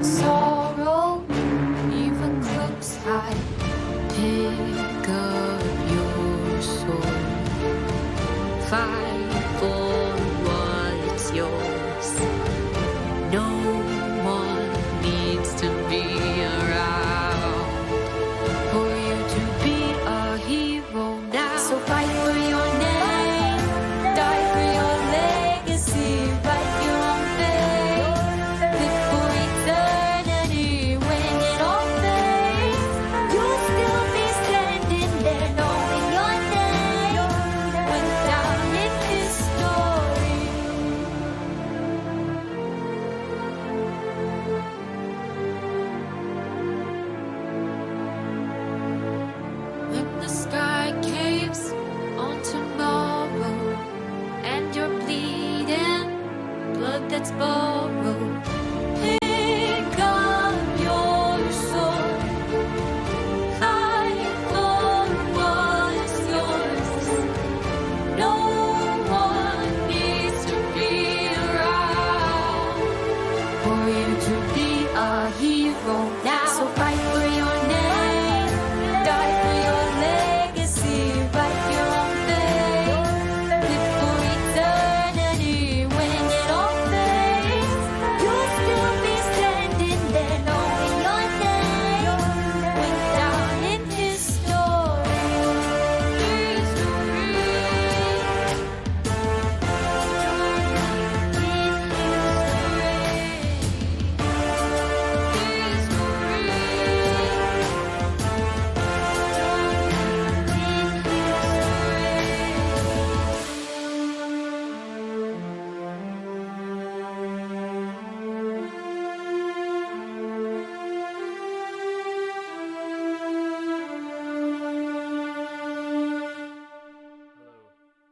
sorrow, even close, I pick up your sword. Fight for what's yours. No one needs to be around for you to be a hero now. So fight for your name, die for your legacy, write your own fate, live for eternity. When it all fades, you'll still be standing there, knowing your name went down in history. When the sky caves on tomorrow and you're bleeding, blood that's borrowed, pick up your sword, fight for what's yours. No one needs to be around for you to be a hero now. So fight for your name, die for your legacy, write your own fate, live for eternity. When it all fades, you'll still be standing there, knowing your name went down in history.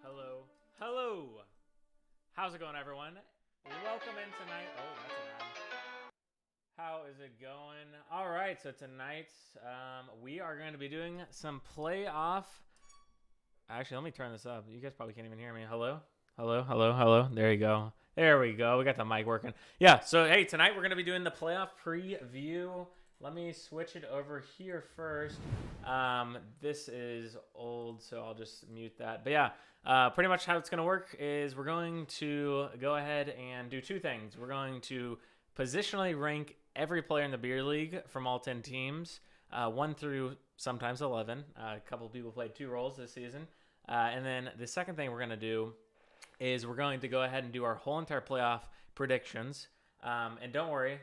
Hello. Hello. How's it going, everyone? Welcome in tonight. Oh, that's an ad. How is it going? All right, so tonight we are going to be doing some playoff. Actually, let me turn this up. You guys probably can't even hear me. Hello? Hello? Hello? Hello? There you go. There we go. We got the mic working. Yeah, so hey, tonight we're going to be doing the playoff preview. Let me switch it over here first. This is old, so I'll just mute that. But yeah, pretty much how it's going to work is we're going to go ahead and do two things. We're going to positionally rank every player in the beer league from all 10 teams, 1 through sometimes 11. A couple of people played 2 roles this season. And then the second thing we're going to do is we're going to go ahead and do our whole entire playoff predictions. And don't worry,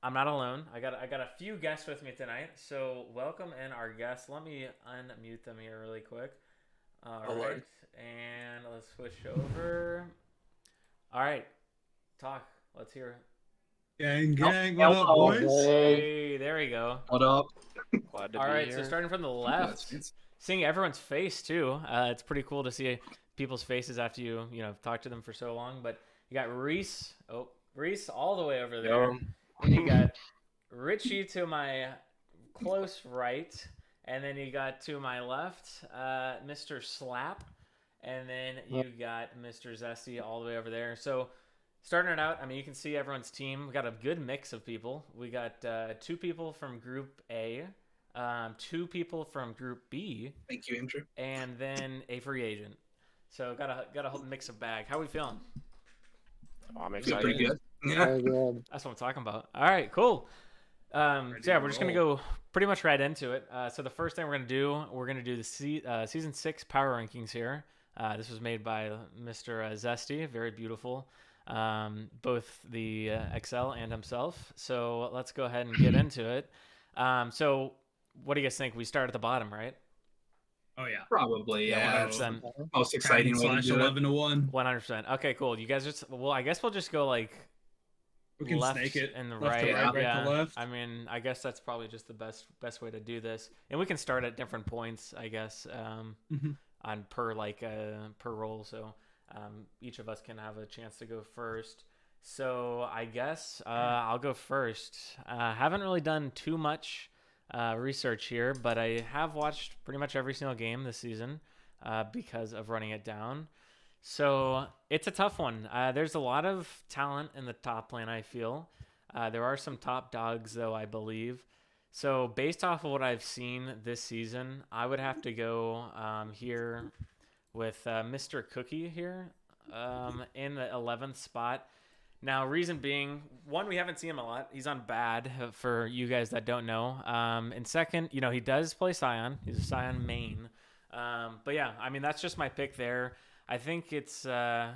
I'm not alone. I got a few guests with me tonight. So welcome in our guests. Let me unmute them here really quick. All right. And let's switch over. All right. Talk. Let's hear it. Gang, what up, boys? Hey, there we go. What up? Glad to All be right, here. so starting from the left, seeing everyone's face too. It's pretty cool to see people's faces after you talk to them for so long. But you got Reese. Oh, Reese, all the way over there. Yo. And you got Richie to my close right, and then you got to my left, Mr. Slap, and then you got Mr. Zesty all the way over there. So starting it out, I mean, you can see everyone's team. We got a good mix of people. We got 2 people from Group A, 2 people from Group B. Thank you, Andrew. And then a free agent. So got a whole mix of bag. How we feeling? Oh, I'm Feel pretty excited. good. Yeah. That's what I'm talking about. All right, cool. So yeah, we're just gonna go pretty much right into it. So the first thing we're gonna do the season 6 power rankings here. This was made by Mr. Zesty, very beautiful. Both the Excel and himself. So let's go ahead and get into it. So what do you guys think? We start at the bottom, right? Oh yeah. Probably, yeah. 100%. Most exciting way to slash do it. 11 to 1. 100%. Okay, cool. You guys I guess we'll just go like We can left snake it. and the left right. to right, right Yeah. to left. I mean, I guess that's probably just the best way to do this. And we can start at different points, I guess, on per role. So each of us can have a chance to go first. So I guess I'll go first. Haven't really done too much research here, but I have watched pretty much every single game this season because of running it down. So it's a tough one. There's a lot of talent in the top lane, I feel. There are some top dogs, though, I believe. So based off of what I've seen this season, I would have to go here with Mr. Cookie here in the 11th spot. Now, reason being, one, we haven't seen him a lot. He's on bad for you guys that don't know. And second, he does play Scion. He's a Scion main. But yeah, I mean, that's just my pick there. I think it's, I'm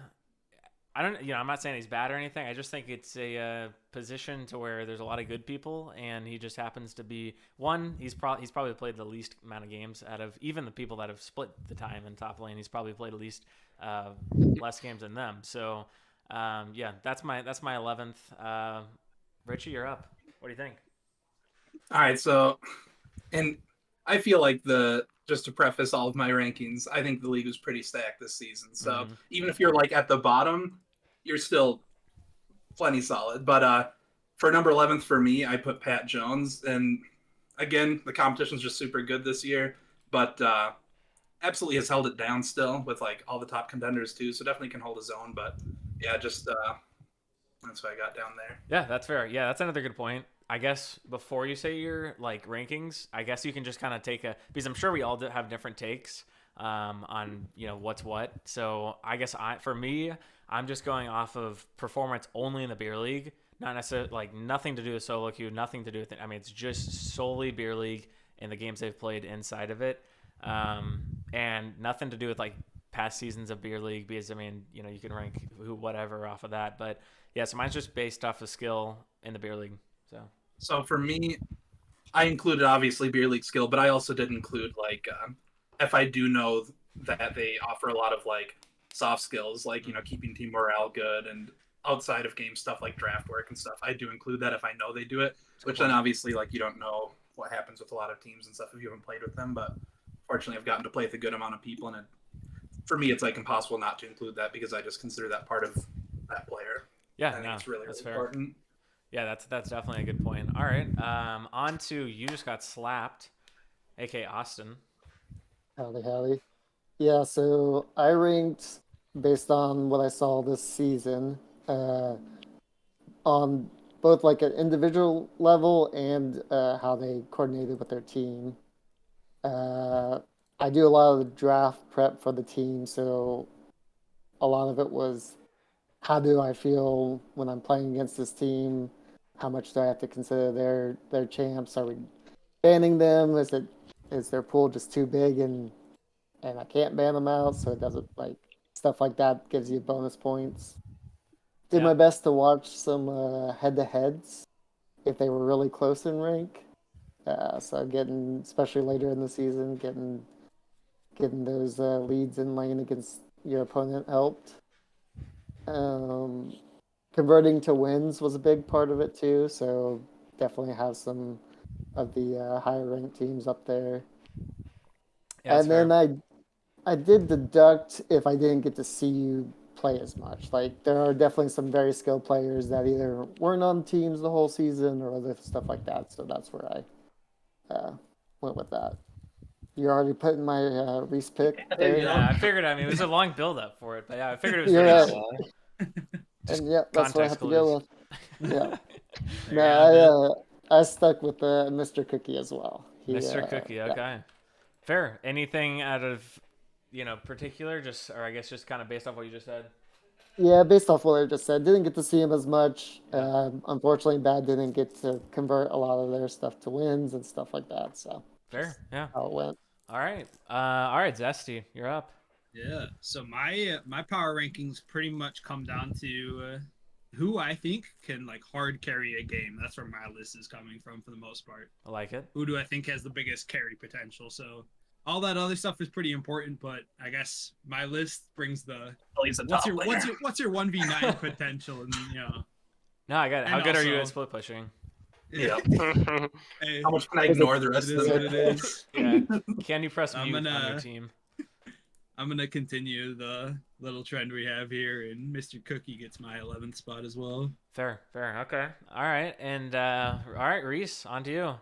not saying he's bad or anything. I just think it's a position to where there's a lot of good people, and he just happens to be one. He's probably played the least amount of games out of even the people that have split the time in top lane. He's probably played at least less games than them. So. Yeah, that's my 11th. Richie, you're up. What do you think? All right, so, and I feel like just to preface all of my rankings, I think the league was pretty stacked this season. So even if you're like at the bottom, you're still plenty solid. But for number 11th for me, I put Pat Jones. And again, the competition's just super good this year, but absolutely has held it down still with like all the top contenders too. So definitely can hold his own, but yeah, just that's what I got down there. Yeah, that's fair. Yeah, that's another good point. I guess before you say your like rankings, I guess you can just kind of take because I'm sure we all have different takes on what's what. So I guess for me, I'm just going off of performance only in the beer league, not necessarily like nothing to do with solo queue, nothing to do with it. I mean, it's just solely beer league and the games they've played inside of it, and nothing to do with like past seasons of beer league, because I mean, you can rank whatever off of that, but yeah, so mine's just based off of skill in the beer league. So for me, I included obviously beer league skill, but I also did include like if I do know that they offer a lot of like soft skills, like keeping team morale good and outside of game stuff like draft work and stuff, I do include that if I know they do it. Which then obviously like you don't know what happens with a lot of teams and stuff if you haven't played with them, but fortunately I've gotten to play with a good amount of people, and for me it's like impossible not to include that because I just consider that part of that player. Yeah, I think it's really fair. important. Yeah, that's definitely a good point. All right, on to You Just Got Slapped, aka Austin. Howdy. Yeah, so I ranked based on what I saw this season on both like an individual level and how they coordinated with their team. I do a lot of the draft prep for the team, so a lot of it was how do I feel when I'm playing against this team? How much do I have to consider their champs? Are we banning them? Is their pool just too big and I can't ban them out? So it doesn't like stuff like that gives you bonus points. Did my best to watch some head-to-heads if they were really close in rank. So getting, especially later in the season, getting those leads in lane against your opponent helped. Converting to wins was a big part of it too, so definitely have some of the higher ranked teams up there. Yeah, and then I did deduct if I didn't get to see you play as much. Like there are definitely some very skilled players that either weren't on teams the whole season or other stuff like that. So that's where I went with that. You're already putting my Reese pick there. Yeah, I figured. I mean, it was a long build up for it, but yeah, I figured it was. You're Reese. right. And yeah, that's what I have to go with. Yeah. Yeah, I stuck with Mr. Cookie as well. Mr. Cookie, okay. Yeah. Fair. Anything out of particular, or I guess just kind of based off what you just said? Yeah, based off what I just said. Didn't get to see him as much. Unfortunately, Bad didn't get to convert a lot of their stuff to wins and stuff like that. So fair, yeah. How it went. All right, Zesty, you're up. Yeah. So my power rankings pretty much come down to who I think can like hard carry a game. That's where my list is coming from for the most part. I like it. Who do I think has the biggest carry potential? So all that other stuff is pretty important, but I guess my list brings the what's your 1v9 potential, and No, I got it. How And good are you also- at split pushing? Yeah. Hey, How much can I ignore the rest it of is what the it is. Yeah. Can you press I'm mute on gonna- your team? I'm gonna continue the little trend we have here, and Mr. Cookie gets my 11th spot as well. Fair. Okay. All right, and all right, Reese, on to you.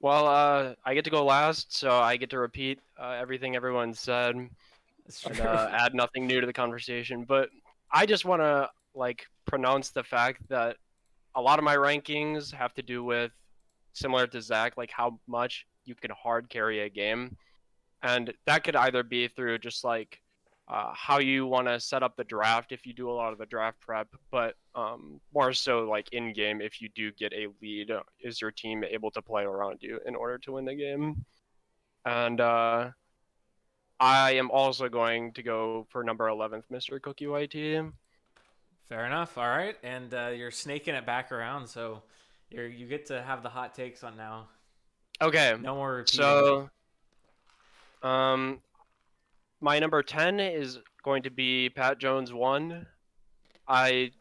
Well, I get to go last, so I get to repeat everything everyone said That's true. and add nothing new to the conversation. But I just want to pronounce the fact that a lot of my rankings have to do with, similar to Zach, like how much you can hard carry a game. And that could either be through just like how you want to set up the draft if you do a lot of the draft prep, but more so like in game, if you do get a lead, is your team able to play around you in order to win the game? And I am also going to go for number 11th, Mr. Cookie White Team. Fair enough. All right, and you're snaking it back around, so you get to have the hot takes on now. Okay. No more repeating. So, my number 10 is going to be Pat Jones 1. I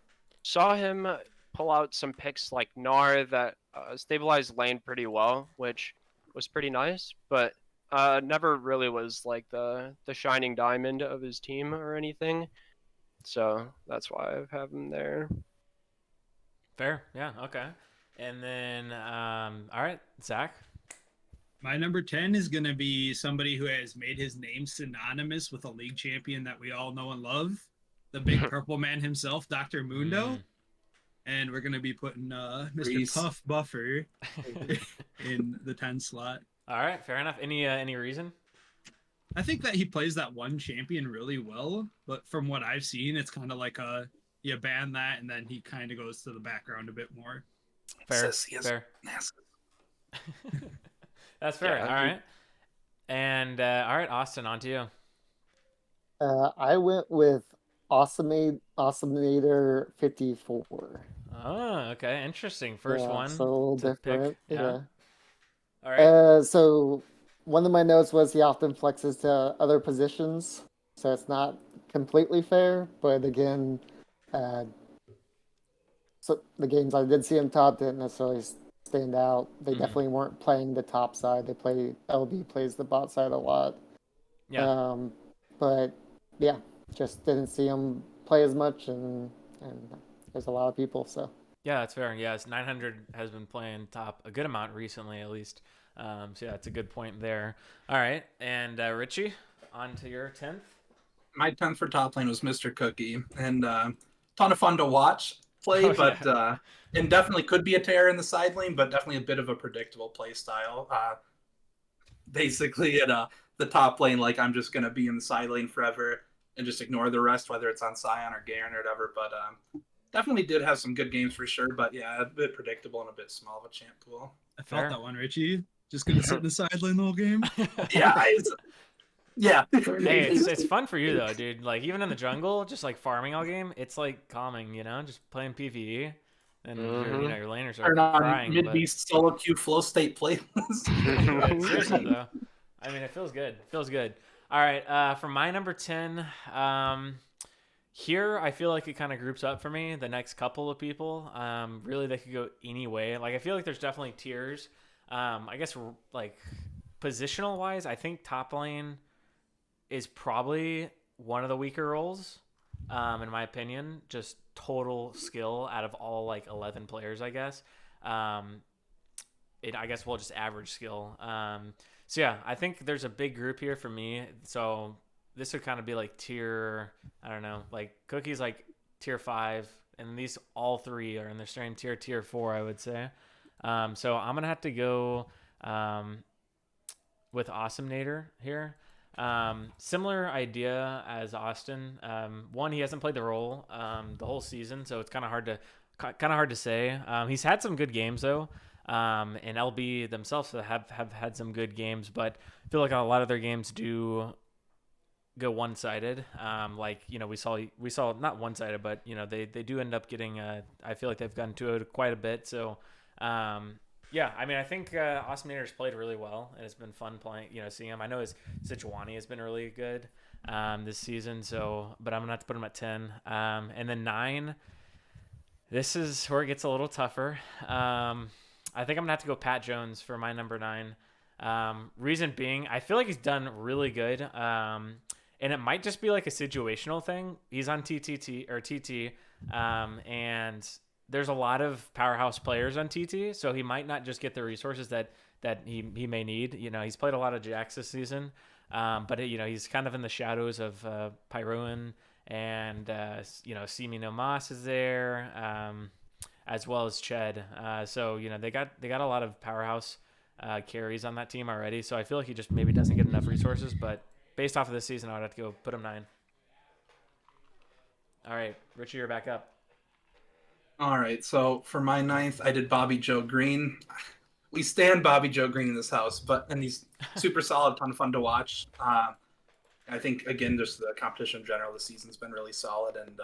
saw him pull out some picks like Gnar that stabilized lane pretty well, which was pretty nice, but never really was like the shining diamond of his team or anything. So that's why I have him there. Fair. Yeah. Okay. And then, all right, Zach. My number 10 is going to be somebody who has made his name synonymous with a league champion that we all know and love, the big purple man himself, Dr. Mundo. And we're going to be putting Mr. Reese. Puff Buffer in the 10 slot. All right. Fair enough. Any reason? I think that he plays that one champion really well, but from what I've seen, it's kind of like you ban that and then he kind of goes to the background a bit more. Fair. Says he has Fair. massive- That's fair. Yeah, All right. And all right, Austin, on to you. I went with Awesomenator 54. Oh, okay. Interesting. First Yeah, one. so a little to pick. different. Yeah. All right. So one of my notes was he often flexes to other positions, so it's not completely fair. But again, so the games I did see him top didn't necessarily stand out. They definitely weren't playing the top side. LB plays the bot side a lot. Yeah. But yeah, just didn't see him play as much, and there's a lot of people. So Yeah, that's fair. Yes, 900 has been playing top a good amount recently, at least. So yeah, it's a good point there. All right, and Richie, on to your 10th. My 10th for top lane was Mr. Cookie, and ton of fun to watch play, but and definitely could be a tear in the side lane, but definitely a bit of a predictable play style. Basically, at the top lane, like I'm just gonna be in the side lane forever and just ignore the rest, whether it's on Scion or Garen or whatever. But definitely did have some good games for sure. But yeah, a bit predictable and a bit small of a champ pool. I felt Fair. that one, Richie. Just going to sit in the sideline the whole game. Yeah, yeah. Hey, it's fun for you though, dude. Like even in the jungle, just like farming all game, it's like calming, just playing PvE, and your laners are Turn on crying. mid beast solo queue flow state playlist. But seriously though, I mean, it feels good. Feels good. All right, for my number 10, here I feel like it kind of groups up for me. The next couple of people, really they could go any way. Like I feel like there's definitely tiers. I guess like positional wise, I think top lane is probably one of the weaker roles, in my opinion. Just total skill out of all like 11 players, I guess. I guess we'll just average skill. So yeah, I think there's a big group here for me. So this would kind of be like tier, I don't know, like Cookie's like tier 5, and these all three are in the same tier 4, I would say. So I'm gonna have to go with Awesomenator here. Similar idea as Austin. One, he hasn't played the role the whole season, so it's kind of hard to say. He's had some good games though, and LB themselves have had some good games, but I feel like a lot of their games do go one-sided. Like we saw not one-sided, but they do end up getting. I feel like they've gotten to it quite a bit. So. Yeah, I mean, I think Awesomenator's played really well, and it's been fun playing, seeing him. I know his Sejuani has been really good this season, but I'm going to have to put him at 10. And then 9, this is where it gets a little tougher. I think I'm going to have to go Pat Jones for my number 9. Reason being, I feel like he's done really good, and it might just be like a situational thing. He's on TT, and there's a lot of powerhouse players on TT, so he might not just get the resources that he may need. He's played a lot of Jax this season, but he's kind of in the shadows of Pyroan, and Simi no Mas is there. as well as Ched. So they got a lot of powerhouse carries on that team already. So I feel like he just maybe doesn't get enough resources. But based off of this season, I would have to go put him 9. All right, Richie, you're back up. All right, so for my 9th, I did Bobby Joe Green. We stand Bobby Joe Green in this house, and he's super solid, ton of fun to watch. I think again, just the competition in general this season's been really solid, and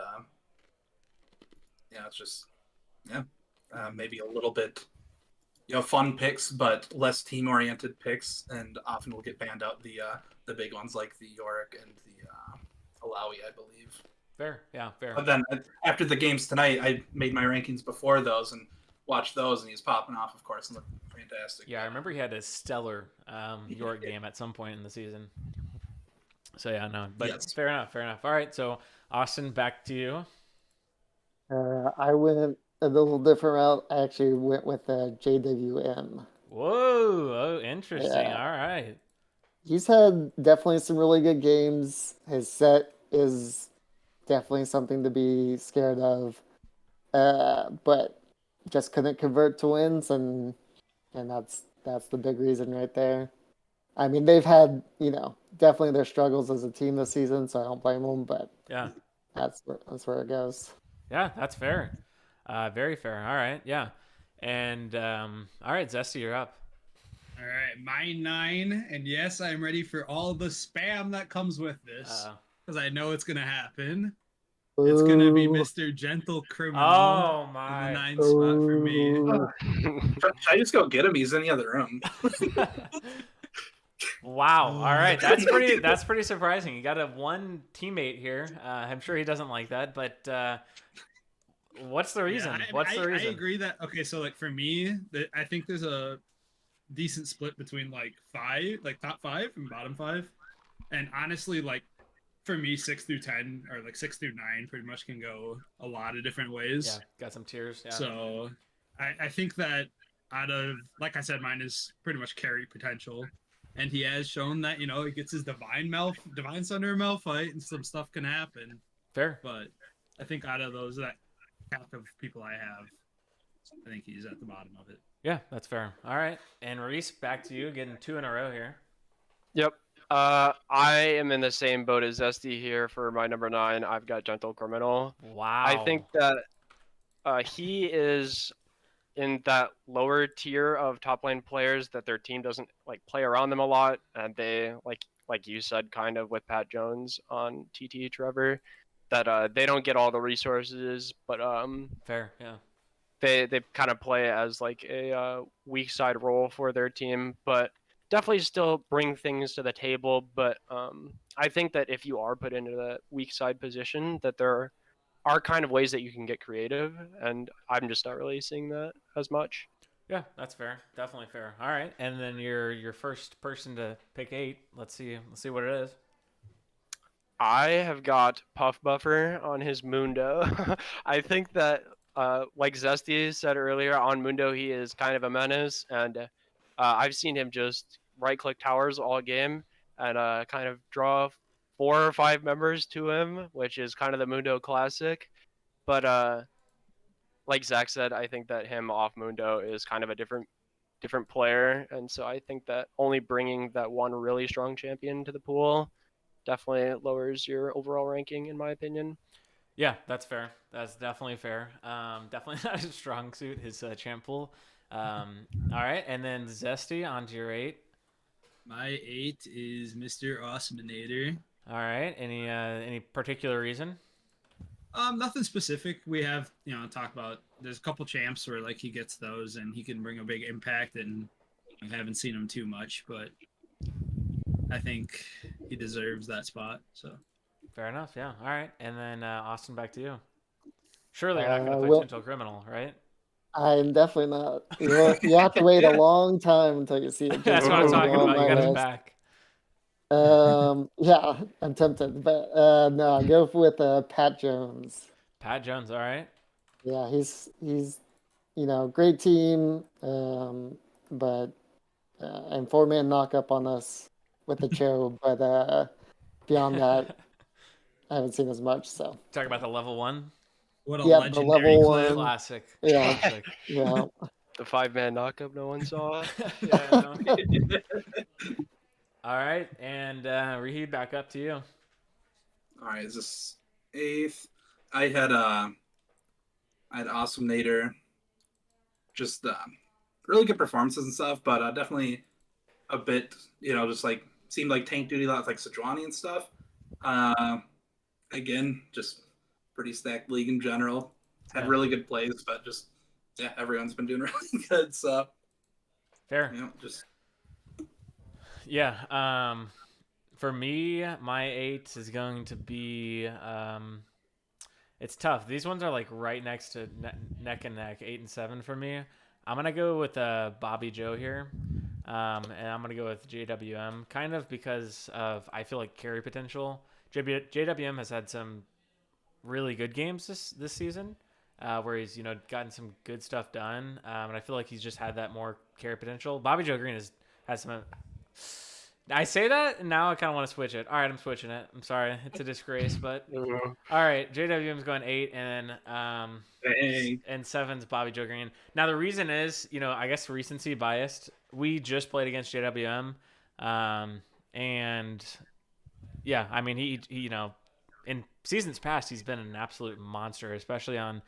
it's just maybe a little bit fun picks, but less team oriented picks, and often will get banned out the big ones like the Yorick and the Alawi, I believe. Fair, yeah, fair. But then after the games tonight, I made my rankings before those and watched those, and he's popping off, of course, and looked fantastic. Yeah, I remember he had a stellar York game at some point in the season. So yeah, no, but Yes. fair enough. All right, so Austin, back to you. I went a little different route. I actually went with JWM. Whoa, oh, interesting. Yeah. All right. He's had definitely some really good games. His set is definitely something to be scared of, but just couldn't convert to wins, and that's the big reason right there. I mean, they've had definitely their struggles as a team this season, so I don't blame them. But Yeah. that's where it goes. Yeah, that's fair. Very fair. All right. Yeah. And all right, Zesty, you're up. All right, my 9, and yes, I'm ready for all the spam that comes with this because I know it's gonna happen. It's gonna be Ooh. Mr. Gentle Criminal. Oh in my. the 9th spot for me. Ooh. Should I just go get him? He's in the other room. Wow. All right. That's pretty surprising. You got a one teammate here. I'm sure he doesn't like that, but what's the reason? What's the reason? I agree that so like for me, I think there's a decent split between like top 5 and bottom 5. And honestly, like for me, 6 through 10 or like 6 through 9 pretty much can go a lot of different ways. Yeah, got some tears. Yeah. So I think that out of, like I said, mine is pretty much carry potential. And he has shown that, he gets his Divine Sunder Malphite and some stuff can happen. Fair. But I think out of those, that half of people I have, I think he's at the bottom of it. Yeah, that's fair. All right. And Reese, back to you, getting 2 in a row here. Yep. I am in the same boat as Zesty here for my number 9. I've got Gentle Criminal. Wow. I think that he is in that lower tier of top lane players that their team doesn't like play around them a lot, and they like you said, kind of with Pat Jones on TT Trevor, that they don't get all the resources, but fair. Yeah. they kind of play as like a weak side role for their team, but definitely still bring things to the table. But I think that if you are put into the weak side position, that there are kind of ways that you can get creative, and I'm just not really seeing that as much. Yeah, that's fair. Definitely fair. All right, and then your first person to pick 8. Let's see what it is. I have got Puff Buffer on his Mundo. I think that, like Zesty said earlier, on Mundo he is kind of a menace, and I've seen him just right-click towers all game and kind of draw 4 or 5 members to him, which is kind of the Mundo classic. But like Zach said, I think that him off Mundo is kind of a different player, and so I think that only bringing that one really strong champion to the pool definitely lowers your overall ranking, in my opinion. Yeah, that's fair. That's definitely fair. Definitely not his strong suit, his champ pool. All right, and then Zesty, on to your 8. My 8 is Mr. Osminator. All right, any particular reason? Nothing specific. We have, talk about, there's a couple champs where like he gets those and he can bring a big impact, and I haven't seen him too much, but I think he deserves that spot. So Fair enough. Yeah. All right, and then Austin, back to you. Surely you're not going to put Gentle Criminal, right? I'm definitely not. You have to wait a long time until you see it. That's what I'm talking about. You got his back. Yeah, I'm tempted, but no, I'll go with Pat Jones. Pat Jones. All right. Yeah, he's great team, but and 4-man knock up on us with the Cho, but beyond that, I haven't seen as much. So Talk about the level 1. What a Yeah, the legendary level clip. one. Classic. Yeah. Classic. Yeah. The 5-man knockup no one saw. Yeah, I know. All right, and Raheed, back up to you. All right, is this 8th? I had Awesome Nader. Just really good performances and stuff, but definitely a bit, just like seemed like tank duty lots like Sejuani and stuff. Again, just pretty stacked league in general. Had Yeah. really good plays, but just everyone's been doing really good. So Fair. just Yeah. For me, my 8 is going to be. It's tough. These ones are like right next to neck and neck, 8 and 7 for me. I'm gonna go with Bobby Joe here, and I'm gonna go with JWM, kind of because of I feel like carry potential. JWM has had some really good games this season, where he's gotten some good stuff done, and I feel like he's just had that more carry potential. Bobby Joe Green has some. I say that, and now I kind of want to switch it. All right, I'm switching it. I'm sorry, it's a disgrace, but all right. JWM's going 8, and Dang. and 7's Bobby Joe Green. Now the reason is, I guess recency biased. We just played against JWM, and yeah, I mean he in seasons past he's been an absolute monster, especially on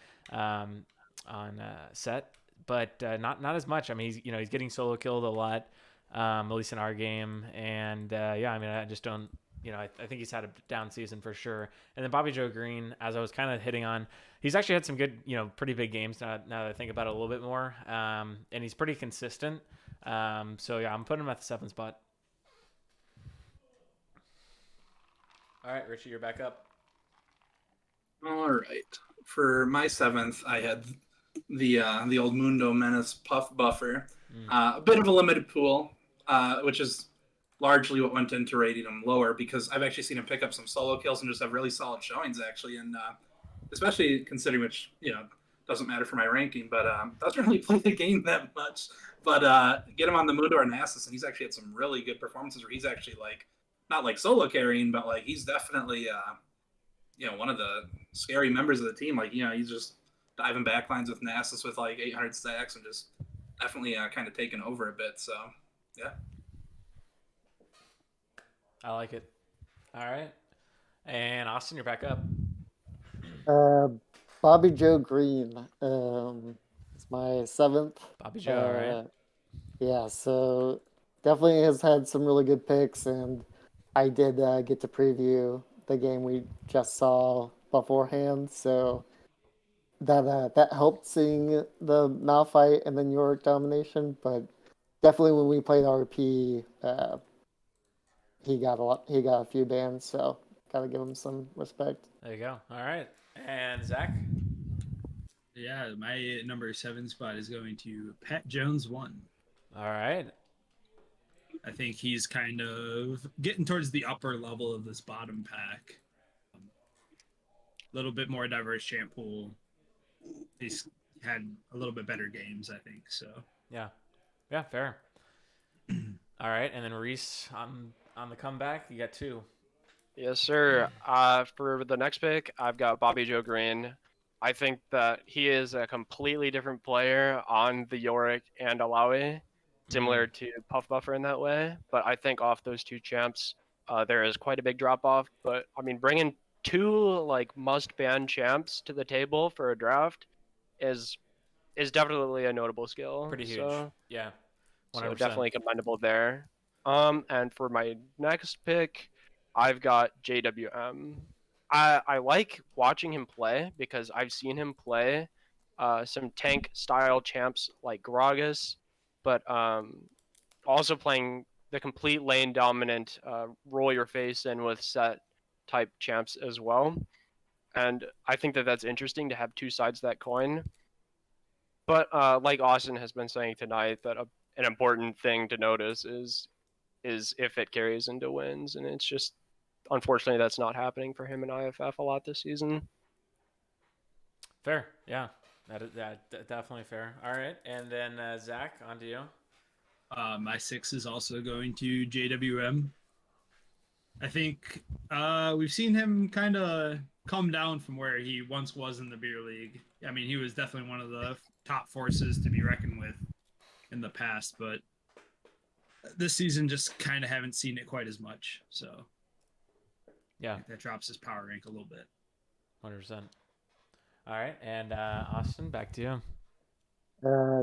set, but not as much. I mean he's getting solo killed a lot. At least in our game. And yeah, I mean, I just don't, I think he's had a down season for sure. And then Bobby Joe Green, as I was kind of hitting on, he's actually had some good, pretty big games now that I think about it a little bit more. And he's pretty consistent. So yeah, I'm putting him at the 7th spot. All right, Richie, you're back up. All right. For my 7th, I had the old Mundo Menace Puff Buffer. A bit of a limited pool, which is largely what went into rating him lower, because I've actually seen him pick up some solo kills and just have really solid showings, actually. And especially considering which, doesn't matter for my ranking, but doesn't really play the game that much. But get him on the Mundo or Nasus, and he's actually had some really good performances where he's actually not like solo carrying, but like he's definitely one of the scary members of the team. Like he's just diving backlines with Nasus with like 800 stacks and just definitely kind of taken over a bit. So yeah, I like it. All right, and Austin, you're back up. Bobby Joe Green. It's my 7th. Bobby Joe, all right. Yeah, so definitely has had some really good picks, and I did get to preview the game we just saw beforehand, so that helped seeing the Mao fight and the New York domination. But definitely when we played RP, he got a few bans, so gotta give him some respect. There you go. All right, and Zach. Yeah, my number 7 spot is going to Pat Jones 1. All right. I think he's kind of getting towards the upper level of this bottom pack. A little bit more diverse champ pool. He's had a little bit better games, I think. So yeah, fair. All right, and then Reese on the comeback. You got 2. Yes, sir. For the next pick, I've got Bobby Joe Green. I think that he is a completely different player on the Yorick and Alawi, similar to Puff Buffer in that way. But I think off those 2 champs, there is quite a big drop off. But I mean, bringing 2 like must ban champs to the table for a draft is definitely a notable skill. Pretty huge. So, Yeah. 100%. so definitely commendable there. And for my next pick, I've got JWM. I like watching him play because I've seen him play some tank style champs like Gragas, but also playing the complete lane dominant roll your face in with set type champs as well. And I think that that's interesting to have 2 sides of that coin. But like Austin has been saying tonight, that an important thing to notice is if it carries into wins, and it's just unfortunately that's not happening for him in IFF a lot this season. Fair, yeah, that definitely fair. All right, and then Zach, on to you. my 6 is also going to JWM. I think we've seen him kind of come down from where he once was in the beer league. I mean, he was definitely one of the top forces to be reckoned with in the past, but this season just kind of haven't seen it quite as much. So Yeah, that drops his power rank a little bit. 100%. All right, and Austin, back to you.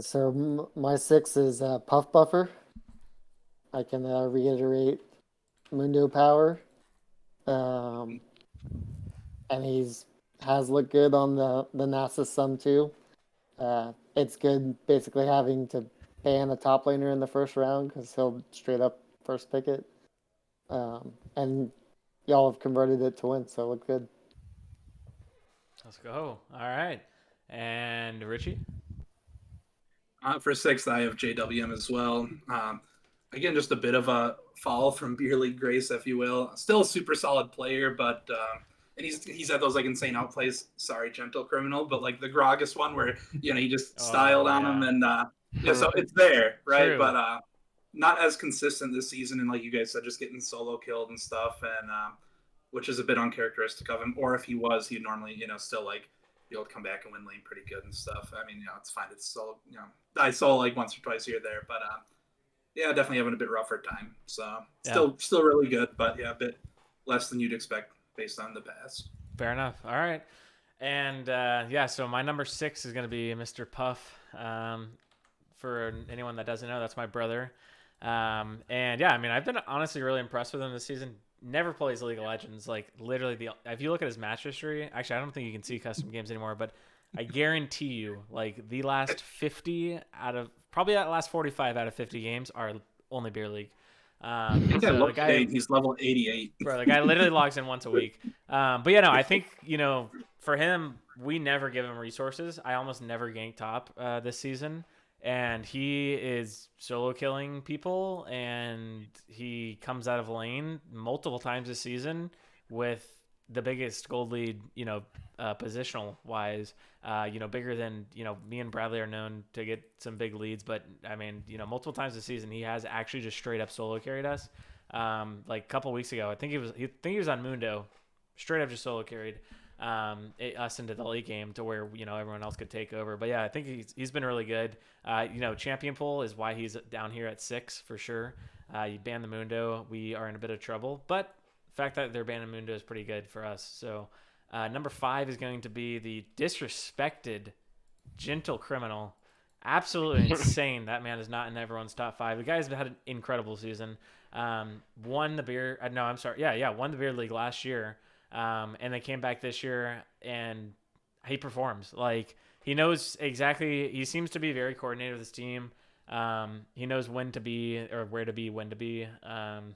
So my 6 is Puff Buffer. I can reiterate Mundo Power. And he's has looked good on the NASA Sum too. It's good basically having to ban a top laner in the first round because he'll straight up first pick it. And y'all have converted it to win, so it looked good. Let's go. All right, and Richie. For 6th, I have JWM as well. Again, just a bit of a fall from beer league grace, if you will. Still a super solid player, but and he's had those like insane outplays. Sorry, Gentle Criminal, but like the Gragas one where he just styled on him, and so it's there, right? True. But not as consistent this season, and like you guys said, just getting solo killed and stuff, and which is a bit uncharacteristic of him. Or if he was, he'd normally still like be able to come back and win lane pretty good and stuff. I mean, it's fine. It's solo, I saw like once or twice here or there, but yeah, definitely having a bit rougher time. So still really good, but yeah, a bit less than you'd expect based on the past. Fair enough. All right, and so my number 6 is going to be Mr. Puff. For anyone that doesn't know, that's my brother. And yeah, I mean, I've been honestly really impressed with him this season. Never plays League of Legends. Like literally, if you look at his match history, actually, I don't think you can see custom games anymore, but I guarantee you, like the last 50 out of probably that last 45 out of 50 games are only beer league. The guy, he's level 88. Bro, the guy literally logs in once a week. But yeah, no, I think for him, we never give him resources. I almost never gank top this season. And he is solo killing people, and he comes out of lane multiple times this season with the biggest gold lead, positional wise, bigger than, me and Bradley are known to get some big leads. But I mean, multiple times this season, he has actually just straight up solo carried us. Like a couple weeks ago, I think he was on Mundo, straight up just solo carried us into the late game to where everyone else could take over. But yeah, I think he's been really good. Champion pool is why he's down here at 6 for sure. You ban the Mundo, we are in a bit of trouble. But the fact that they're banning Mundo is pretty good for us. So number 5 is going to be the disrespected Gentle Criminal. Absolutely insane. That man is not in everyone's top 5. The guy's had an incredible season. Won the beer. Won the beer league last year. And they came back this year, and he performs. Like he knows exactly. He seems to be very coordinated with his team. He knows when to be or where to be, when to be. And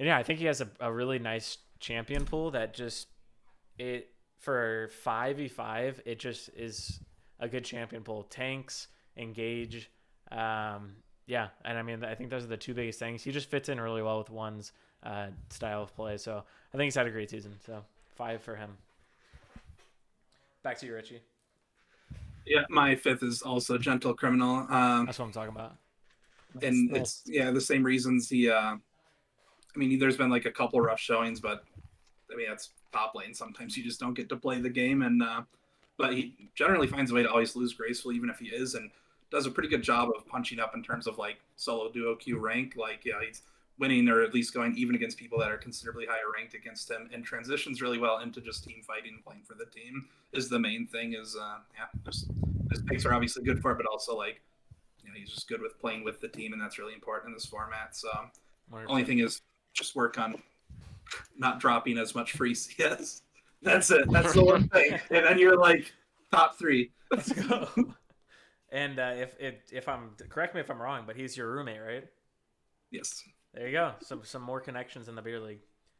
yeah, I think he has a really nice champion pool that just for 5v5. It just is a good champion pool. Tanks, engage. Yeah, and I mean, I think those are the two biggest things. He just fits in really well with one's style of play. So I think he's had a great season. So 5 for him. Back to you, Richie. Yeah, my 5th is also Gentle Criminal. That's what I'm talking about. And it's the same reasons he. I mean, there's been like a couple rough showings, but I mean that's top lane. Sometimes you just don't get to play the game, and but he generally finds a way to always lose gracefully, even if he is, and does a pretty good job of punching up in terms of like solo duo queue rank. Like he's winning or at least going even against people that are considerably higher ranked against him, and transitions really well into just team fighting and playing for the team is the main thing. Is just his picks are obviously good for it, but also like he's just good with playing with the team, and that's really important in this format. So 100%. Only thing is just work on not dropping as much free CS. That's it. That's the one thing, and then you're like top 3. Let's go. And if I'm correct me if I'm wrong, but he's your roommate, right? Yes. There you go. Some more connections in the beer league.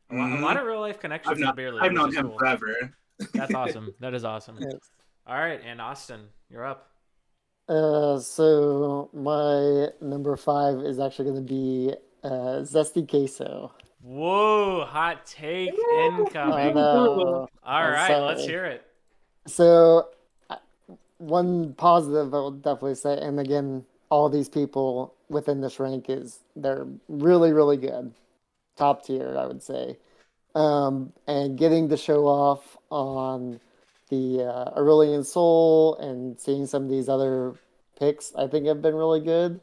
A lot of real life connections in the beer league. I've known him forever. That's awesome. That is awesome. Yes. All right, and Austin, you're up. So my number 5 is actually going to be Zesty Queso. Whoa, hot take incoming. All right, let's hear it. So one positive I will definitely say, and again, all these people within this rank they're really, really good. Top tier, I would say. And getting to show off on the Aurelian Soul and seeing some of these other picks, I think have been really good.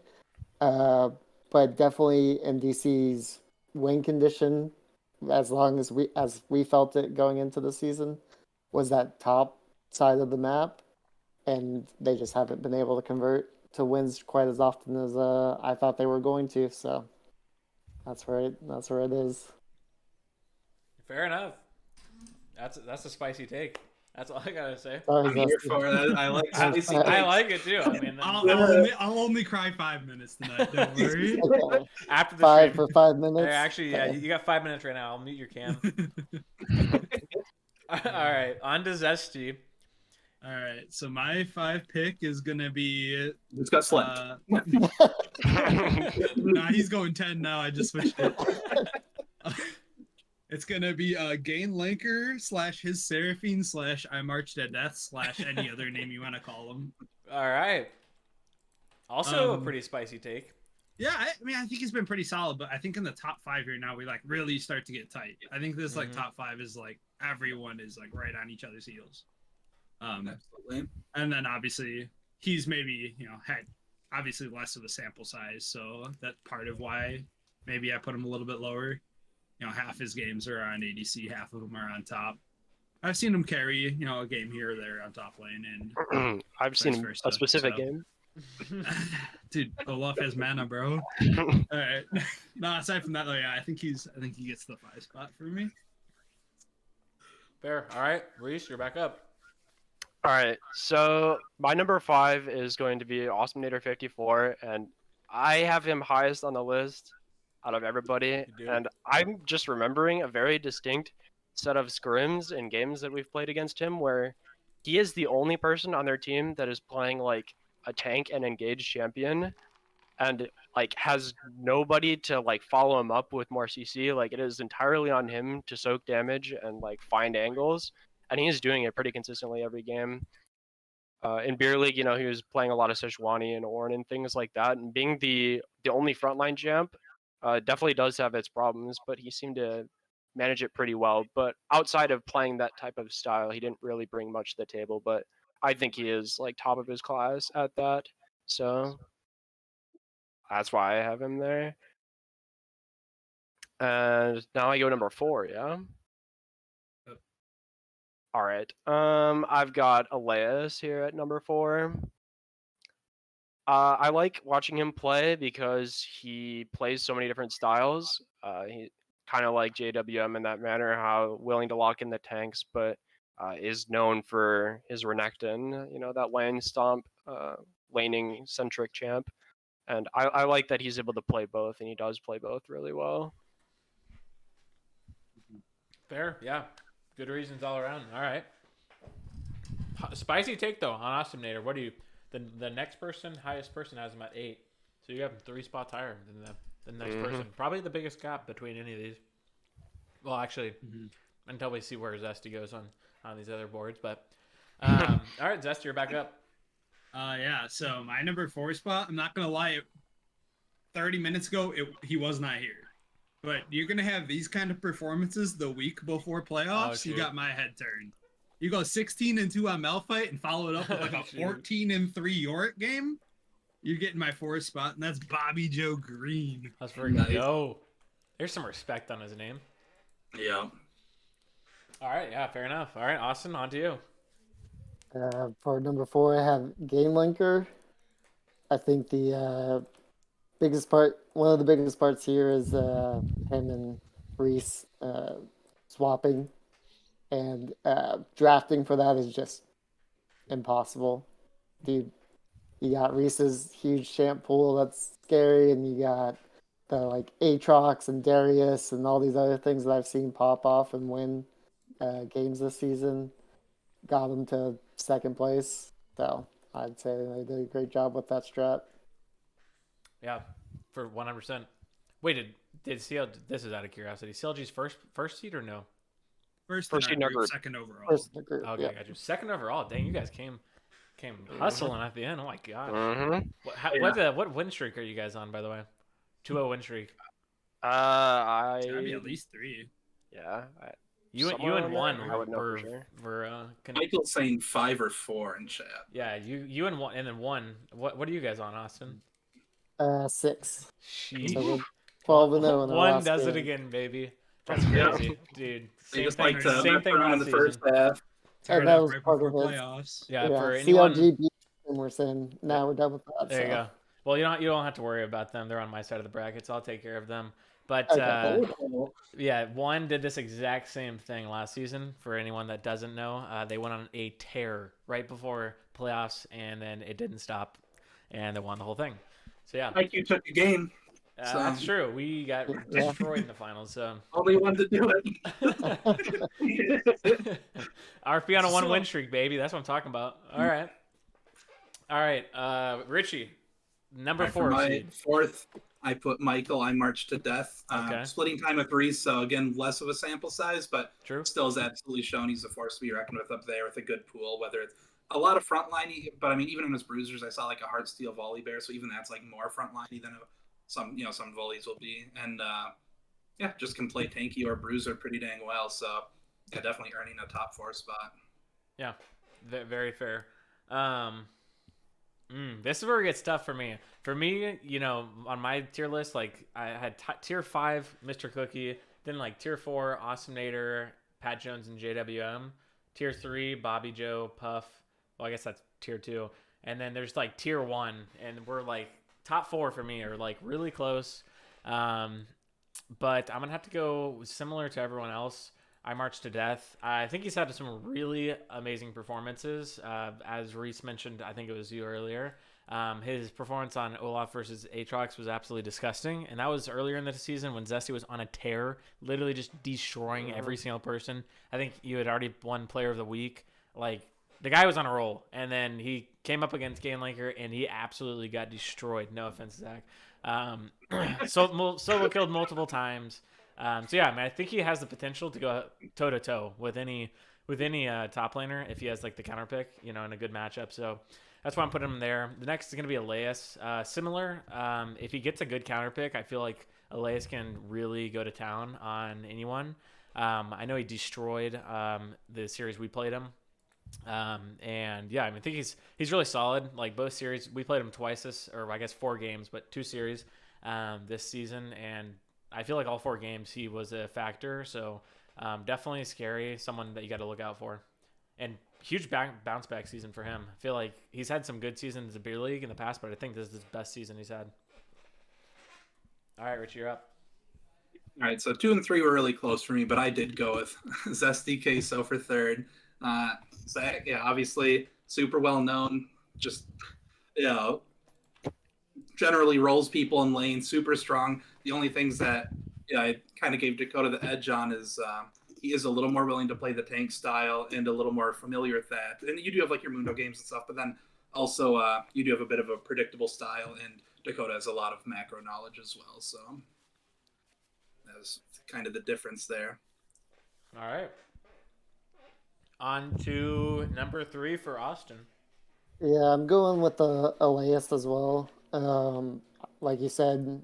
Uh, but definitely NDC's win condition, as long as we felt it going into the season, was that top side of the map, and they just haven't been able to convert to wins quite as often as I thought they were going to. So that's where it is. Fair enough. That's a spicy take. That's all I gotta say. Sorry, I'm here Zesty. for it. I like spicy I takes. like it too. I mean, I'll only cry 5 minutes tonight. Don't worry. Okay. after the 5 stream. for 5 minutes. Hey, actually, yeah, Okay. you got 5 minutes right now. I'll mute your cam. All right, on to Zesty. All right, so my 5 pick is gonna be. Just got slept. Nah, he's going 10 now. I just switched it. It's gonna be Gain Linker / his Seraphine / I Marched at Death / any other name you want to call him. All right. Also, a Um, pretty spicy take. Yeah, I mean, I think he's been pretty solid, but I think in the top 5 here now we like really start to get tight. I think this like Mhm. top 5 is like everyone is like right on each other's heels. Absolutely. And then obviously he's maybe had obviously less of a sample size, so that's part of why maybe I put him a little bit lower. Half his games are on ADC, half of them are on top. I've seen him carry a game here or there on top lane, and I've seen Vice versa, a specific so. game. dude, Olaf has mana, bro. All right. No, aside from that, though, yeah, I think he gets the 5 spot for me. Fair. All right, Reese, you're back up. All right, so my number 5 is going to be Awesomenator54, and I have him highest on the list out of everybody. You do? And I'm just remembering a very distinct set of scrims and games that we've played against him where he is the only person on their team that is playing like a tank and engaged champion, and like has nobody to like follow him up with more CC. Like it is entirely on him to soak damage and like find angles, and he's doing it pretty consistently every game. In beer league, he was playing a lot of Sejuani and Ornn and things like that, and being the only frontline champ definitely does have its problems, but he seemed to manage it pretty well. But outside of playing that type of style, he didn't really bring much to the table. But I think he is like top of his class at that, so that's why I have him there. And now I go number 4, yeah. Yep. All right. I've got Elias here at number 4. I like watching him play because he plays so many different styles. He kind of like JWM in that manner, how willing to lock in the tanks, but is known for his Renekton, that lane stomp, laning centric champ. And I like that he's able to play both, and he does play both really well. Fair. Yeah. Good reasons all around. All right. Spicy take though on Awesomenator. What do you? The next person, highest person, has him at 8. So you have him 3 spots higher than the next person. Probably the biggest gap between any of these. Well, actually, until we see where Zesty goes on these other boards. But all right, Zesty, you're back up. Yeah, so my number 4 spot, I'm not gonna lie, 30 minutes ago he was not here. But you're gonna have these kind of performances the week before playoffs. You shoot. got my head turned. You go 16-2 on Malphite and follow it up with like a Shoot. 14-3 Yorick game. You're getting my 4th spot, and that's Bobby Joe Green. Let's freaking go. There's some respect on his name. Yeah. All right, yeah, fair enough. All right, Austin, on to you. For number 4, I have Game Linker. I think the one of the biggest parts here is him and Reese swapping, and drafting for that is just impossible. Dude, you got Reese's huge champ pool that's scary, and you got the like Aatrox and Darius and all these other things that I've seen pop off and win games this season. Got them to 2nd place, so I'd say they did a great job with that strat. Yeah, for 100%. Wait, did CL? This is out of curiosity. CLG's first seed or no? First First in in our our group, group. 2nd overall. First in the group, Okay, yeah. got you. 2nd overall. Dang, you guys came hustling at the end. Oh my god. What win streak are you guys on, by the way? 2-0 win streak. It's gotta be I at least 3. Yeah. You Somewhere and around there? one I would know for were sure. Michael's saying 5 or 4 in chat. yeah. You and one, and then one. What are you guys on, Austin? 6. Sheesh. So we're 12-0 in our One last does it game. again, baby. That's Yeah. crazy, dude. They Same just thing. like to Same mess thing around in last the season. first half. Tied that up was right part before of it. playoffs. Yeah, for anyone. CLG beat and we're saying now we're done with that. There you so. go. Well, you don't have to worry about them. They're on my side of the bracket, so I'll take care of them. But Okay. yeah, one did this exact same thing last season. For anyone that doesn't know, they went on a tear right before playoffs, and then it didn't stop, and they won the whole thing. So yeah, Like you took a game. that's true. We got Yeah. destroyed in the finals. So Only one to do it. RP on a 1 So- win streak, baby. That's what I'm talking about. All right. Richie, number Alright, 4 for my seed. 4th, I put Michael. I marched to death. Okay. Splitting time of 3, so again, less of a sample size, but True. still has absolutely shown he's a force to be reckoned with up there with a good pool. Whether it's a lot of frontliney, but I mean, even in his bruisers, I saw like a hard steel volley bear, so even that's like more frontliney than some volleys will be. And yeah, just can play tanky or bruiser pretty dang well. So yeah, definitely earning a top 4 spot. Yeah, very fair. This is where it gets tough for me. For me, on my tier list, like I had tier 5, Mr. Cookie, then like tier 4, Awesome Nader, Pat Jones, and JWM. Tier 3, Bobby Joe, Puff. Well, I guess that's tier 2. And then there's like tier 1, and we're like top 4 for me are like really close. But I'm gonna have to go similar to everyone else. I Marched to Death. I think he's had some really amazing performances. As Reese mentioned, I think it was you earlier. His performance on Olaf versus Aatrox was absolutely disgusting. And that was earlier in the season when Zesty was on a tear, literally just destroying every single person. I think you had already won Player of the Week. Like, the guy was on a roll. And then he came up against Gainlaker, and he absolutely got destroyed. No offense, Zach. Solo killed multiple times. So yeah, I mean, I think he has the potential to go toe to toe with any top laner if he has like the counter pick, in a good matchup. So that's why I'm putting him there. The next is gonna be Elias. Similar. If he gets a good counter pick, I feel like Elias can really go to town on anyone. I know he destroyed the series we played him. And yeah, I mean, I think he's really solid. Like both series, we played him twice or I guess 4 games, but 2 series this season, and I feel like all 4 games he was a factor. So definitely scary, someone that you got to look out for, and huge bounce back season for him. I feel like he's had some good seasons in beer league in the past, but I think this is his best season he's had. All right, Rich, you're up. All right, so 2 and 3 were really close for me, but I did go with Zesty Queso for 3rd. Zach, yeah, obviously super well known. Just generally rolls people in lane, super strong. The only things that I kind of gave Dakota the edge on is he is a little more willing to play the tank style and a little more familiar with that. And you do have like your Mundo games and stuff, but then also you do have a bit of a predictable style, and Dakota has a lot of macro knowledge as well. So that's kind of the difference there. All right. On to number 3 for Austin. Yeah, I'm going with the Elias as well. Like you said,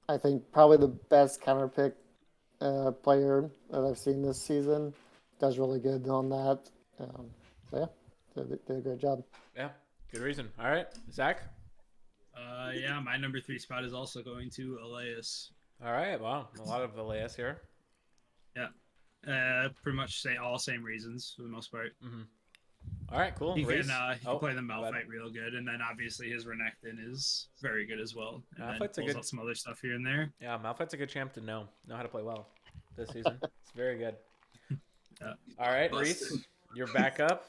I think probably the best counter pick player that I've seen this season. Does really good on that. So yeah, did a great job. Yeah, good reason. All right, Zach. Yeah, my number 3 spot is also going to Elias. All right, wow, a lot of Elias here. Yeah, pretty much all same reasons for the most part. Mm-hmm. All right, cool. He Reese? can play the go ahead. Malphite real good, and then obviously his Renekton is very good as well. And then Malphite's a pulls good- out some other stuff here and there. Yeah, Malphite's a good champ to know how to play well this season. It's very good. Yeah. All right, Reese, you're back up.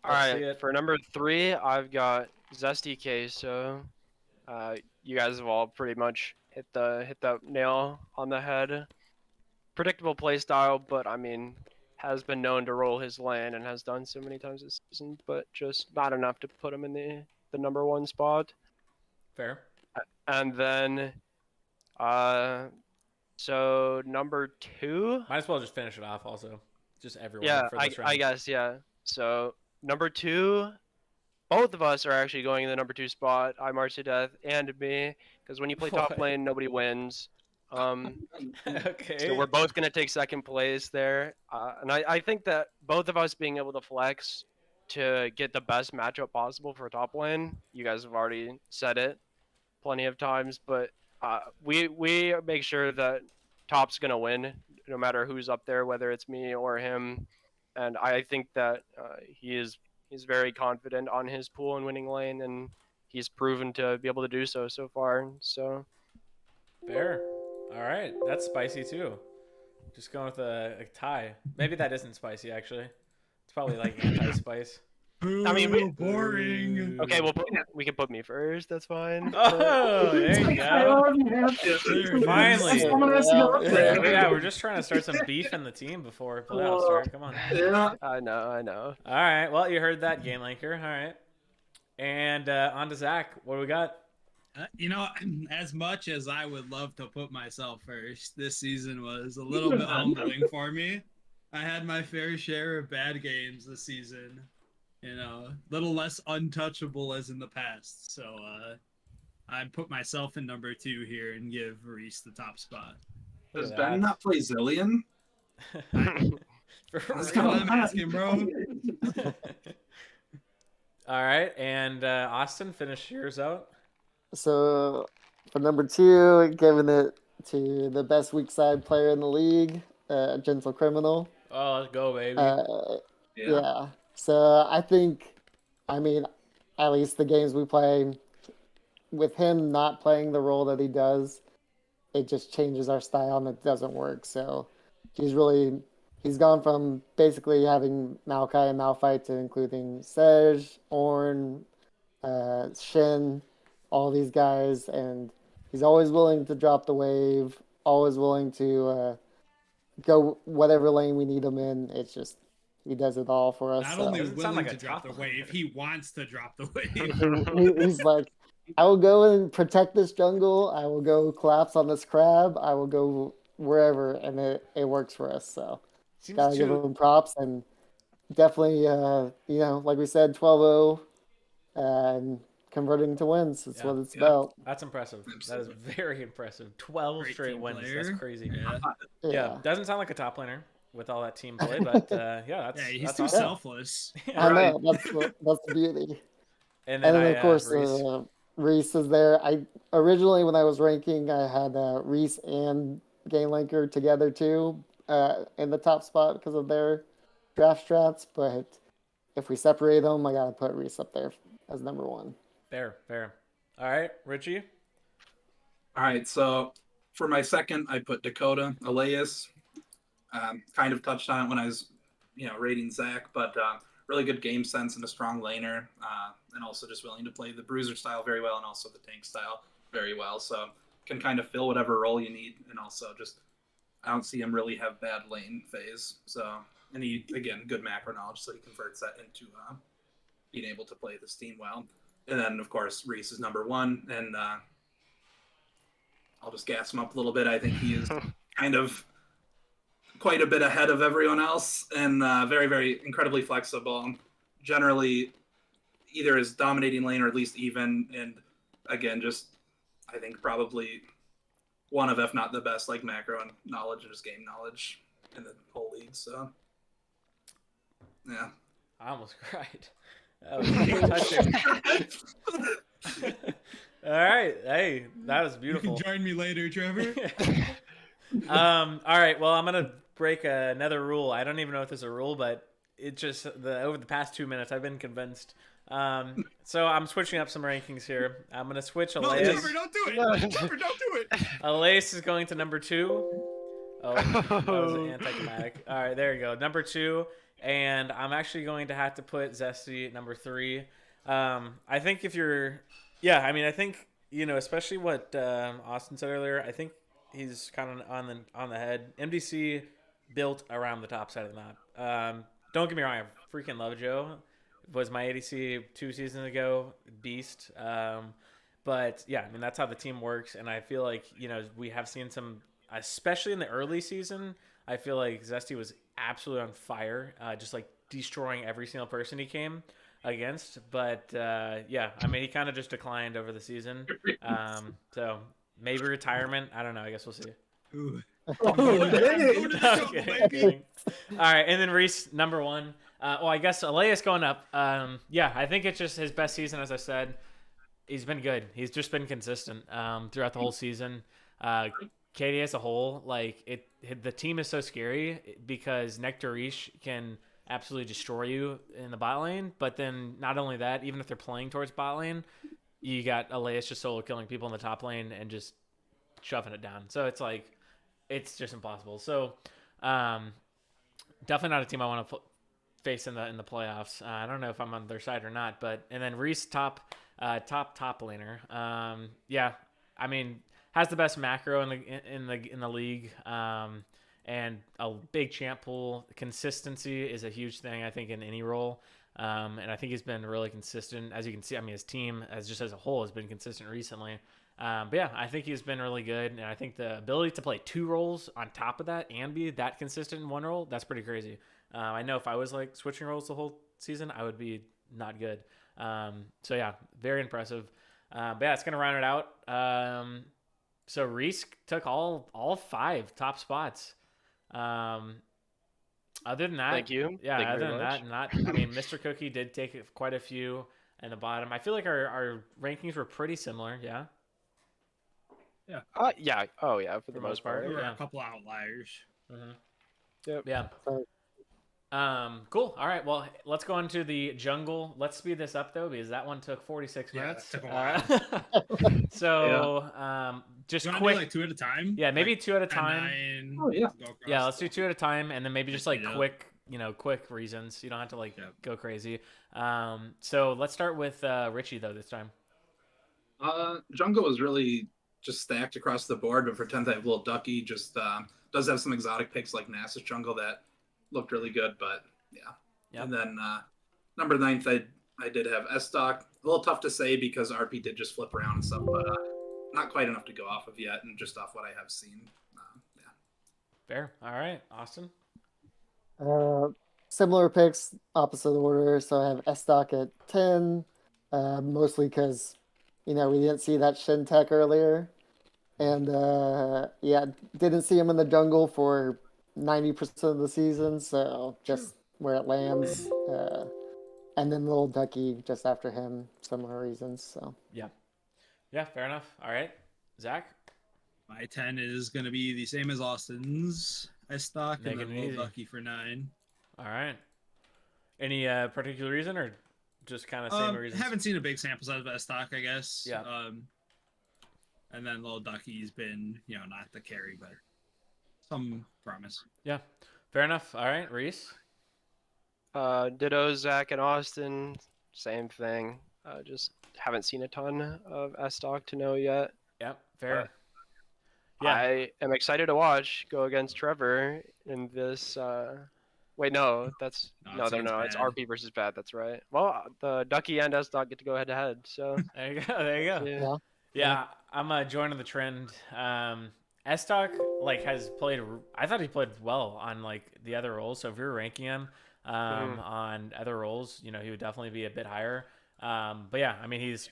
All Let's see right, it. for number 3, I've got Zesty Queso. You guys have all pretty much hit the nail on the head. Predictable play style, but I mean, has been known to roll his lane and has done so many times this season, but just not enough to put him in the number 1 spot. Fair. And then, so number 2. Might as well just finish it off. Also, just everyone. Yeah, for this round. I guess, yeah. So number 2, both of us are actually going in the number 2 spot. I Marched to Death and me, because when you play top What? lane, nobody wins. Okay. So we're both going to take second place there. And I think that both of us being able to flex to get the best matchup possible for top lane, you guys have already said it plenty of times, but we make sure that top's going to win no matter who's up there, whether it's me or him. And I think that he's very confident on his pool and winning lane, and he's proven to be able to do so far. So Fair. All right, that's spicy too. Just going with a tie. Maybe that isn't spicy actually. It's probably like anti-spice. I mean, we- boring. okay, we can put me first. That's fine. Oh, there you go. Finally. Yeah. Yeah, we're just trying to start some beef in the team before playoffs start. Come on. Yeah. I know. All right. Well, you heard that, Game Linker. All right. And on to Zach. What do we got? As much as I would love to put myself first, this season was a little bit humbling for me. I had my fair share of bad games this season. A little less untouchable as in the past. So I put myself in number 2 here and give Reese the top spot. Does Look at Ben that. not play Zillion? For That's real? what I'm asking, bro. All right. And Austin, finish yours out. So for number 2, giving it to the best weak side player in the league, Gentle Criminal. Oh, let's go, baby. Yeah. So I think, at least the games we play, with him not playing the role that he does, it just changes our style and it doesn't work. So he's gone from basically having Maokai and Malphite to including Sej, Ornn, Shin, all these guys, and he's always willing to drop the wave, always willing to go whatever lane we need him in. It's just he does it all for us. Not so. only Doesn't sound willing like a to drop the top wave, laner. he wants to drop the wave. He's like, I will go and protect this jungle. I will go collapse on this crab. I will go wherever, and it works for us. So Seems gotta give too. him props, and definitely, like we said, 12-0, and converting to wins. That's Yeah. what it's Yeah. about. That's impressive. That is Absolutely. very impressive. 12 Great straight team wins. player. That's crazy. Yeah. Yeah. Doesn't sound like a top laner with all that team play, but yeah, that's Yeah, he's that's too awesome. selfless. I Right. know that's the beauty. And And then, then of course Reese. Reese is there. I originally, when I was ranking, I had Reese and GameLinker together too, in the top spot because of their draft strats. But if we separate them, I gotta put Reese up there as number 1. Fair. All right, Richie. All right, so for my second, I put Dakota Elias. Kind of touched on it when I was, rating Zach, but really good game sense and a strong laner, and also just willing to play the bruiser style very well and also the tank style very well. So can kind of fill whatever role you need, and also just I don't see him really have bad lane phase. So and he again good macro knowledge, so he converts that into being able to play this team well. And then of course Reese is number 1, and I'll just gas him up a little bit. I think he is kind of quite a bit ahead of everyone else, and very, very incredibly flexible. Generally, either is dominating lane or at least even. And again, just I think probably one of, if not the best, like macro and knowledge and just game knowledge in the whole league. So, yeah. I almost cried. That was touching. All right. Hey, that was You beautiful. can join me later, Trevor. All right. Well, I'm gonna break another rule. I don't even know if there's a rule, but it just over the past 2 minutes, I've been convinced. So I'm switching up some rankings here. I'm gonna switch No, Elias. Trevor, don't do it. Trevor, don't do it. Elias is going to number 2. Oh, that was anticlimactic. All right, there you go. Number 2, and I'm actually going to have to put Zesty at number 3. I think if you're, I think especially what Austin said earlier. I think he's kind of on the head. MDC built around the top side of the map. Don't get me wrong, I freaking love Joe. Was my ADC 2 seasons ago, beast. But yeah, that's how the team works, and I feel like we have seen some, especially in the early season. I feel like Zesty was absolutely on fire, just like destroying every single person he came against. But he kind of just declined over the season. So maybe retirement. I don't know. I guess we'll see. Ooh. Oh, dang. Okay, kidding. All right, and then Reese, number 1. Well, I guess Elias going up. Yeah, I think it's just his best season, as I said. He's been good. He's just been consistent throughout the whole season. KD as a whole, like the team is so scary because Nectarish can absolutely destroy you in the bot lane. But then not only that, even if they're playing towards bot lane, you got Elias just solo killing people in the top lane and just shoving it down. So it's like it's just impossible. So definitely not a team I want to face in the playoffs. I don't know if I'm on their side or not, but and then Reese top laner. Yeah, I mean has the best macro in the league. And a big champ pool. Consistency is a huge thing, I think, in any role. And I think he's been really consistent. As you can see, I mean, his team as a whole has been consistent recently. But yeah, I think he's been really good. And I think the ability to play 2 roles on top of that and be that consistent in one role, that's pretty crazy. I know if I was like switching roles the whole season, I would be not good. So yeah, very impressive. But yeah, it's going to round it out. So Reese took all 5 top spots. Other than that, Thank you. Yeah, Thank you other very than much. that, I mean, Mr. Cookie did take quite a few in the bottom. I feel like our rankings were pretty similar. Yeah. Yeah. Oh, yeah. For the most part. There were Yeah. a couple outliers. Yep. Yeah. So, Cool. All right. Well, let's go into the jungle. Let's speed this up though, because that one took 46 Yeah, minutes. that took a while. So, just You want to quick. do like 2 at a time? Yeah, maybe Like 2 at a 10, time. 9, Oh, yeah. go across. Yeah, let's do 2 at a time, and then maybe just like Yeah. quick reasons. You don't have to like Yeah. go crazy. So let's start with Richie though this time. Jungle was really just stacked across the board, but for 10th I have Little Ducky. Just does have some exotic picks like Nasus Jungle that looked really good, but yeah. Yep. And then number 9th I did have S-Stock. A little tough to say because RP did just flip around and stuff, but not quite enough to go off of yet, and just off what I have seen. Yeah. Fair. All right, Austin. similar picks, opposite order. So I have S-Stock at 10, mostly because, we didn't see that Shin Tech earlier. And yeah, didn't see him in the jungle for 90% of the season. So just where it lands. And then Little Ducky just after him, similar reasons. So Yeah, fair enough. All right, Zach. My 10 is going to be the same as Austin's. S-Stock and Making then it Little easy. Ducky for 9. All right. Any particular reason, or just kind of same reasons? Haven't seen a big sample size of S-Stock, I guess. Yeah. And then Little Ducky's been, not the carry, but some promise. Yeah, fair enough. All right, Reese. Ditto, Zach, and Austin. Same thing. Just haven't seen a ton of S-Stock to know yet. Yep, fair. Uh, Yeah. I am excited to watch go against Trevor in this. Wait, no, that's No, no, it's no, no. against It's Bad. RP versus Bad. That's right. Well, the Ducky and S-Stock get to go head to head. So There you go. There you go. yeah. Yeah, I'm joining the trend. S-Stock has played. I thought he played well on the other roles. So if you're ranking him on other roles, he would definitely be a bit higher. But yeah, I mean he's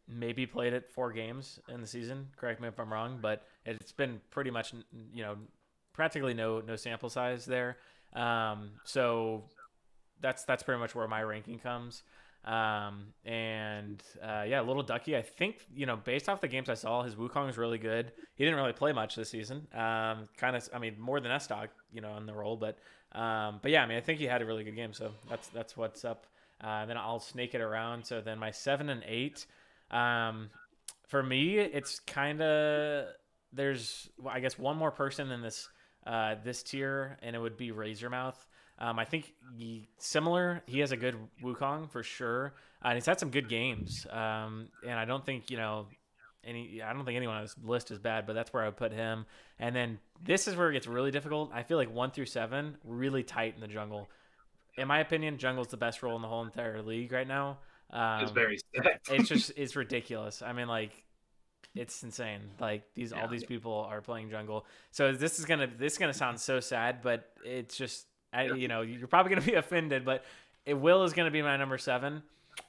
maybe played it 4 games in the season. Correct me if I'm wrong, but it's been pretty much practically no sample size there. So that's pretty much where my ranking comes. Yeah, Little Ducky, I think, based off the games I saw, his Wukong is really good. He didn't really play much this season. More than S-Stock, on the role, but yeah, I mean, I think he had a really good game. So that's what's up. Then I'll snake it around. So then my 7 and 8, for me, it's kind of, there's, I guess, one more person in this tier, and it would be Razormouth. I think similar. He has a good Wukong for sure, and he's had some good games. And I don't think I don't think anyone on this list is bad, but that's where I would put him. And then this is where it gets really difficult. I feel like 1 through 7 really tight in the jungle. In my opinion, jungle's the best role in the whole entire league right now. It's very stacked. It's ridiculous. I mean, it's insane. All these people are playing jungle. So this is gonna sound so sad, but it's just you're probably gonna be offended, but Will is gonna be my number 7.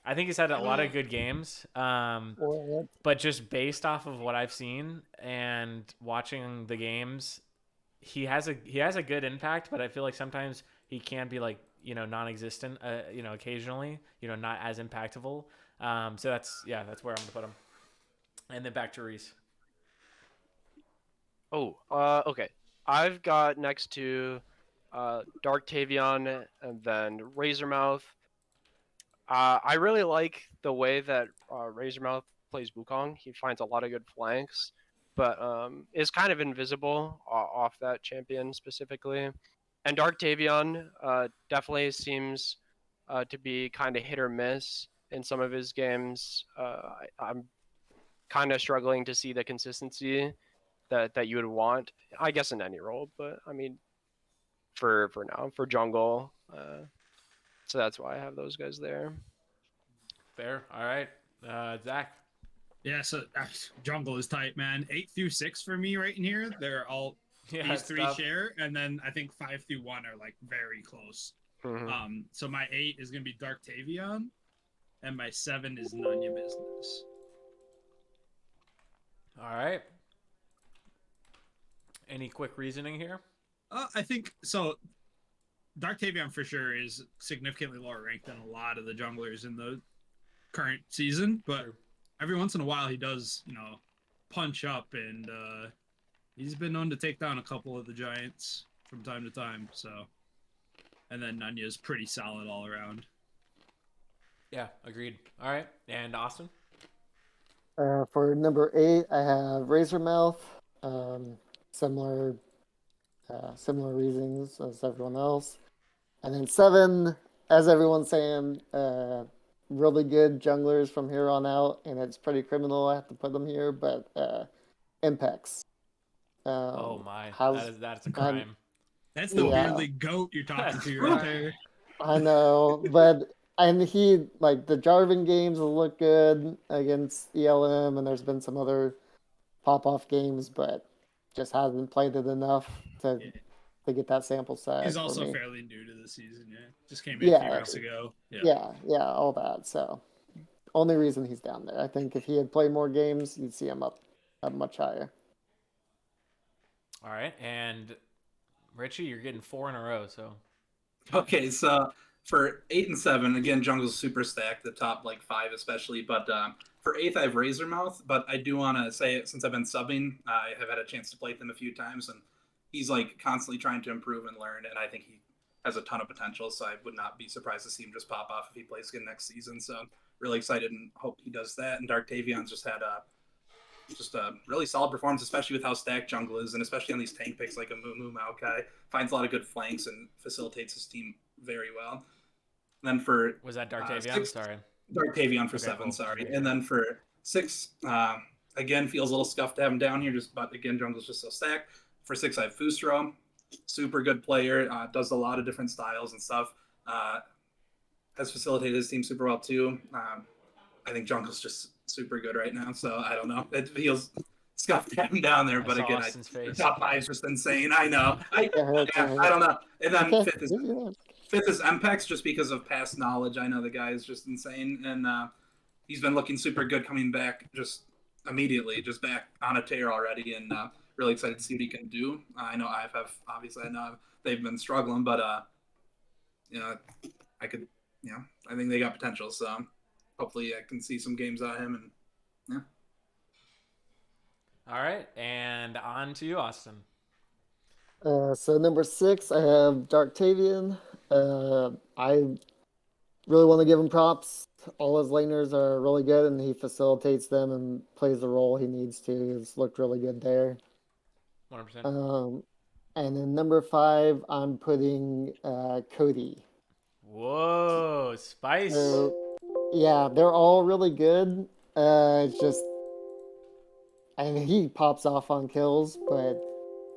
I think he's had a lot of good games. Well, But just based off of what I've seen and watching the games, he has a good impact, but I feel like sometimes he can be like, non-existent, occasionally, not as impactful. So that's where I'm gonna put him. And then back to Reese. Oh, okay. I've got next to Dark Tavion and then Razormouth. I really like the way that Razormouth plays Wukong. He finds a lot of good flanks, but is kind of invisible off that champion specifically. And Dark Tavion definitely seems to be kind of hit or miss in some of his games. I'm kind of struggling to see the consistency that you would want, I guess, in any role. But I mean, for now, for jungle, so that's why I have those guys there. Fair. All right. Zach. Yeah, so jungle is tight, man. 8 through 6 for me right in here. They're all Yeah, these it's three tough. share, and then I think 5 through 1 are like very close. Mhm. So my 8 is gonna be Dark Tavion, and my 7 is None Your Business. All right. Any quick reasoning here? I think so. Dark Tavion for sure is significantly lower ranked than a lot of the junglers in the current season, but True. every once in a while he does, punch up, and he's been known to take down a couple of the giants from time to time. So, and then Nunya's pretty solid all around. Yeah, agreed. All right. And Austin? For number 8, I have Razormouth. Similar reasons as everyone else. And then 7, as everyone's saying, really good junglers from here on out, and it's pretty criminal I have to put them here, but Impex. Oh my, how's- that's a crime. That's the Yeah. beer league goat you're talking That's to right there. I know, but and he like the Jarvan games will look good against ELM, and there's been some other pop-off games, but just hasn't played it enough to Yeah. to get that sample size. He's for also me. fairly new to the season. Yeah, just came in a few Yeah. weeks ago. Yeah, all that. So, only reason he's down there. I think if he had played more games, you'd see him up much higher. All right. And Richie, you're getting 4 in a row. So Okay, so for 8 and 7, again, jungle's super stacked, the top like 5 especially. But for 8th, I have Razormouth. But I do want to say, since I've been subbing, I have had a chance to play with him a few times, and he's like constantly trying to improve and learn. And I think he has a ton of potential. So I would not be surprised to see him just pop off if he plays again next season. So really excited and hope he does that. And Dark Tavion's just had a really solid performance, especially with how stacked jungle is, and especially on these tank picks like a Moo Maokai. Finds a lot of good flanks and facilitates his team very well. And then for was that Dark Tavion? 6, Sorry. Dark Tavion for Okay, 7, cool. sorry. Okay. And then for 6, again, feels a little scuffed to have him down here, but again, jungle's just so stacked. For 6, I have Fusro. Super good player, does a lot of different styles and stuff. Has facilitated his team super well too. I think jungle's just super good right now, so I don't know. It feels scuffed to have him down there, I but saw again, Austin's the face. top 5 is just insane. I know. I Yeah, don't know. And then Okay. 5th is Mpex, just because of past knowledge. I know the guy is just insane, and he's been looking super good coming back just immediately, just back on a tear already, and really excited to see what he can do. I know IFF, obviously, I know they've been struggling, but I think they got potential, so hopefully I can see some games out of him, and yeah. All right. And on to you, Austin. So number 6, I have Dark Tavion. I really want to give him props. All his laners are really good, and he facilitates them and plays the role he needs to. He's looked really good there. 100%. And then number 5, I'm putting Cody. Whoa, spice. So, yeah, they're all really good. It's just, and he pops off on kills, but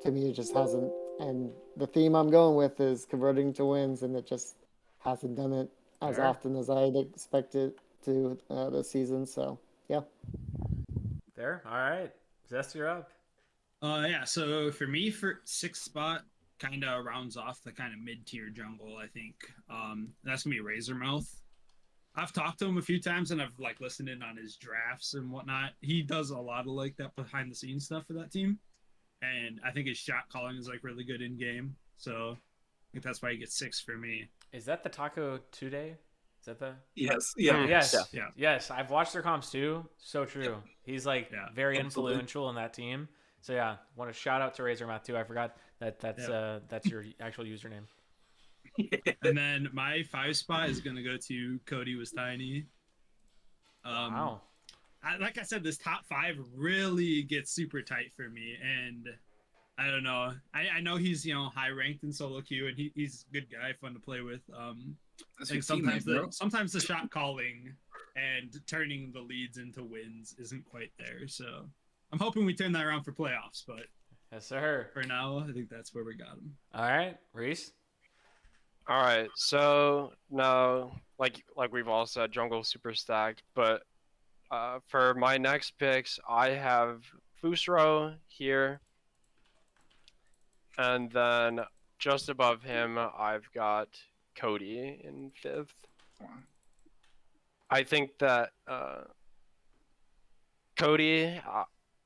to me, it just hasn't. And the theme I'm going with is converting to wins, and it just hasn't done it as Fair. often as I'd expect it to this season. So, yeah. There. All right. Zest, you're up. Yeah, so for me, for 6th spot, kind of rounds off the kind of mid-tier jungle, I think. That's going to be Razormouth. I've talked to him a few times and I've like listened in on his drafts and whatnot. He does a lot of like that behind the scenes stuff for that team, and I think his shot calling is like really good in game. So I think that's why he gets 6 for me. Is that the Taco Today? Is that the? Yes. Yeah. Yes. Yeah. Yes. I've watched their comps too. So true. He's like Yeah, very absolutely. influential in that team. So yeah, want to shout out to Razormouth too. I forgot that's your actual username. And then my 5 spot is gonna go to Cody Was Tiny. Wow. Like I said, this top 5 really gets super tight for me, and I don't know. I know he's high ranked in solo queue, and he's a good guy, fun to play with. That's I your think teammate, bro. sometimes the shot calling and turning the leads into wins isn't quite there. So I'm hoping we turn that around for playoffs, but Yes, sir. for now, I think that's where we got him. All right, Reese. All right, so now, like we've all said, jungle super stacked. But for my next picks, I have Fusro here, and then just above him, I've got Cody in 5th. I think that Cody.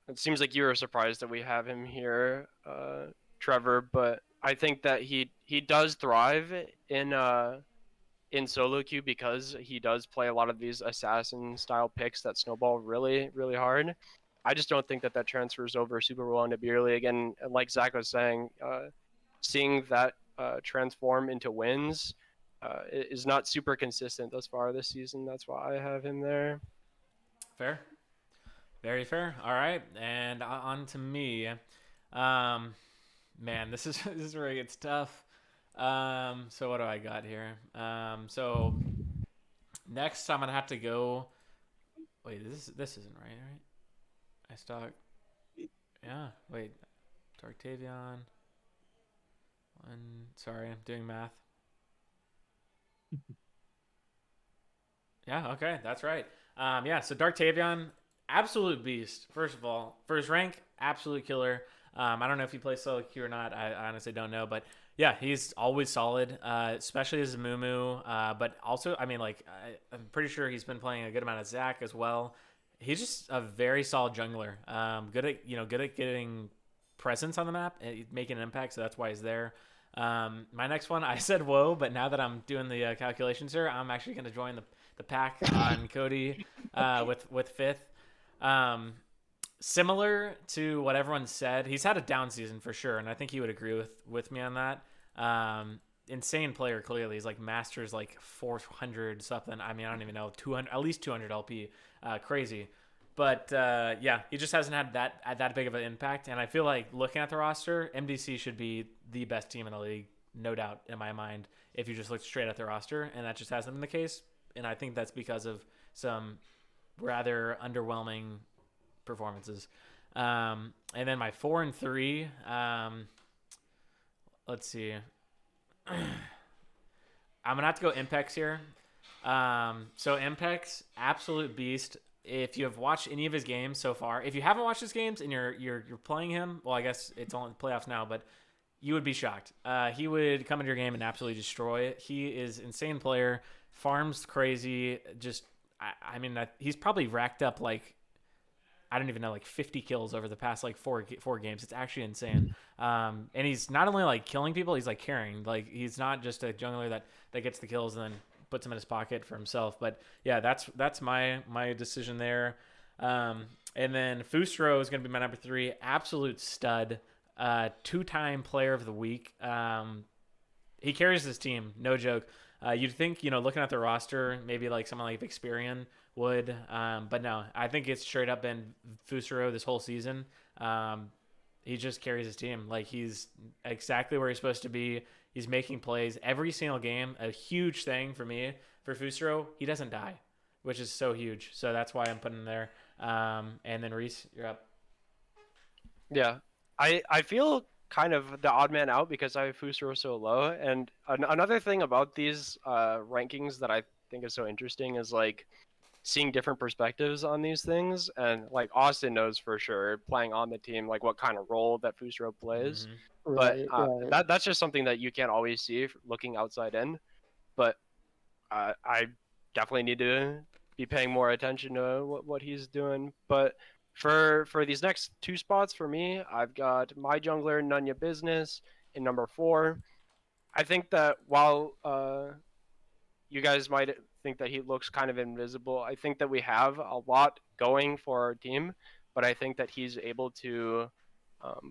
It seems like you were surprised that we have him here, Trevor. But I think that he does thrive in solo queue because he does play a lot of these assassin style picks that snowball really really hard. I just don't think that transfers over super well into beer league. And like Zach was saying, seeing that transform into wins is not super consistent thus far this season. That's why I have him there. Fair. Very fair. All right, and on to me. Man, this is where it gets tough. So what do I got here? So next I'm gonna have to go. Wait, this isn't right? I stock. Yeah. Wait, Darktavion. Sorry, I'm doing math. Yeah. Okay, that's right. Yeah. So Darktavion, absolute beast. First of all, first rank, absolute killer. I don't know if he plays solo queue or not. I honestly don't know, but yeah, he's always solid, especially as a Mumu. But also, I mean, like, I'm pretty sure he's been playing a good amount of Zac as well. He's just a very solid jungler. Good at getting presence on the map, and making an impact. So that's why he's there. My next one, I said whoa, but now that I'm doing the calculations here, I'm actually going to join the pack on Cody with 5th. Similar to what everyone said, he's had a down season for sure, and I think he would agree with me on that. Insane player, clearly. He's like Masters like 400 something. I mean, I don't even know, 200, at least 200 LP. Crazy. But yeah, he just hasn't had that big of an impact. And I feel like looking at the roster, MDC should be the best team in the league, no doubt in my mind, if you just look straight at the roster. And that just hasn't been the case. And I think that's because of some rather underwhelming performances. And then my 4 and 3, let's see. I'm gonna have to go Impex here. So Impex, absolute beast. If you have watched any of his games so far, if you haven't watched his games and you're playing him, well, I guess it's only playoffs now, but you would be shocked. He would come into your game and absolutely destroy it. He is insane player, farms crazy. Just, I mean, he's probably racked up like, I don't even know, like 50 kills over the past like four games. It's actually insane. And he's not only like killing people, he's like carrying. Like, he's not just a jungler that gets the kills and then puts them in his pocket for himself. But yeah, that's my decision there. And then Fusro is going to be my number 3. Absolute stud. 2-time player of the week. He carries his team, no joke. You'd think, looking at the roster, maybe like someone like Experian would, but no, I think it's straight up been Fusro this whole season. He just carries his team. Like, he's exactly where he's supposed to be. He's making plays every single game. A huge thing for me, for Fusro, he doesn't die, which is so huge. So that's why I'm putting him there. And then Reese, you're up. Yeah, I feel kind of the odd man out because I have Fusro so low. And another thing about these rankings that I think is so interesting is like seeing different perspectives on these things. And like Austin knows for sure, playing on the team, like what kind of role that Fusro plays. Mhm. Right, But right. that's just something that you can't always see looking outside in. But I definitely need to be paying more attention to what he's doing. But for these next two spots for me, I've got my jungler Nunya Business in number 4. I think that while you guys might think that he looks kind of invisible, I think that we have a lot going for our team, but I think that he's able to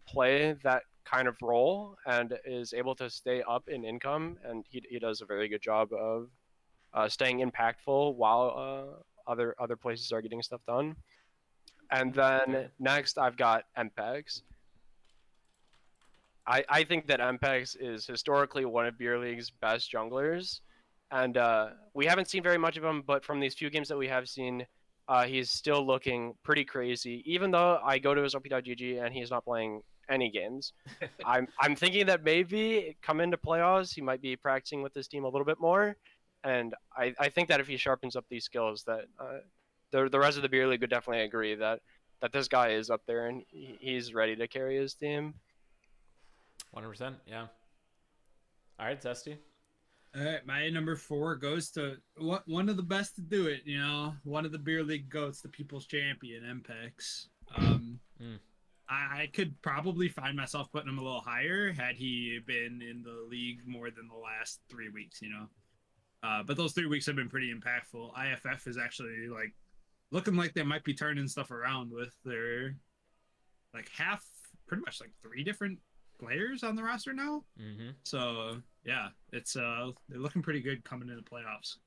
play that kind of role and is able to stay up in income, and he does a very good job of staying impactful while other places are getting stuff done. And then next, I've got MPEX. I think that MPEX is historically one of Beer League's best junglers, and we haven't seen very much of him, but from these few games that we have seen, he's still looking pretty crazy. Even though I go to his OP.GG and he's not playing any games, I'm thinking that maybe come into playoffs he might be practicing with his team a little bit more, and I think that if he sharpens up these skills, that the rest of the Beer League would definitely agree that this guy is up there and he's ready to carry his team. 100%. Yeah. All right, Zesty. All right, my number 4 goes to one of the best to do it. One of the Beer League goats, the People's Champion, MPEX. I could probably find myself putting him a little higher had he been in the league more than the last 3 weeks. But those 3 weeks have been pretty impactful. IFF is actually looking like they might be turning stuff around with their pretty much 3 different players on the roster now. Mm-hmm. So yeah, it's they're looking pretty good coming into playoffs.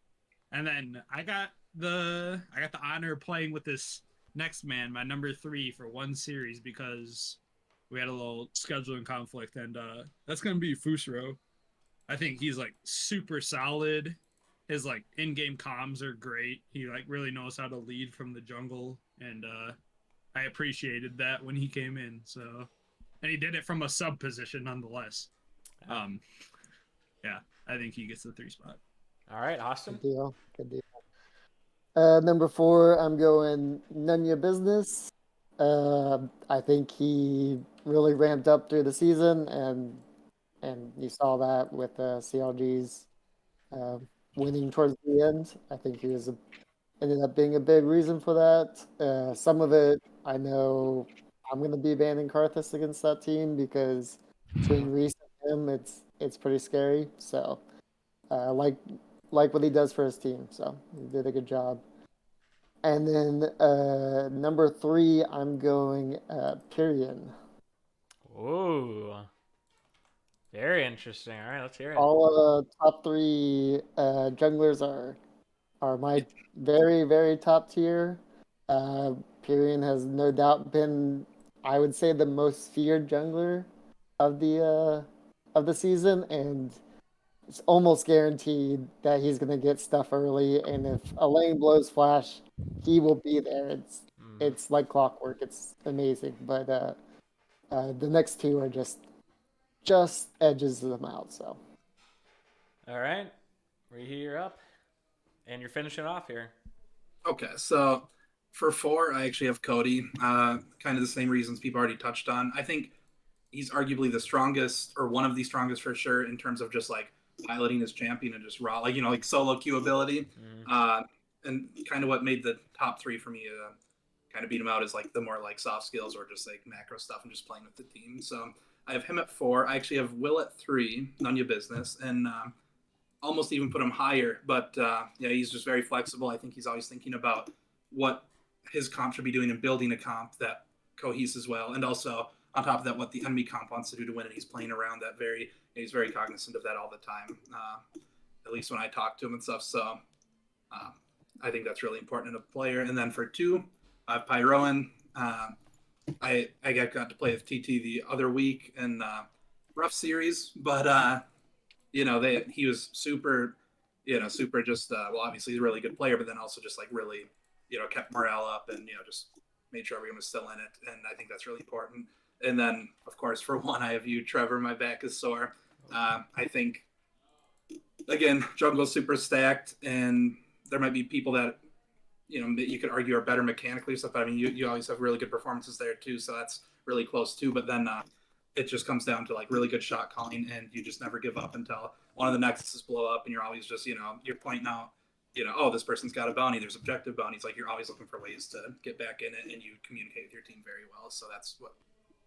And then I got the honor of playing with this next man, my number 3 for one series, because we had a little scheduling conflict, and that's gonna be Fusro. I think he's super solid. His in-game comms are great. He really knows how to lead from the jungle, and I appreciated that when he came in. So, and he did it from a sub position nonetheless. Yeah, I think he gets the 3 spot. All right, Austin. Good deal. Good deal. Number 4, I'm going Nunya Business. I think he really ramped up through the season, and you saw that with CLG's winning towards the end. I think he ended up being a big reason for that. Some of it, I know I'm going to be banning Karthus against that team, because between Reese and him, it's pretty scary. So, like what he does for his team. So he did a good job. And then number 3, I'm going Pyrion. Ooh. Very interesting. All right, let's hear it. All top 3 junglers are my very, very top tier. Pyrion has no doubt been, I would say, the most feared jungler of the season, and it's almost guaranteed that he's gonna get stuff early. And if a lane blows flash, he will be there. It's like clockwork. It's amazing. But the next 2 are just edges them out. So. All right, Rihi, you're up, and you're finishing off here. Okay, so for 4, I actually have Cody. Kind of the same reasons people already touched on. I think he's arguably the strongest, or one of the strongest for sure, in terms of just piloting his champion and just raw, solo queue ability. And kind of what made the top 3 for me kind of beat him out is the more soft skills, or just macro stuff and just playing with the team. So I have him at 4. I actually have Will at 3, Nunya Business, and almost even put him higher. But yeah, he's just very flexible. I think he's always thinking about what his comp should be doing and building a comp that coheses well, and also on top of that, what the enemy comp wants to do to win, and he's playing around that he's very cognizant of that all the time, at least when I talk to him and stuff. So I think that's really important in a player. And then for 2, I have Pyroan. I got to play with TT the other week in rough series, but he was super just well, obviously he's a really good player, but then also just really kept morale up, and just made sure everyone was still in it, and I think that's really important. And then, of course, for 1, I have you, Trevor. My back is sore. I think, again, jungle's super stacked, and there might be people that, that you could argue are better mechanically or stuff, but I mean, you always have really good performances there too, so that's really close too. But then it just comes down to really good shot calling, and you just never give up until one of the nexuses blow up, and you're always just, you're pointing out oh, this person's got a bounty. There's objective bounties. Like you're always looking for ways to get back in it, and you communicate with your team very well. So that's what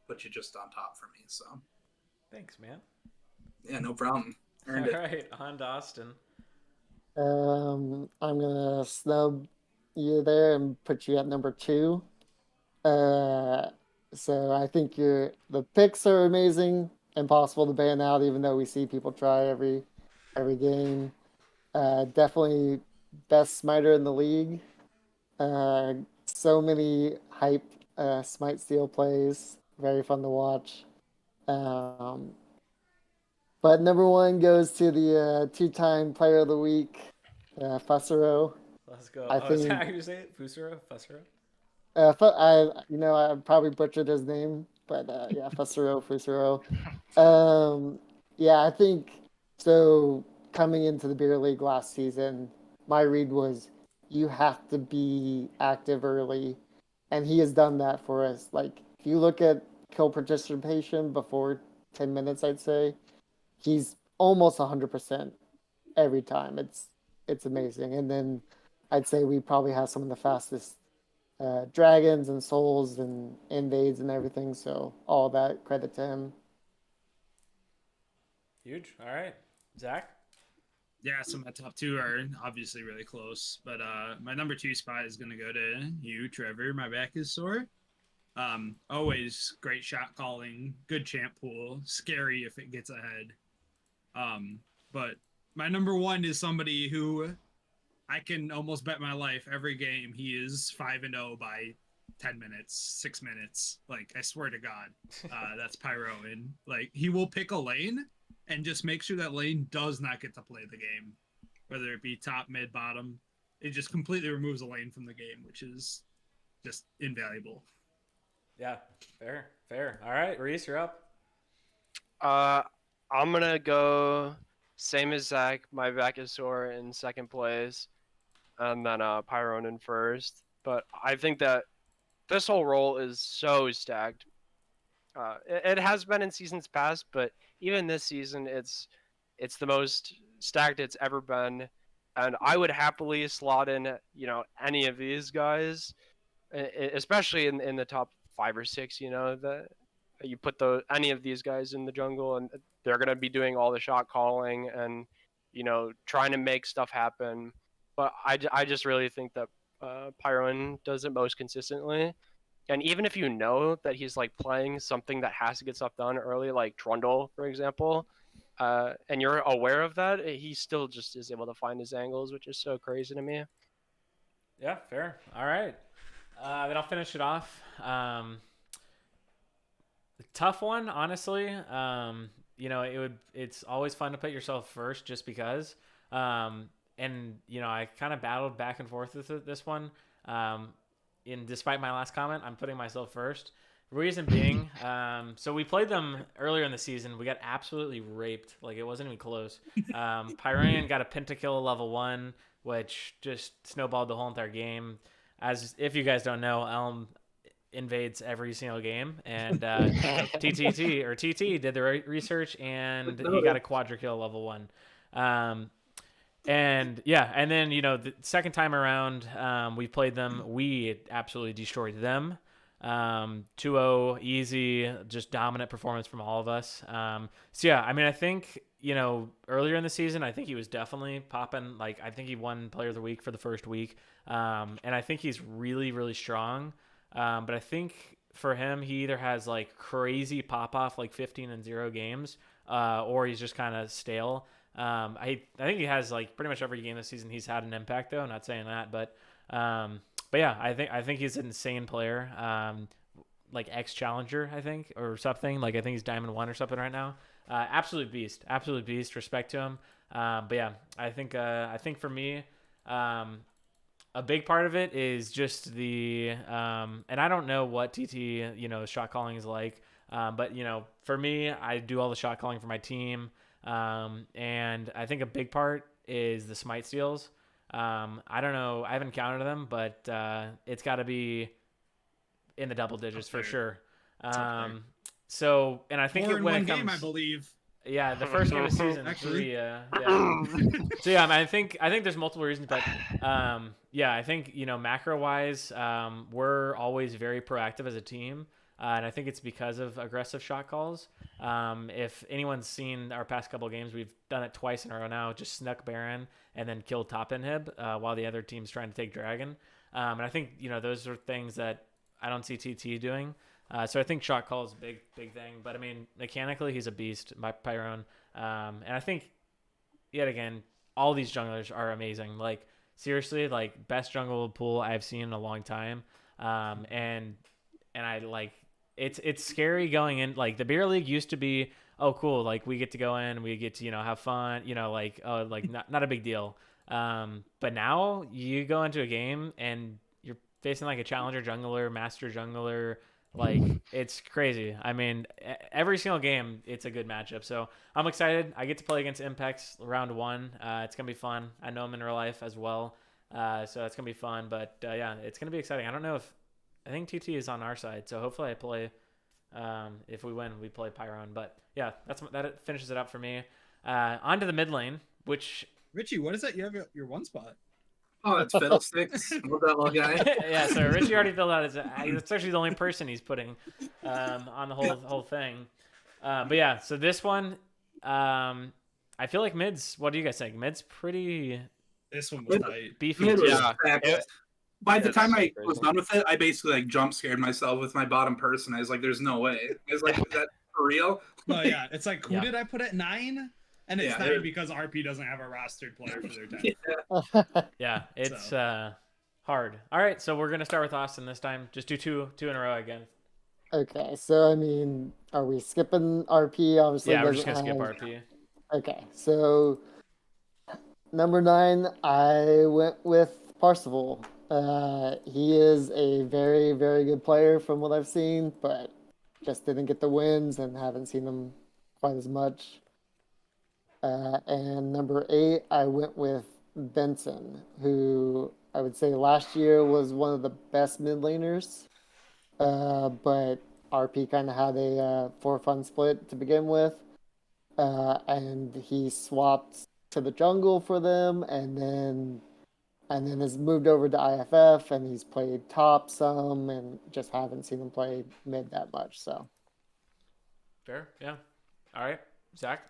put you just on top for me. So Thanks, man. yeah, no problem. All Earned it. right, on to Austin. I'm gonna snub you there and put you at number 2. So I think the picks are amazing, impossible to ban out, even though we see people try every game. Definitely best smiter in the league. So many hype smite steal plays, very fun to watch. But number 1 goes to the 2-time Player of the Week, Fusero. Let's go. I Is that think- how you say it? Fusero? Fusero? I probably butchered his name, but yeah, Fusero. Yeah, I think so. Coming into the beer league last season, my read was you have to be active early, and he has done that for us. Like if you look at kill participation before 10 minutes, I'd say he's almost 100% every time. It's amazing, and then I'd say we probably have some of the fastest dragons and souls and invades and everything. So all that credit to him. Huge. All right. Zach? Yeah, so my top 2 are obviously really close, but my number 2 spot is going to go to you, Trevor. My back is sore. Always great shot calling, good champ pool, scary if it gets ahead. But my number 1 is somebody who I can almost bet my life every game he is 5-0 by 10 minutes, 6 minutes. Like, I swear to God, that's Pyro. And, like, he will pick a lane and just make sure that lane does not get to play the game, whether it be top, mid, bottom. It just completely removes a lane from the game, which is just invaluable. Yeah. Fair. All right, Reese, you're up. I'm gonna go same as Zach. My back is sore in second place, and then Pyron in first. But I think that this whole role is so stacked. It has been in seasons past, but even this season, it's the most stacked it's ever been. And I would happily slot in, any of these guys, especially in the top 5 or 6. That you put any of these guys in the jungle, and they're gonna be doing all the shot calling and trying to make stuff happen. But I just really think that Pyron does it most consistently. And even if you know that he's like playing something that has to get stuff done early, like Trundle, for example, and you're aware of that, he still just is able to find his angles, which is so crazy to me. Yeah, fair. All right. Then I'll finish it off. Tough one, honestly. It's always fun to put yourself first just because. I kind of battled back and forth with this one. Despite my last comment, I'm putting myself first. Reason being, so we played them earlier in the season. We got absolutely raped. Like, it wasn't even close. Pyrean got a pentakill level 1, which just snowballed the whole entire game. As if you guys don't know, Elm invades every single game, and TT did the research, and he got a quadra-kill level 1. And then the second time around, we played them. We absolutely destroyed them. 2-0 easy, just dominant performance from all of us. I think earlier in the season, I think he was definitely popping. Like, I think he won Player of the Week for the first week, and I think he's really, really strong. But I think for him, he either has like crazy pop off, like 15-0 games, or he's just kind of stale. I think he has like pretty much every game this season he's had an impact, though. I'm not saying that, but yeah, I think he's an insane player. Like ex-challenger, I think, or something. Like, I think he's Diamond 1 or something right now. Absolute beast. Respect to him. But yeah, I think for me, a big part of it is just the and I don't know what TT shot calling is like, but for me, I do all the shot calling for my team, and I think a big part is the smite steals. I don't know, I haven't counted them, but it's got to be in the double digits for sure. And I think Four in when one it comes, game, I believe. Yeah, the first game of season Actually. 3. Yeah. So yeah, I think there's multiple reasons, but yeah, I think macro wise, we're always very proactive as a team, and I think it's because of aggressive shot calls. If anyone's seen our past couple of games, we've done it twice in a row now. Just snuck Baron and then killed top inhib while the other team's trying to take dragon. And I think those are things that I don't see TT doing. So I think shot call is a big thing. But I mean, mechanically, he's a beast, my Pyrone. And I think, yet again, all these junglers are amazing. Like, seriously, like, best jungle pool I've seen in a long time. And I like, it's scary going in. Like, the beer league used to be, oh, cool. Like, we get to go in, we get to, have fun, like, oh, like, not a big deal. But now you go into a game and you're facing like a challenger jungler, master jungler. Like, it's crazy. I mean, every single game, it's a good matchup. So I'm excited. I get to play against Impex round 1. It's going to be fun. I know him in real life as well. So it's going to be fun. But yeah, it's going to be exciting. I don't know if, I think TT is on our side. So hopefully I play, if we win, we play Pyron. But yeah, that finishes it up for me. On to the mid lane, which... Richie, what is that? You have your one spot. Oh, that's Fiddlesticks. Love that little guy. Yeah, so Richie already filled out his. It's actually the only person he's putting on the whole thing. But yeah, so this one, I feel like mid's. What do you guys think? Mid's pretty This one was tight. beefy. Mid was Yeah. stacked. By the It's time I crazy. was done with it, I basically like jump scared myself with my bottom person. I was like, "There's no way." I was like, "Is that for real?" No, yeah, it's like who Yeah. did I put at 9? And it's Yeah, 9 they're- because RP doesn't have a rostered player for their 10. Yeah. Yeah, it's hard. All right, so we're gonna start with Austin this time. Just do two in a row again. Okay, so I mean, are we skipping RP? Obviously, Yeah, we're just doesn't gonna have- skip RP. Okay, so number 9, I went with Parsifal. He is a very, very good player from what I've seen, but just didn't get the wins and haven't seen him quite as much. And number 8, I went with Benson, who I would say last year was one of the best mid laners, but RP kind of had a for-fun split to begin with, and he swapped to the jungle for them, and then has moved over to IFF, and he's played top some, and just haven't seen him play mid that much. So Fair, yeah. All right, Zach.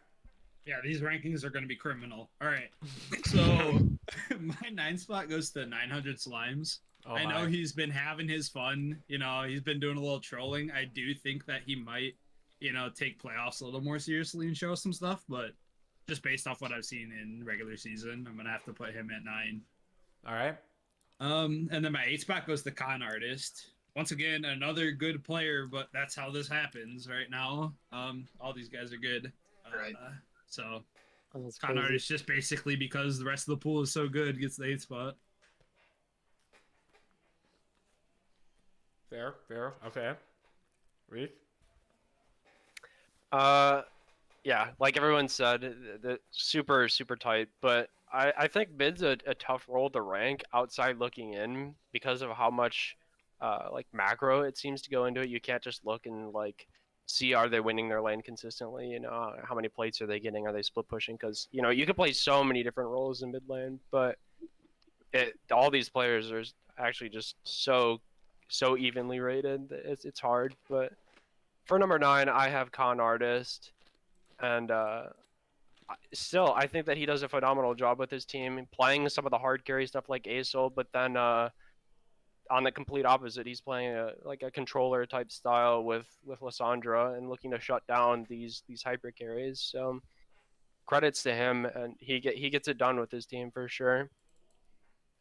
Yeah, these rankings are going to be criminal. All right. So my 9 spot goes to 900 Slimes. Oh, I know my. he's been having his fun. He's been doing a little trolling. I do think that he might, take playoffs a little more seriously and show some stuff. But just based off what I've seen in regular season, I'm going to have to put him at 9. All right. And then my 8 spot goes to Con Artist. Once again, another good player, but that's how this happens right now. All these guys are good. Right. So that's Con crazy. Artist just basically because the rest of the pool is so good gets the 8th spot. Fair. Okay. Reed. Yeah, like everyone said, the super tight. But I think mid's a tough role to rank outside looking in because of how much like macro it seems to go into it. You can't just look and like see are they winning their lane consistently. How many plates are they getting? Are they split pushing? Because you can play so many different roles in mid lane, but all these players are actually just so evenly rated. It's hard. But for number 9, I have Con Artist, and still I think that he does a phenomenal job with his team playing some of the hard carry stuff like Asol, but then on the complete opposite, he's playing a controller type style with Lysandra and looking to shut down these hyper carries. So credits to him, and he gets it done with his team for sure.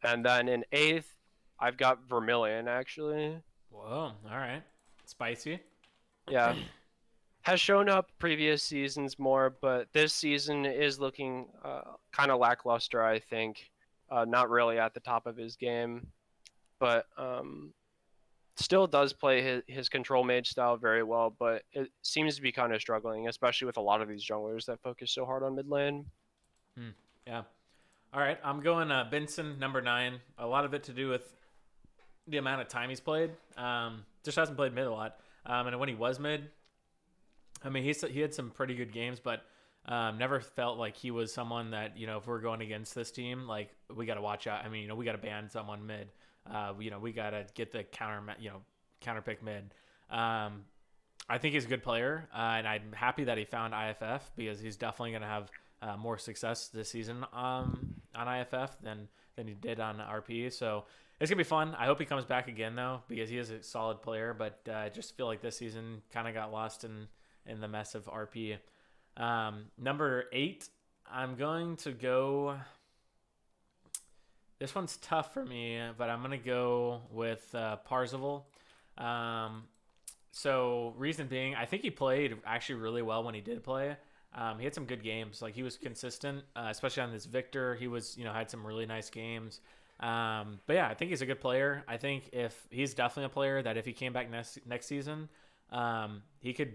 And then in 8th, I've got Vermilion actually. Whoa. All right. Spicy. Yeah. Has shown up previous seasons more, but this season is looking kind of lackluster, I think. Not really at the top of his game, but still does play his control mage style very well, but it seems to be kind of struggling, especially with a lot of these junglers that focus so hard on mid lane. Yeah. All right. I'm going Benson, number 9. A lot of it to do with the amount of time he's played. Just hasn't played mid a lot. And when he was mid, I mean, he had some pretty good games, but Never felt like he was someone that, if we're going against this team, like we got to watch out. I mean, we got to ban someone mid. We got to get the counter pick mid. I think he's a good player, and I'm happy that he found IFF because he's definitely going to have more success this season on IFF than he did on RP. So it's going to be fun. I hope he comes back again, though, because he is a solid player, but I just feel like this season kind of got lost in the mess of RP. Number 8, I'm going to go... This one's tough for me, but I'm going to go with Parzival. So reason being, I think he played actually really well when he did play. He had some good games. Like, he was consistent, especially on this Victor. He was, had some really nice games. But yeah, I think he's a good player. I think if he's definitely a player that if he came back next season, he could,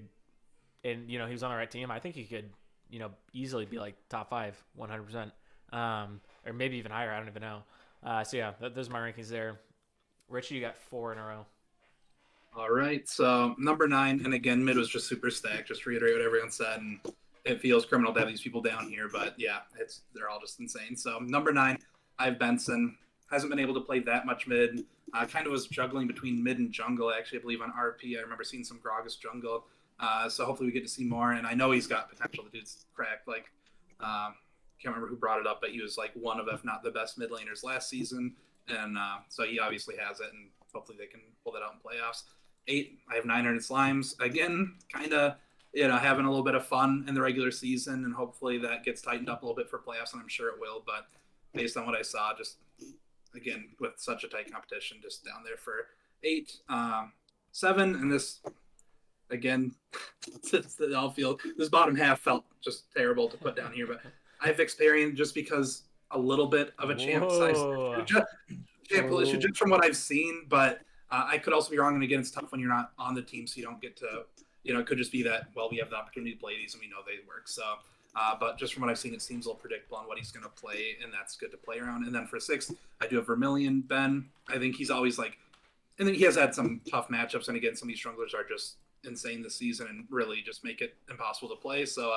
and he was on the right team. I think he could, easily be like top 5, 100%, or maybe even higher. I don't even know. So yeah, those are my rankings there. Richie, you got 4 in a row. All right, so number 9, and again, mid was just super stacked. Just to reiterate what everyone said, and it feels criminal to have these people down here, but yeah, they're all just insane. So number 9, I have Benson. Hasn't been able to play that much mid. Kind of was juggling between mid and jungle, actually, I believe, on RP. I remember seeing some Gragas jungle. So hopefully we get to see more. And I know he's got potential. The dude's cracked. Like, can't remember who brought it up, but he was like one of, if not the best mid laners last season. And so he obviously has it, and hopefully they can pull that out in playoffs. 8, I have 900 Slimes. Again, kind of, having a little bit of fun in the regular season, and hopefully that gets tightened up a little bit for playoffs, and I'm sure it will. But based on what I saw, just again with such a tight competition, just down there for 8. 7, and this again, this bottom half felt just terrible to put down here, but I have Vexperian just because a little bit of a champ size evolution just from what I've seen, but I could also be wrong, and again, it's tough when you're not on the team, so you don't get to, it could just be that, well, we have the opportunity to play these and we know they work. So, but just from what I've seen, it seems a little predictable on what he's going to play, and that's good to play around. And then for 6, I do have Vermilion Ben. I think he's always like, and then he has had some tough matchups, and again, some of these strugglers are just insane this season and really just make it impossible to play. So,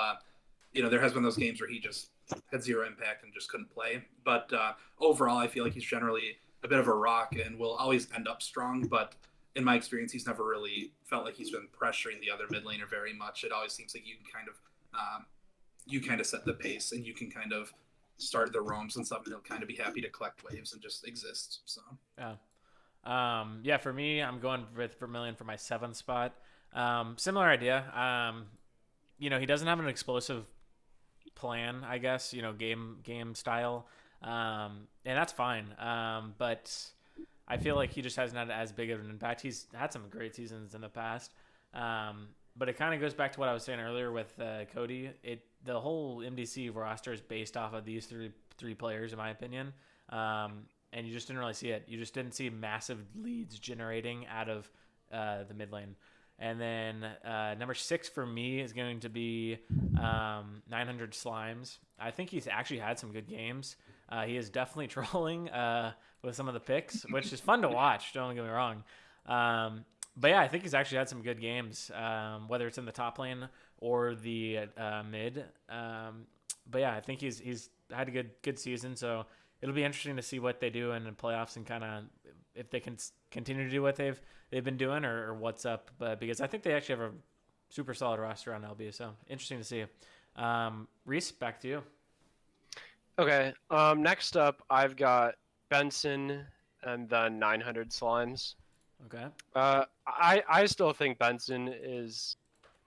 there has been those games where he just had zero impact and just couldn't play. But overall, I feel like he's generally a bit of a rock and will always end up strong. But in my experience, he's never really felt like he's been pressuring the other mid laner very much. It always seems like you can kind of set the pace, and you can kind of start the roams and stuff, and he'll kind of be happy to collect waves and just exist. So yeah, for me, I'm going with Vermilion for my 7th spot. Similar idea. He doesn't have an explosive plan, I guess, game style. And that's fine. But I feel like he just hasn't had as big of an impact. He's had some great seasons in the past. But it kind of goes back to what I was saying earlier with Cody. The whole MDC roster is based off of these three players, in my opinion. And you just didn't really see it. You just didn't see massive leads generating out of the mid lane. And then number 6 for me is going to be 900 Slimes. I think he's actually had some good games. He is definitely trolling with some of the picks, which is fun to watch. Don't get me wrong. But yeah, I think he's actually had some good games, whether it's in the top lane or the mid. But yeah, I think he's had a good season. So it'll be interesting to see what they do in the playoffs and kind of if they can continue to do what they've been doing or what's up. But because I think they actually have a super solid roster on LB, so interesting to see. Reese, back to you. Okay. Next up, I've got Benson and then 900 Slimes. Okay. I still think Benson is.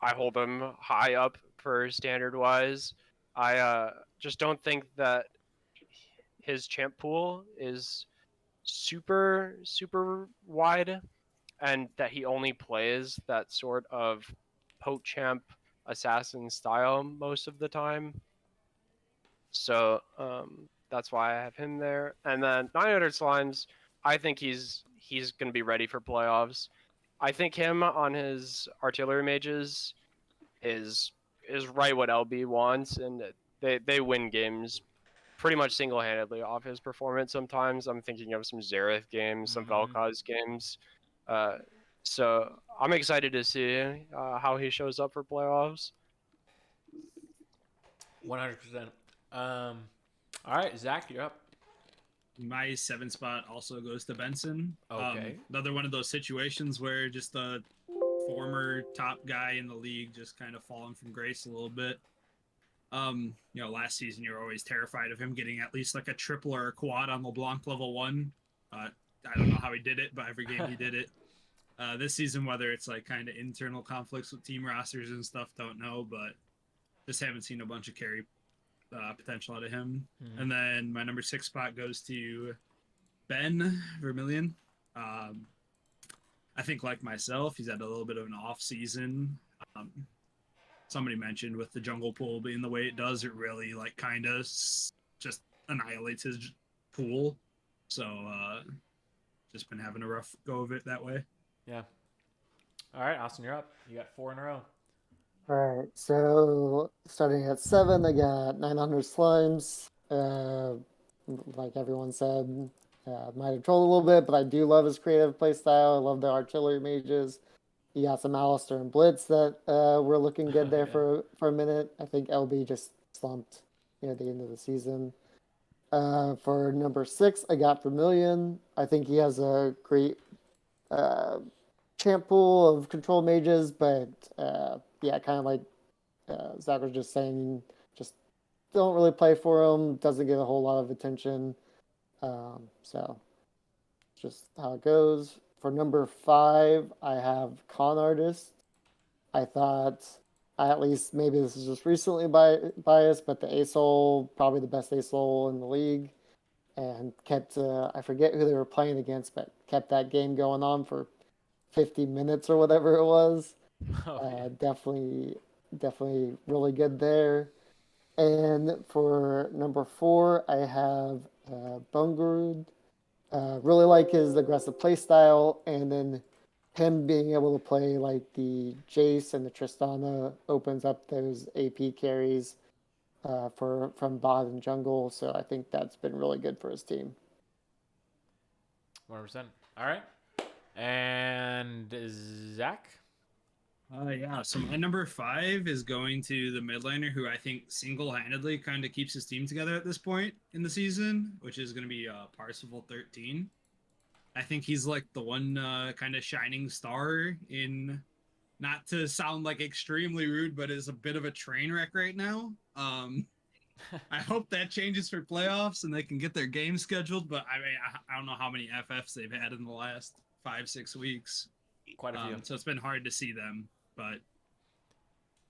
I hold him high up for standard wise. I just don't think that his champ pool is super wide, and that he only plays that sort of poke champ assassin style most of the time. So that's why I have him there. And then 900 Slimes, I think he's going to be ready for playoffs. I think him on his artillery mages is right what LB wants, and they win games pretty much single-handedly off his performance. Sometimes I'm thinking of some Xerath games, some Vel'Koz games. So I'm excited to see how he shows up for playoffs. 100%. All right, Zach, you're up. My 7 spot also goes to Benson. Okay. Another one of those situations where just a former top guy in the league just kind of fallen from grace a little bit. Last season you were always terrified of him getting at least like a triple or a quad on LeBlanc level 1. I don't know how he did it, but every game he did it. This season, whether it's like kind of internal conflicts with team rosters and stuff, don't know, but just haven't seen a bunch of carry potential out of him. Mhm. And then my number 6 spot goes to Ben Vermillion. I think like myself, he's had a little bit of an off season. Somebody mentioned with the jungle pool being the way it does, it really like kind of just annihilates his pool. So just been having a rough go of it that way. Yeah. All right, Austin, you're up. You got 4 in a row. All right, so starting at 7, I got 900 Slimes. Like everyone said, might have trolled a little bit, but I do love his creative playstyle. I love the artillery mages. You got some Alistair and Blitz that were looking good there Yeah. for a minute. I think LB just slumped near the end of the season. For number 6, I got Vermilion. I think he has a great champ pool of control mages, but kind of like Zach was just saying, just don't really play for him. Doesn't get a whole lot of attention. So just how it goes. For number 5, I have Con Artist. I thought, at least maybe this is just recently biased, but the ASOL, probably the best ASOL in the league, and kept, I forget who they were playing against, but kept that game going on for 50 minutes or whatever it was. Definitely really good there. And for number 4, I have Bungarud. Really like his aggressive play style, and then him being able to play like the Jace and the Tristana opens up those AP carries from bot and jungle. So I think that's been really good for his team. 100%. All right. And Zach? So my number 5 is going to the mid laner who I think single-handedly kind of keeps his team together at this point in the season, which is going to be Parsifal 13. I think he's like the one kind of shining star in, not to sound like extremely rude, but is a bit of a train wreck right now. I hope that changes for playoffs and they can get their game scheduled, but I mean, I don't know how many FFs they've had in the last 5-6 weeks. Quite a few. So it's been hard to see them, but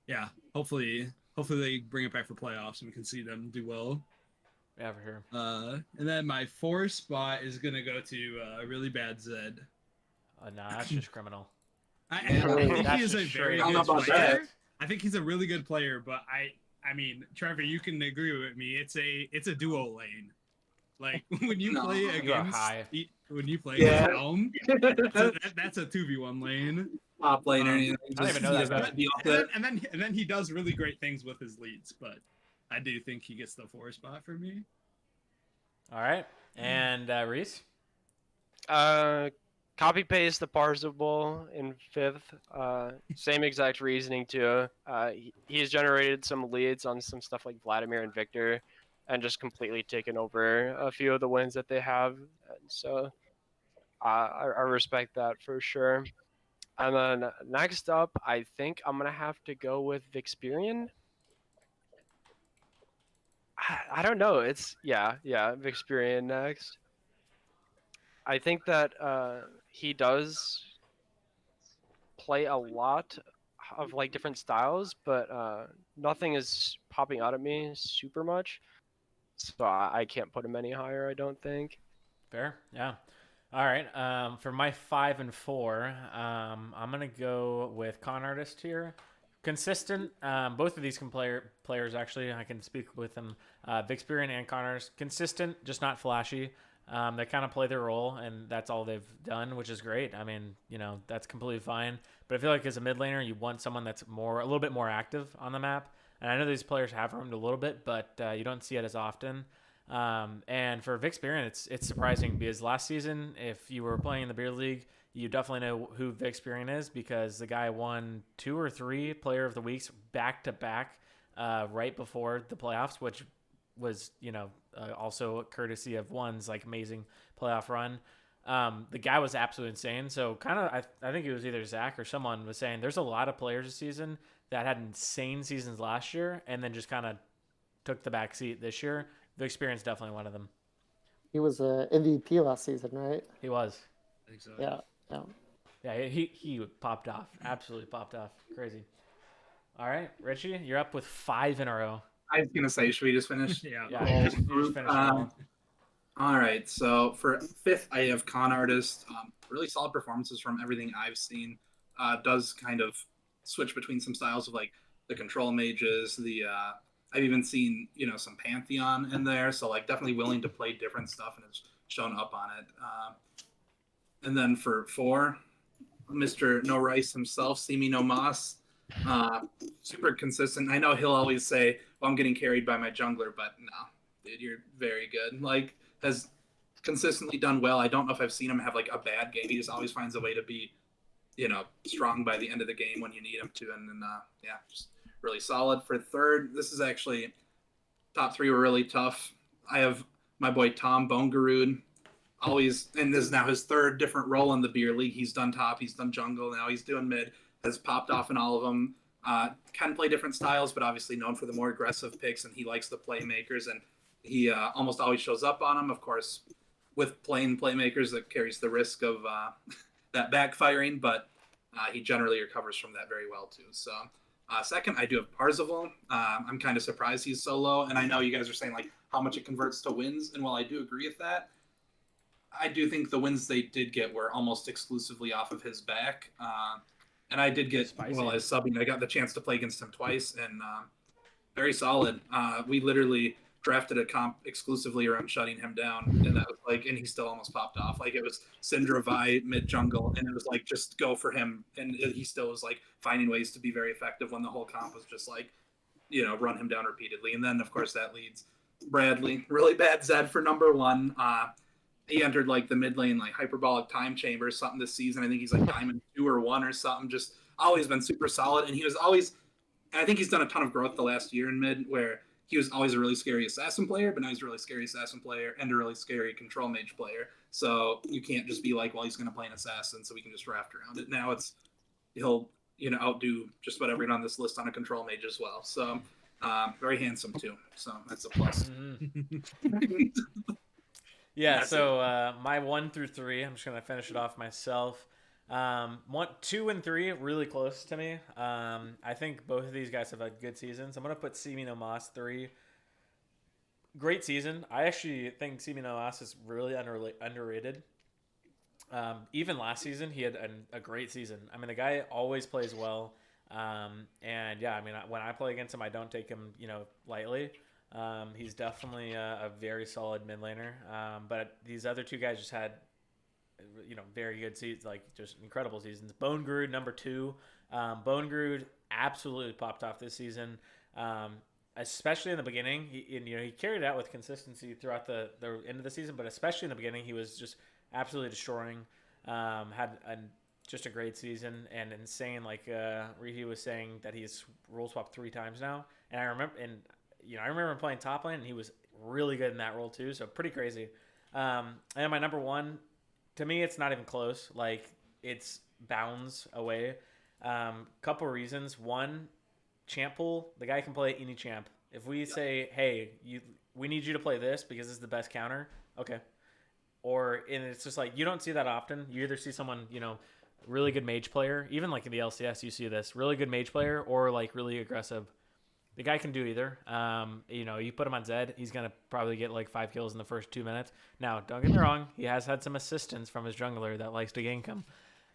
yeah, hopefully they bring it back for playoffs and we can see them do well. Yeah, for sure. And then my 4 spot is gonna go to a really bad Zed. Nah, that's just criminal. I Yeah. think That's he is a just very straight I don't know good about player. that. I think he's a really good player, but I mean, Trevor, you can agree with me. It's a duo lane. Like when you No. play You are against high. when you play Yeah. against Helm, that's a 2v1 lane. Top laner. Um, You know, I don't even know he that has guy. to be off And that. then he does really great things with his leads, but I do think he gets the 4 spot for me. All right. And Reese? Copy paste the Parzival in 5th. Same exact reasoning too. He's generated some leads on some stuff like Vladimir and Victor, and just completely taken over a few of the wins that they have. And so I respect that for sure. And then next up, I think I'm gonna have to go with Vixperian. I don't know. It's yeah, Vixperian next. I think that he does play a lot of like different styles, but nothing is popping out at me super much. So I can't put him any higher, I don't think. Fair. Yeah. All right. For my 5 and 4, I'm gonna go with Con Artist here. Consistent. Both of these players actually. I can speak with them. Vixperian and Con Artist. Consistent, just not flashy. They kind of play their role, and that's all they've done, which is great. I mean, that's completely fine. But I feel like as a mid laner, you want someone that's a little bit more active on the map. And I know these players have roamed a little bit, but you don't see it as often. And for Vixperian, it's surprising because last season, if you were playing in the Beer League, you definitely know who Vixperian is because the guy won 2 or 3 Player of the Weeks back to back right before the playoffs, which was, also courtesy of One's like amazing playoff run. The guy was absolutely insane. So kind of, I think it was either Zach or someone was saying there's a lot of players this season that had insane seasons last year and then just kind of took the back seat this year. The experience definitely one of them. He was a MVP last season, right? He was. I think so. Yeah. Yeah, he popped off. Absolutely popped off. Crazy. All right, Richie, you're up with 5 in a row. I was gonna say, should we just finish? Yeah. Yeah, The whole you just group? finished it all. All right, so for 5th, I have Con Artist. Really solid performances from everything I've seen. Does kind of switch between some styles of like the control mages. I've even seen some Pantheon in there, so like definitely willing to play different stuff and has shown up on it. And then for 4, Mr. No Rice himself, See Me No Moss. Super consistent. I know he'll always say, well, I'm getting carried by my jungler, but no, dude, you're very good. Like, has consistently done well. I don't know if I've seen him have like a bad game. He just always finds a way to be, strong by the end of the game when you need him to. And then, just really solid. For 3rd, this is actually, top 3 were really tough. I have my boy Tom Bongarud. Always, and this is now his 3rd different role in the beer league. He's done top, he's done jungle, now he's doing mid. Has popped off in all of them. Can play different styles, but obviously known for the more aggressive picks, and he likes the playmakers, and he almost always shows up on them. Of course, with playing playmakers, that carries the risk of that backfiring, but he generally recovers from that very well too. So 2nd, I do have Parzival. I'm kind of surprised he's so low, and I know you guys are saying like how much it converts to wins, and while I do agree with that, I do think the wins they did get were almost exclusively off of his back. And I did get, Spicy. as subbing, I got the chance to play against him twice, and very solid. We literally drafted a comp exclusively around shutting him down, and that was like, and he still almost popped off. Like, it was Syndra Vi mid jungle, and it was like, just go for him, and he still was like finding ways to be very effective when the whole comp was just like, run him down repeatedly. And then of course that leads Bradley, really bad Zed for number 1. He entered like the mid lane, like hyperbolic time chamber or something this season. I think he's like diamond 2 or 1 or something. Just always been super solid. And he was always, and I think he's done a ton of growth the last year in mid, where he was always a really scary assassin player, but now he's a really scary assassin player and a really scary control mage player. So you can't just be like, well, he's going to play an assassin, so we can just draft around it. Now he'll outdo just about everyone on this list on a control mage as well. So very handsome too. So that's a plus. Yeah, That's so my 1 through 3, I'm just gonna finish it off myself. 1, 2, and 3 really close to me. I think both of these guys have had good seasons. I'm gonna put See Me No Moss 3. Great season. I actually think See Me No Moss is really underrated. Even last season, he had a great season. I mean, the guy always plays well. And yeah, I mean, when I play against him, I don't take him, lightly. He's definitely a very solid mid laner. But these other 2 guys just had, very good seasons, like just incredible seasons. Bone Grood, number 2. Bone Grood absolutely popped off this season, especially in the beginning. He carried it out with consistency throughout the end of the season, but especially in the beginning, he was just absolutely destroying. Had just a great season and insane. Like Rihi was saying that he's role swapped 3 times now, and I remember playing top lane, and he was really good in that role too. So pretty crazy. And my number 1, to me, it's not even close. Like, it's bounds away. Couple reasons. 1, champ pool. The guy can play any champ. If we say, hey, we need you to play this because this is the best counter, okay. And it's just like, you don't see that often. You either see someone, really good mage player, even like in the LCS, you see this really good mage player, or like really aggressive. The guy can do either. You put him on Zed, he's going to probably get like 5 kills in the first 2 minutes. Now, don't get me wrong, he has had some assistance from his jungler that likes to gank him.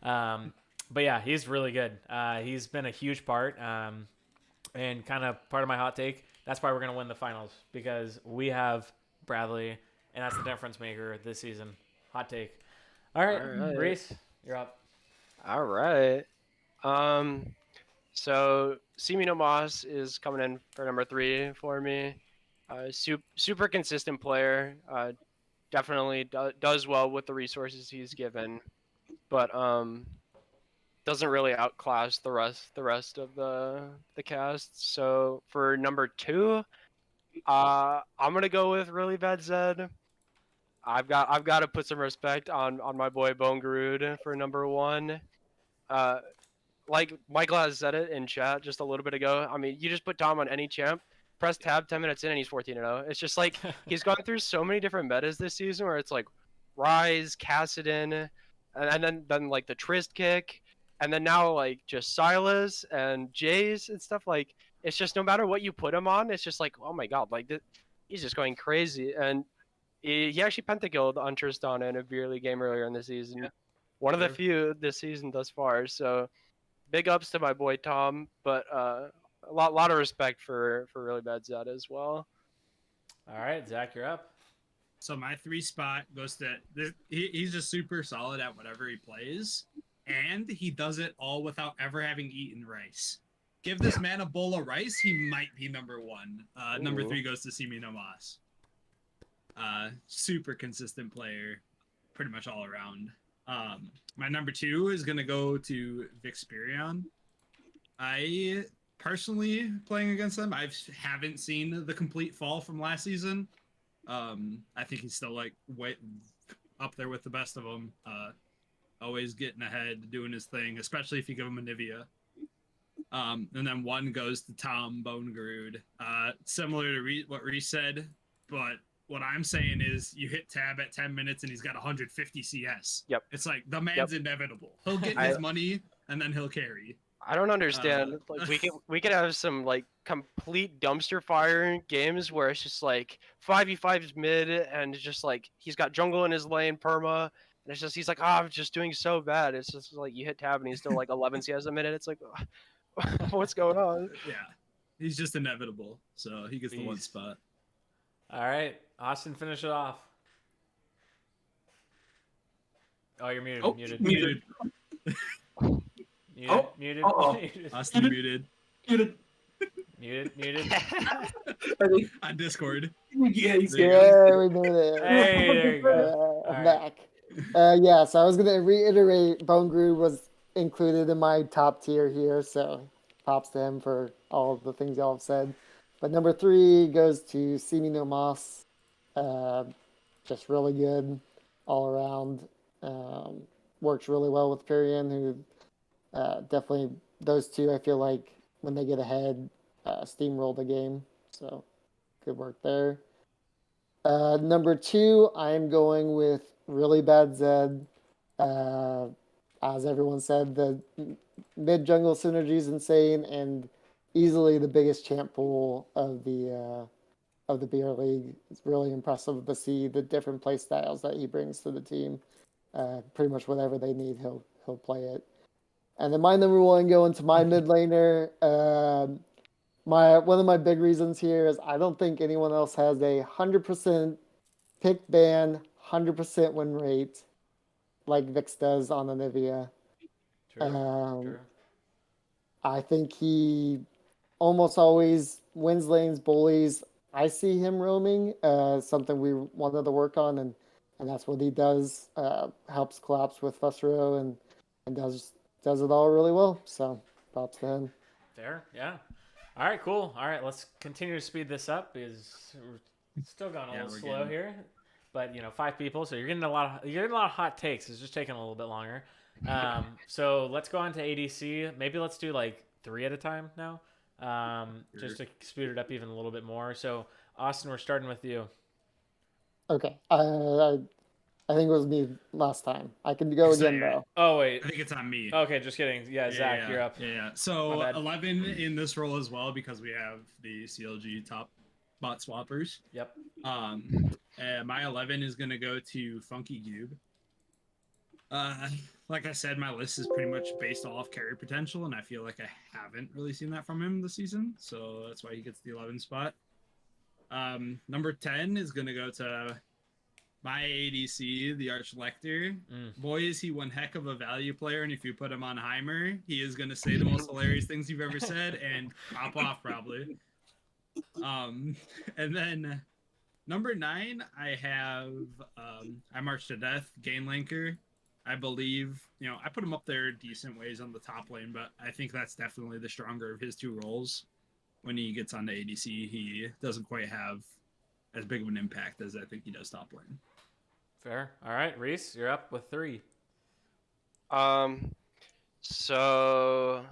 But yeah, he's really good. He's been a huge part, and kind of part of my hot take. That's why we're going to win the finals, because we have Bradley, and that's the difference maker this season. Hot take. All right. Reese, you're up. All right. So See Me No Moss is coming in for number 3 for me. Super consistent player. Definitely does well with the resources he's given. But doesn't really outclass the rest of the cast. So for number 2, I'm gonna go with Really Bad Zed. I've got to put some respect on my boy Bone Garud for number 1. Uh, like Michael has said it in chat just a little bit ago. I mean, you just put Dom on any champ, press tab 10 minutes in, and he's 14-0. It's just like he's gone through so many different metas this season where it's like Rise, Kassadin, and then like the Trist kick, and then now like just Silas and Jays and stuff. Like it's just no matter what you put him on, it's just like, oh my god, like he's just going crazy. And he actually pentakilled on Tristan in a beer league game earlier in the season. Yeah. One of the True. few this season thus far. So big ups to my boy Tom, but a lot of respect for Really Bad Zed as well. All right, Zach, you're up. So my 3 spot goes to this. He's just super solid at whatever he plays, and he does it all without ever having eaten rice. Give this man a bowl of rice, he might be number 1. Number Ooh. 3 goes to Simi Nomas. Super consistent player, pretty much all around. My number 2 is gonna go to Vixperion. I personally, playing against them, I haven't seen the complete fall from last season. I think he's still like way up there with the best of them. Always getting ahead, doing his thing, especially if you give him a Nivea. And then 1 goes to Tom Bone Garud. Similar to what Reese said, but what I'm saying is you hit tab at 10 minutes and he's got 150 CS. Yep. It's like the man's inevitable. He'll get I- his money and then he'll carry. I don't understand. Like we could have some like complete dumpster fire games where it's just like 5v5's mid and it's just like he's got jungle in his lane perma and it's just he's like I'm just doing so bad. It's just like you hit tab and he's still like 11 CS a minute. It's like what's going on? Yeah. He's just inevitable. So he gets the 1 Jeez. spot. All right, Austin, finish it off. Oh, you're muted. Oh, muted. muted. Muted. Oh, Muted. uh-oh. Muted. Austin muted Muted. Muted. Muted. I think, on Discord. yeah, he's There you here. Yeah, we made it. Hey, there you go. I'm right. back. Yeah, so I was gonna reiterate, Bone Groove was included in my top tier here, so props to him for all of the things y'all have said. But number 3 goes to Simi No Mas. Just really good all around. Works really well with Pyrian, who definitely those 2 I feel like when they get ahead, steamroll the game. So good work there. Number 2, I'm going with Really Bad Zed. As everyone said, the mid jungle synergy is insane and easily the biggest champ pool of the beer league. It's really impressive to see the different play styles that he brings to the team. Pretty much whatever they need, he'll play it. And then my number 1 going to my mid laner. One of my big reasons here is I don't think anyone else has a 100% pick ban, 100% win rate like Vix does on the Nivea. True. True. I think he almost always wins lanes, bullies. I see him roaming, something we wanted to work on, and that's what he does. Helps collapse with Fusro and does it all really well. So props to him. Fair. Yeah. All right. Cool. All right. Let's continue to speed this up because we're still going a little we're slow getting- here. But 5 people, so you're getting a lot of hot takes. It's just taking a little bit longer. So let's go on to ADC. Maybe let's do like 3 at a time now, just to speed it up even a little bit more. So Austin, we're starting with you. Okay. I think it was me last time. I can go So, again yeah. though. Oh wait. I think it's on me. Okay, just kidding. Yeah, Zach, yeah, you're up. Yeah. So My bad. 11 in this role as well because we have the CLG top bot swappers. Yep. My 11 is gonna go to Funky Cube. Like I said, my list is pretty much based off carry potential, and I feel like I haven't really seen that from him this season, so that's why he gets the 11 spot. Number 10 is gonna go to my ADC, the Arch Lecter. Boy, is he one heck of a value player, and if you put him on Heimer, he is gonna say the most hilarious things you've ever said and pop off probably. And then number 9, I have I March to Death, Gain Linker. I believe, I put him up there decent ways on the top lane, but I think that's definitely the stronger of his two roles. When he gets on the ADC, he doesn't quite have as big of an impact as I think he does top lane. Fair. All right, Reese, you're up with 3. So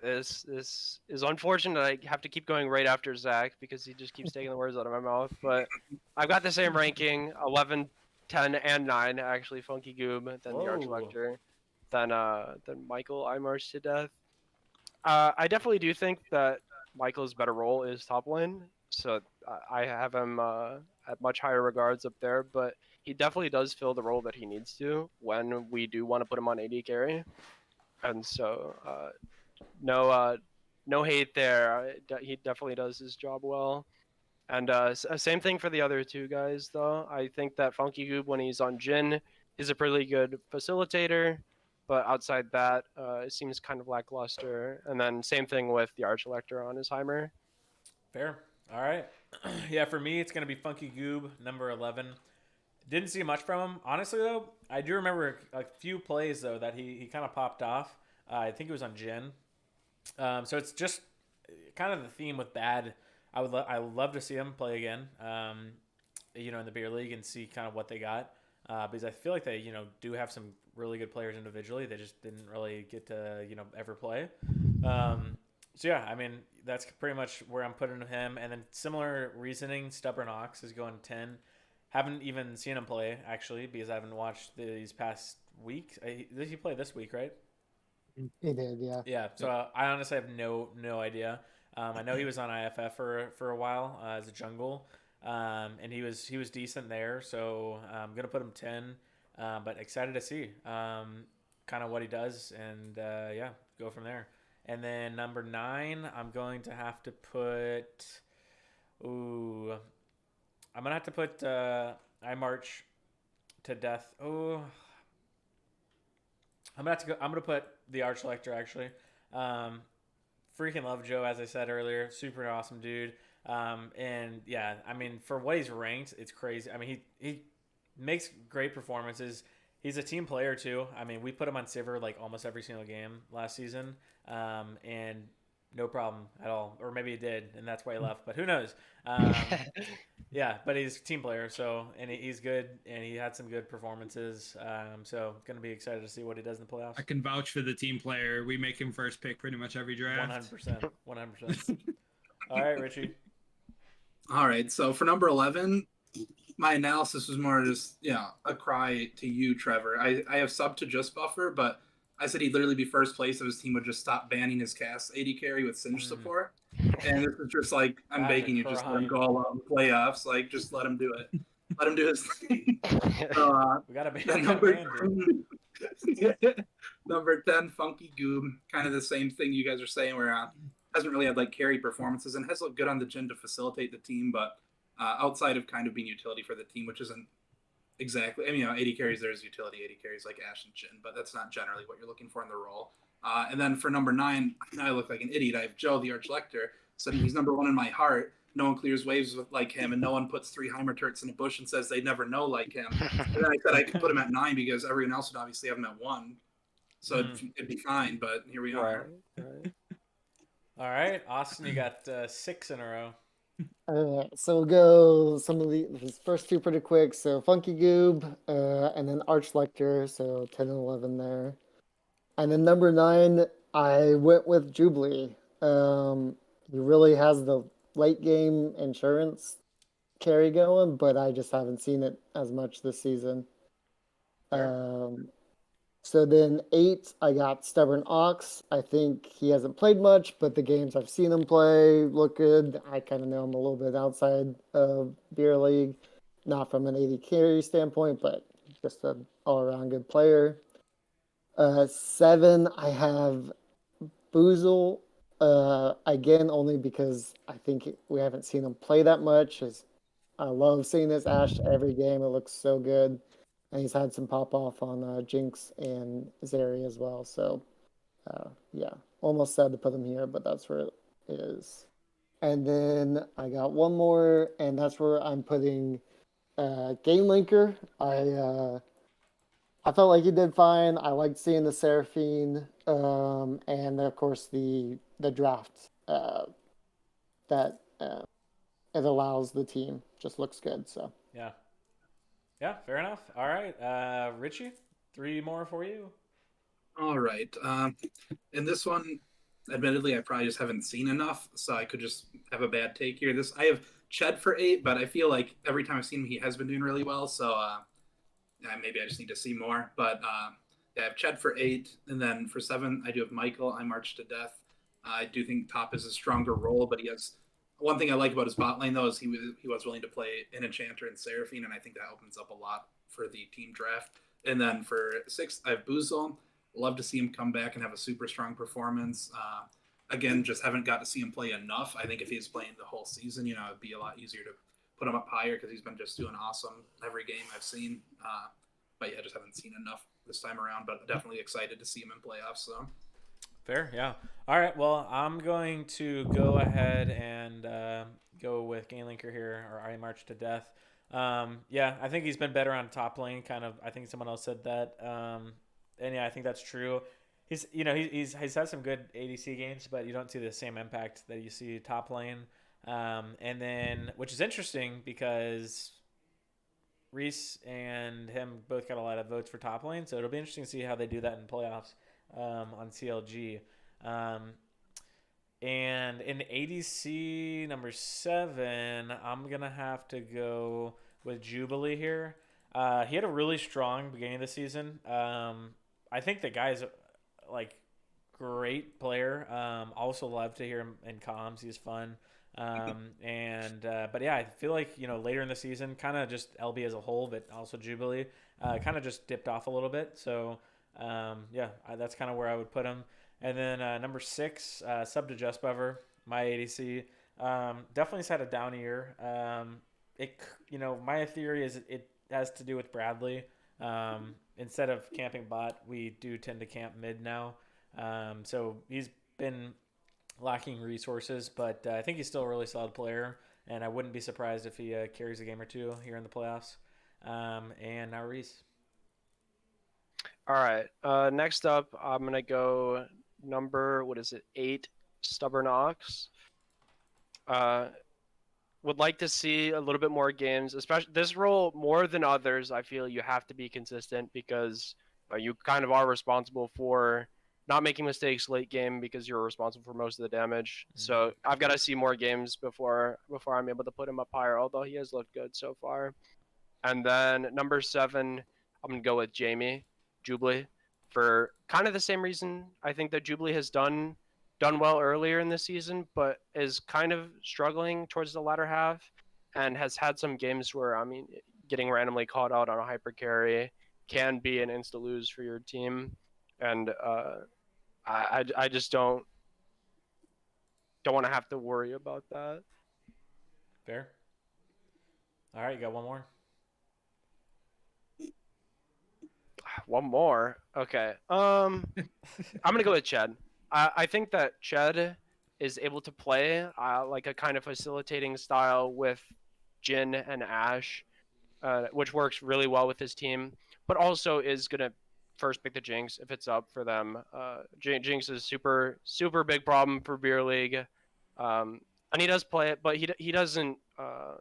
this is unfortunate. I have to keep going right after Zach because he just keeps taking the words out of my mouth. But I've got the same ranking: 11, 10, and 9. Actually, Funky Goob, then the Whoa. Archlector, then Michael. I marched to death. I definitely do think that Michael's better role is top lane, so I have him at much higher regards up there. But he definitely does fill the role that he needs to when we do want to put him on AD carry, and so no hate there. He definitely does his job well. And same thing for the other two guys, though. I think that Funky Goob, when he's on Jhin, is a pretty good facilitator. But outside that, it seems kind of lackluster. And then same thing with the Archlector on his Heimer. Fair. All right. Yeah, for me, it's going to be Funky Goob, number 11. Didn't see much from him. Honestly, though, I do remember a few plays, though, that he kind of popped off. I think it was on Jhin. So it's just kind of the theme with bad. I would love to see him play again, in the beer league and see kind of what they got. Because I feel like they, do have some really good players individually. They just didn't really get to, ever play. So yeah, I mean, that's pretty much where I'm putting him. And then similar reasoning, Stubborn Ox is going 10. Haven't even seen him play, actually, because I haven't watched these past weeks. Did he play this week, right? He did, yeah. Yeah, so I honestly have no idea. I know he was on IFF for a while as a jungle, and he was decent there. So I'm gonna put him 10, but excited to see kind of what he does, and go from there. And then number 9, I'm going to have to put. I'm gonna have to put I March to Death. I'm gonna put the Archlector actually. Freaking love Joe, as I said earlier. Super awesome dude. And yeah, I mean, for what he's ranked, it's crazy. I mean, he makes great performances. He's a team player too. I mean, we put him on Sivir like almost every single game last season, and no problem at all. Or maybe he did, and that's why he left. But who knows? Yeah, but he's a team player, so and he's good, and he had some good performances. So gonna be excited to see what he does in the playoffs. I can vouch for the team player. We make him first pick pretty much every draft. 100%. 100%. All right, Richie. All right, so for number 11, my analysis was more just, a cry to you, Trevor. I have sub to Just Buffer, but I said he'd literally be first place if his team would just stop banning his cast AD carry with Singe support. And this is just like, I'm Guys begging are you, just let him crying. go all out in the playoffs. Like, just let him do it. Let him do his thing. We gotta be Then number 10, Funky Goob. Kind of the same thing you guys are saying, where hasn't really had like carry performances and has looked good on the Jhin to facilitate the team, but outside of kind of being utility for the team, which isn't exactly. I mean, AD carries, there's utility AD carries like Ashe and Jhin, but that's not generally what you're looking for in the role. And then for number 9, I look like an idiot. I have Joe, the Archlector, so he's number 1 in my heart. No one clears waves like him, and no one puts 3 Heimer turrets in a bush and says they never know like him. And then I said I could put him at 9 because everyone else would obviously have him at 1. So it'd be fine, but here we are. Right. All right, Austin, you got 6 in a row. So we'll go some of his first 2 pretty quick. So Funky Goob, and then Archlector, so 10 and 11 there. And then number 9, I went with Jubilee. He really has the late game insurance carry going, but I just haven't seen it as much this season. So then 8, I got Stubborn Ox. I think he hasn't played much, but the games I've seen him play look good. I kind of know him a little bit outside of Beer League, not from an AD carry standpoint, but just an all-around good player. 7, I have Boozle. Again, only because I think we haven't seen him play that much. I love seeing this Ashe every game. It looks so good. And he's had some pop off on Jinx and Zeri as well. So, almost sad to put him here, but that's where it is. And then I got one more, and that's where I'm putting Game Linker. I felt like he did fine. I liked seeing the Seraphine, and of course the draft that it allows the team just looks good. So Yeah. Yeah, fair enough. All right. Richie, 3 more for you. All right. In this one, admittedly, I probably just haven't seen enough, so I could just have a bad take here. This I have Ched for 8, but I feel like every time I've seen him, he has been doing really well. So yeah, maybe I just need to see more. But yeah, I have Ched for 8, and then for 7, I do have Michael. I March to Death. I do think Top is a stronger role, but he has one thing I like about his bot lane though is he was willing to play an Enchanter and Seraphine, and I think that opens up a lot for the team draft. And then for 6, I have Boozle. Love to see him come back and have a super strong performance. Again, just haven't got to see him play enough. I think if he was playing the whole season, it'd be a lot easier to put him up higher because he's been just doing awesome every game I've seen. But yeah, just haven't seen enough this time around. But definitely excited to see him in playoffs. So Fair, yeah. All right, well, I'm going to go ahead and go with Gainlinker here, or I March to Death. Yeah, I think he's been better on top lane. Kind of, I think someone else said that, and yeah, I think that's true. He's had some good ADC games, but you don't see the same impact that you see top lane. And then, which is interesting because Reese and him both got a lot of votes for top lane, so it'll be interesting to see how they do that in playoffs on CLG. And in ADC number 7, I'm gonna have to go with Jubilee here. He had a really strong beginning of the season. I think the guy's like great player. Also love to hear him in comms. He's fun. But yeah, I feel like later in the season, kind of just LB as a whole, but also Jubilee, kind of just dipped off a little bit. So yeah, that's kind of where I would put him. And then number 6, sub to Just Bever, my ADC. Definitely has had a down year. My theory is it has to do with Bradley. Instead of camping bot, we do tend to camp mid now. So he's been lacking resources, but I think he's still a really solid player, and I wouldn't be surprised if he carries a game or two here in the playoffs. And now Reese. All right. Next up, I'm gonna go number 8, Stubborn Ox. Would like to see a little bit more games, especially this role more than others. I feel you have to be consistent because you kind of are responsible for not making mistakes late game because you're responsible for most of the damage. Mm-hmm. So I've got to see more games before I'm able to put him up higher, although he has looked good so far. And then number 7, I'm going to go with Jamie Jubilee for kind of the same reason I think that Jubilee has done well earlier in the season, but is kind of struggling towards the latter half and has had some games where, getting randomly caught out on a hyper carry can be an insta lose for your team. And I just don't want to have to worry about that. Fair. All right, you got one more. One more. Okay. I'm gonna go with Ched. I think that Ched is able to play like a kind of facilitating style with Jhin and Ashe, which works really well with his team, but also is gonna first pick the Jinx if it's up for them. Jinx is super big problem for Beer League, and he does play it, but he doesn't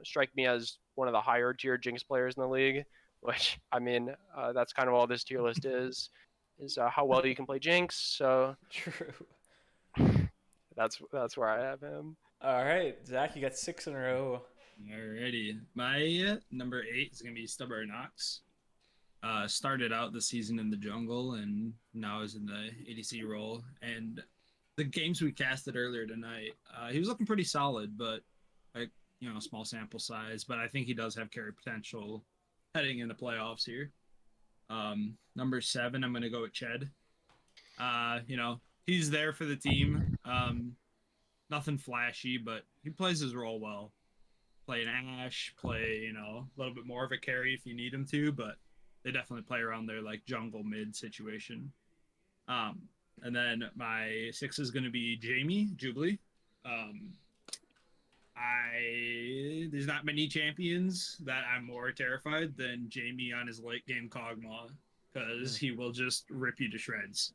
strike me as one of the higher tier Jinx players in the league. Which that's kind of all this tier list is how well you can play Jinx. So True. that's where I have him. All right, Zach, you got 6 in a row. Alrighty. My number 8 is going to be Stubborn Ox. Started out the season in the jungle and now is in the ADC role. And the games we casted earlier tonight, he was looking pretty solid, but small sample size. But I think he does have carry potential heading into playoffs here. Number 7, I'm going to go with Ched. He's there for the team. Nothing flashy, but he plays his role well. Play an Ashe, play, a little bit more of a carry if you need him to, but they definitely play around their like jungle mid situation. And then my 6 is going to be Jamie Jubilee. There's not many champions that I'm more terrified than Jamie on his late game Kog'Maw, because he will just rip you to shreds,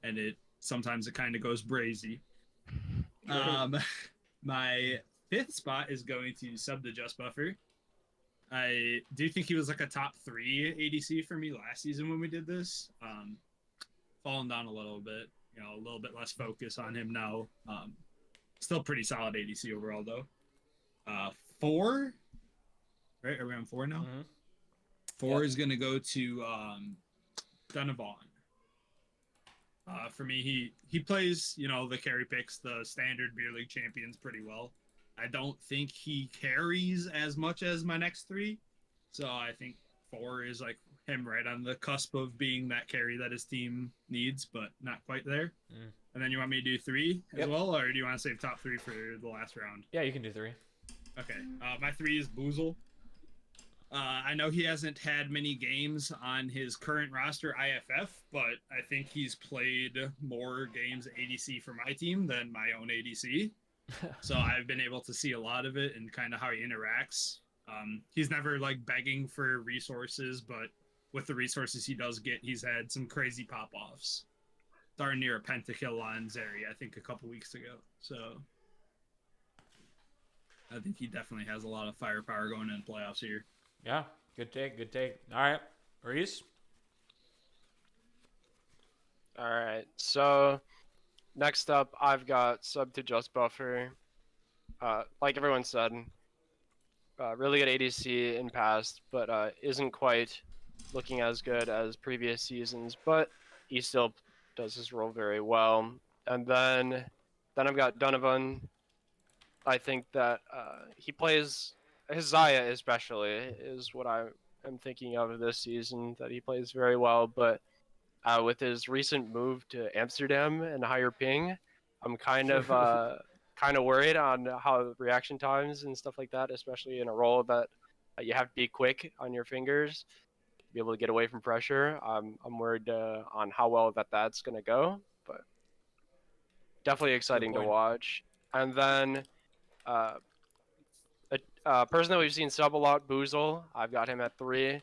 and sometimes it kind of goes brazy. My fifth spot is going to sub to Just Buffer. I do think he was like a top 3 ADC for me last season when we did this. Fallen down a little bit, a little bit less focus on him now. Still pretty solid ADC overall though. 4, right? Are we on 4 now? Mm-hmm. 4 is gonna go to Donovan. For me, he plays, the carry picks, the standard beer league champions pretty well. I don't think he carries as much as my next 3, so I think 4 is like him right on the cusp of being that carry that his team needs, but not quite there. And then you want me to do 3 as well, or do you want to save top 3 for the last round? Yeah, you can do 3. Okay, my 3 is Boozle. I know he hasn't had many games on his current roster IFF, but I think he's played more games ADC for my team than my own ADC. So I've been able to see a lot of it and kind of how he interacts. He's never like begging for resources, but with the resources he does get, he's had some crazy pop-offs. Darn near a pentakill on Zeri, I think a couple weeks ago. So I think he definitely has a lot of firepower going into playoffs here. Yeah, good take, good take. All right, Reese? All right, so next up, I've got sub to Just Buffer. Like everyone said, really good ADC in past, but isn't quite looking as good as previous seasons, but he still does his role very well. And then I've got Donovan. I think that he plays, his Xayah especially is what I am thinking of this season, that he plays very well, but with his recent move to Amsterdam and higher ping, I'm kind of worried on how reaction times and stuff like that, especially in a role that you have to be quick on your fingers to be able to get away from pressure. I'm worried on how well that's going to go, but definitely exciting to watch. And then a person that we've seen sub a lot, Boozle. I've got him at 3.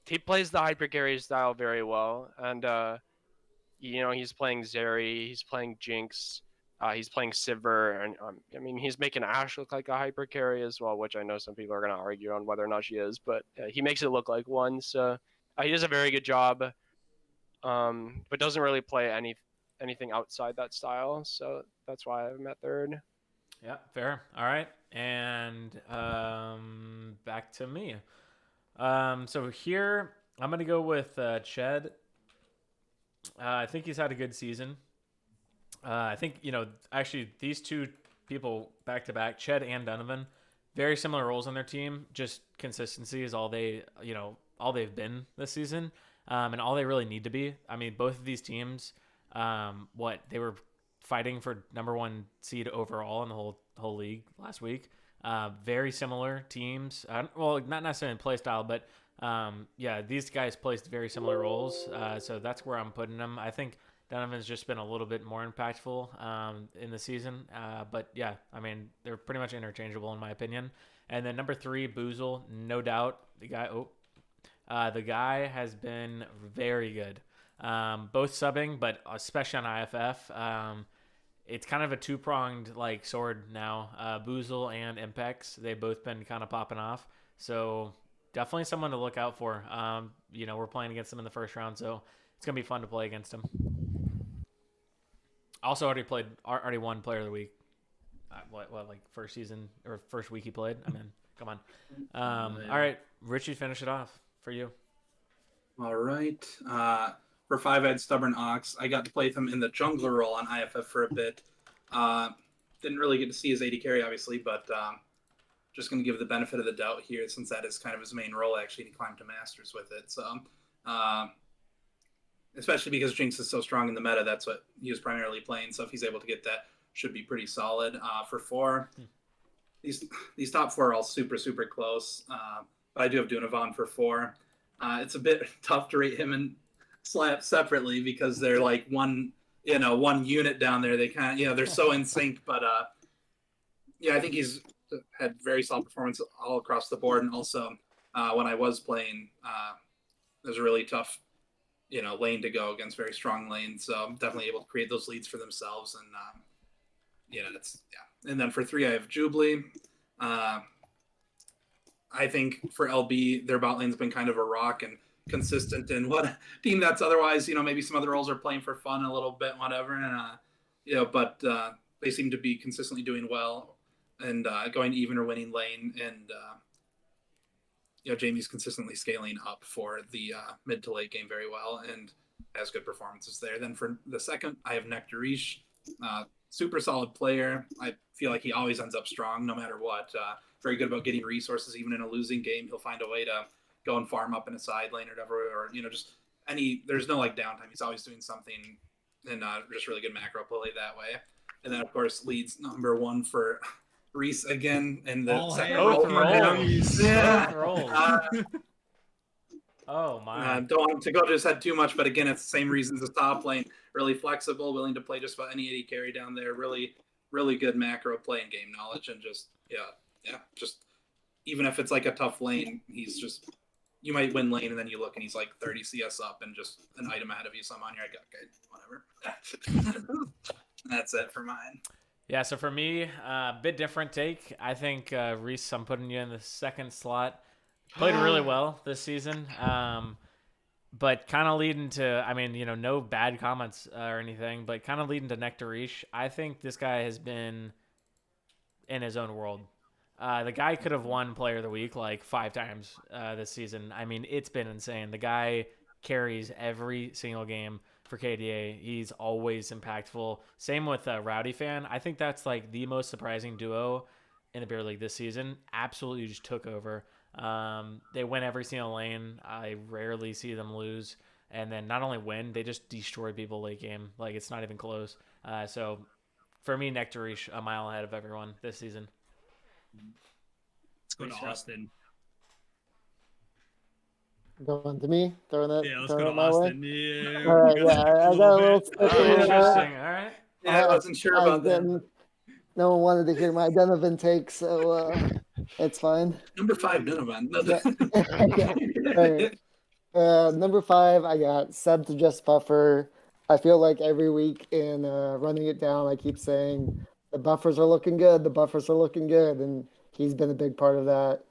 He plays the hyper carry style very well, and he's playing Zeri, he's playing Jinx, he's playing Sivir, and I mean he's making Ashe look like a hyper carry as well, which I know some people are gonna argue on whether or not she is, but he makes it look like one. So he does a very good job, but doesn't really play anything outside that style. So that's why I'm at 3rd. Yeah, fair. All right, and back to me. So here I'm gonna go with Ched. I think he's had a good season. I think actually these two people back to back, Ched and Donovan, very similar roles on their team. Just consistency is all they've been this season, and all they really need to be. I mean, both of these teams, they were fighting for #1 seed overall in the whole league last week. Very similar teams. Well, not necessarily in play style, but these guys placed very similar roles. So that's where I'm putting them. I think Donovan's just been a little bit more impactful in the season. But yeah, I mean, they're pretty much interchangeable in my opinion. And then number 3, Boozle, no doubt. The guy has been very good. Both subbing, but especially on IFF. It's kind of a 2-pronged sword now. Boozle and Impex, they've both been kind of popping off. So definitely someone to look out for. We're playing against them in the first round, so it's gonna be fun to play against them. Also, already won Player of the Week. First season or first week he played? I mean, come on. All right, Richie, finish it off for you. All right. For 5, I had Stubborn Ox. I got to play with him in the jungler role on IFF for a bit. Didn't really get to see his AD carry, obviously, but just going to give the benefit of the doubt here, since that is kind of his main role. Actually, he climbed to Masters with it. So, especially because Jinx is so strong in the meta, that's what he was primarily playing. So if he's able to get that, should be pretty solid. For 4, these top 4 are all super, super close. But I do have Donovan for 4. It's a bit tough to rate him and Slap separately because they're like one unit down there. They kind of, they're so in sync. But I think he's had very solid performance all across the board. And also when I was playing there's a really tough, lane to go against very strong lanes. So I'm definitely able to create those leads for themselves. And, And then for 3, I have Jubilee. I think for LB, their bot lane's been kind of a rock and consistent in what team that's otherwise, maybe some other roles are playing for fun a little bit, whatever. And, but they seem to be consistently doing well and going even or winning lane. And, Jamie's consistently scaling up for the mid to late game very well and has good performances there. Then for the second, I have Nectarish, super solid player. I feel like he always ends up strong no matter what. Very good about getting resources, even in a losing game. He'll find a way to go and farm up in a side lane or whatever, or, there's no downtime. He's always doing something and just really good macro play that way. And then, of course, leads number 1 for Reese again in the All second hail Both role. rolls. Yeah. Both rolls. Oh my. Don't want him to go just had too much, but again, it's the same reasons as top lane. Really flexible, willing to play just about any AD carry down there. Really, really good macro play and game knowledge, and just just even if it's like a tough lane, he's just you might win lane and then you look and he's like 30 CS up and just an item ahead of you. So I'm on here. I go, okay, whatever. That's it for mine. Yeah, so for me, a bit different take. I think Reese, I'm putting you in the second slot. Played really well this season, but kind of leading to, no bad comments or anything, but kind of leading to Nectarish. I think this guy has been in his own world. The guy could have won Player of the Week like 5 times this season. I mean, it's been insane. The guy carries every single game for KDA. He's always impactful. Same with Rowdy Fan. I think that's like the most surprising duo in the Beer League this season. Absolutely just took over. They win every single lane. I rarely see them lose. And then not only win, they just destroy people late game. Like, it's not even close. So for me, Nectarish a mile ahead of everyone this season. Let's go to Austin. Going to me, throwing it. Yeah, let's throwing go it to my way? Austin. Yeah. All right, yeah, I got a little bit. stick Oh, in there. interesting. All right. Yeah, I wasn't sure about that. No one wanted to hear my Donovan take, so it's fine. Number 5, Donovan. All right. Number 5, I got Seb to just buffer. I feel like every week in running it down, I keep saying the buffers are looking good. The buffers are looking good, and he's been a big part of that.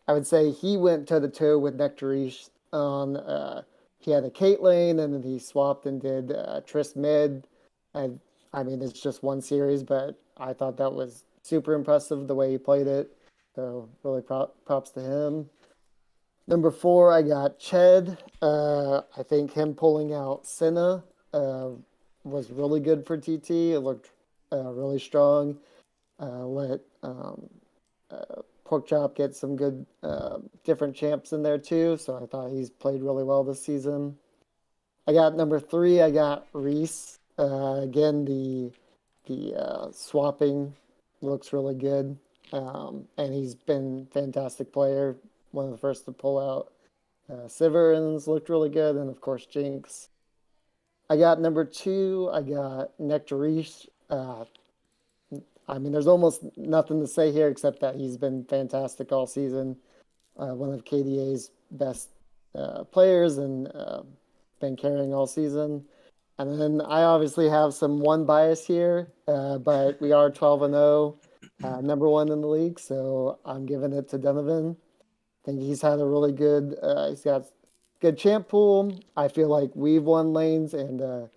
I would say he went toe to toe with Nectarish on. He had a Kate lane, and then he swapped and did Triss mid. I mean, it's just one series, but I thought that was super impressive the way he played it. So really props to him. Number 4, I got Ched. I think him pulling out Senna was really good for TT. It looked really strong. Let Porkchop get some good different champs in there too. So I thought he's played really well this season. I got number 3. I got Reese. Again, the swapping looks really good. And he's been a fantastic player. One of the first to pull out Severins looked really good. And of course, Jinx. I got number 2. I got Nectarish. I mean, there's almost nothing to say here except that he's been fantastic all season. One of KDA's best players and been carrying all season. And then I obviously have some one bias here, but we are 12-0, number 1 in the league. So I'm giving it to Donovan. I think he's had a really good, he's got good champ pool. I feel like we've won lanes and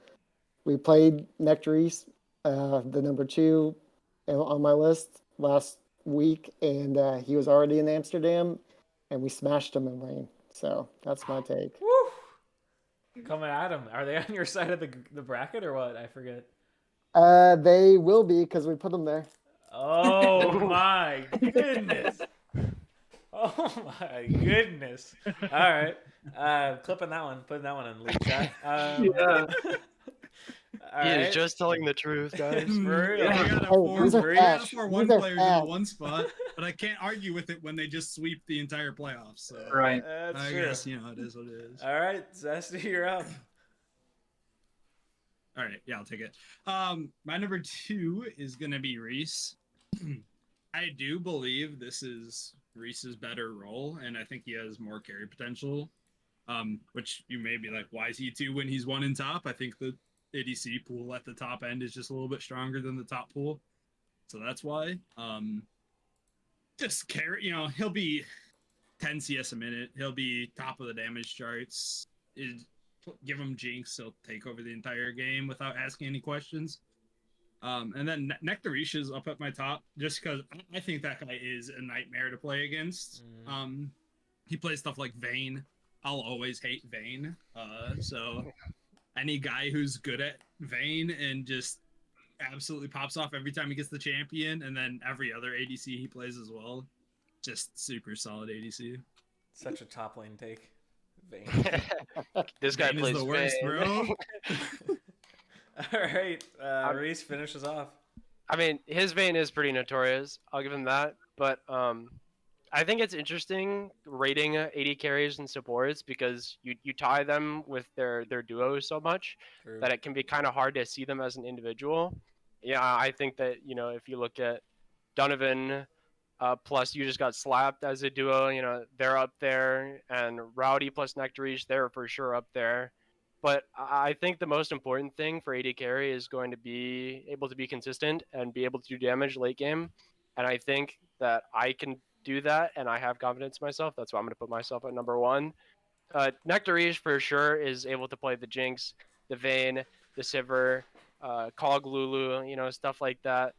we played Nectarish, the number 2 on my list last week, and he was already in Amsterdam, and we smashed him in lane. So that's my take. Woo! Coming at him. Are they on your side of the bracket or what? I forget. They will be because we put them there. Oh my goodness. Oh my goodness. All right. Clipping that one, putting that one in league chat. Yeah. All He right. is just telling the truth, guys. For real. I gotta Oh, four, these are I gotta facts. four These one are players in facts. the one spot, but I can't argue with it when they just sweep the entire playoffs. So Right. That's I true. guess it is what it is. All right, Zesty, you're up. All right, yeah, I'll take it. My number 2 is gonna be Reese. I do believe this is Reese's better role, and I think he has more carry potential. Which you may be like, why is he 2 when he's 1 in top? I think the ADC pool at the top end is just a little bit stronger than the top pool, so that's why. Just carry, he'll be 10 CS a minute. He'll be top of the damage charts. Give him Jinx, he'll take over the entire game without asking any questions. And then Nectarish is up at my top just because I think that guy is a nightmare to play against. He plays stuff like Vayne. I'll always hate Vayne. So any guy who's good at Vayne and just absolutely pops off every time he gets the champion, and then every other ADC he plays as well, just super solid ADC. Such a top lane take. Vayne. This guy Vayne plays is the worst, Vayne. bro. All right, Reese finishes off. I mean, his Vayne is pretty notorious. I'll give him that. But I think it's interesting rating AD carries and supports because you tie them with their duos so much True. that it can be kind of hard to see them as an individual. Yeah, I think that, if you look at Donovan, plus you just got slapped as a duo, they're up there, and Rowdy plus Nectarish, they're for sure up there. But I think the most important thing for AD carry is going to be able to be consistent and be able to do damage late game. And I think that I can do that, and I have confidence in myself. That's why I'm going to put myself at number 1. Nectarish for sure is able to play the Jinx, the Vayne, the Sivir, Cog Lulu, stuff like that.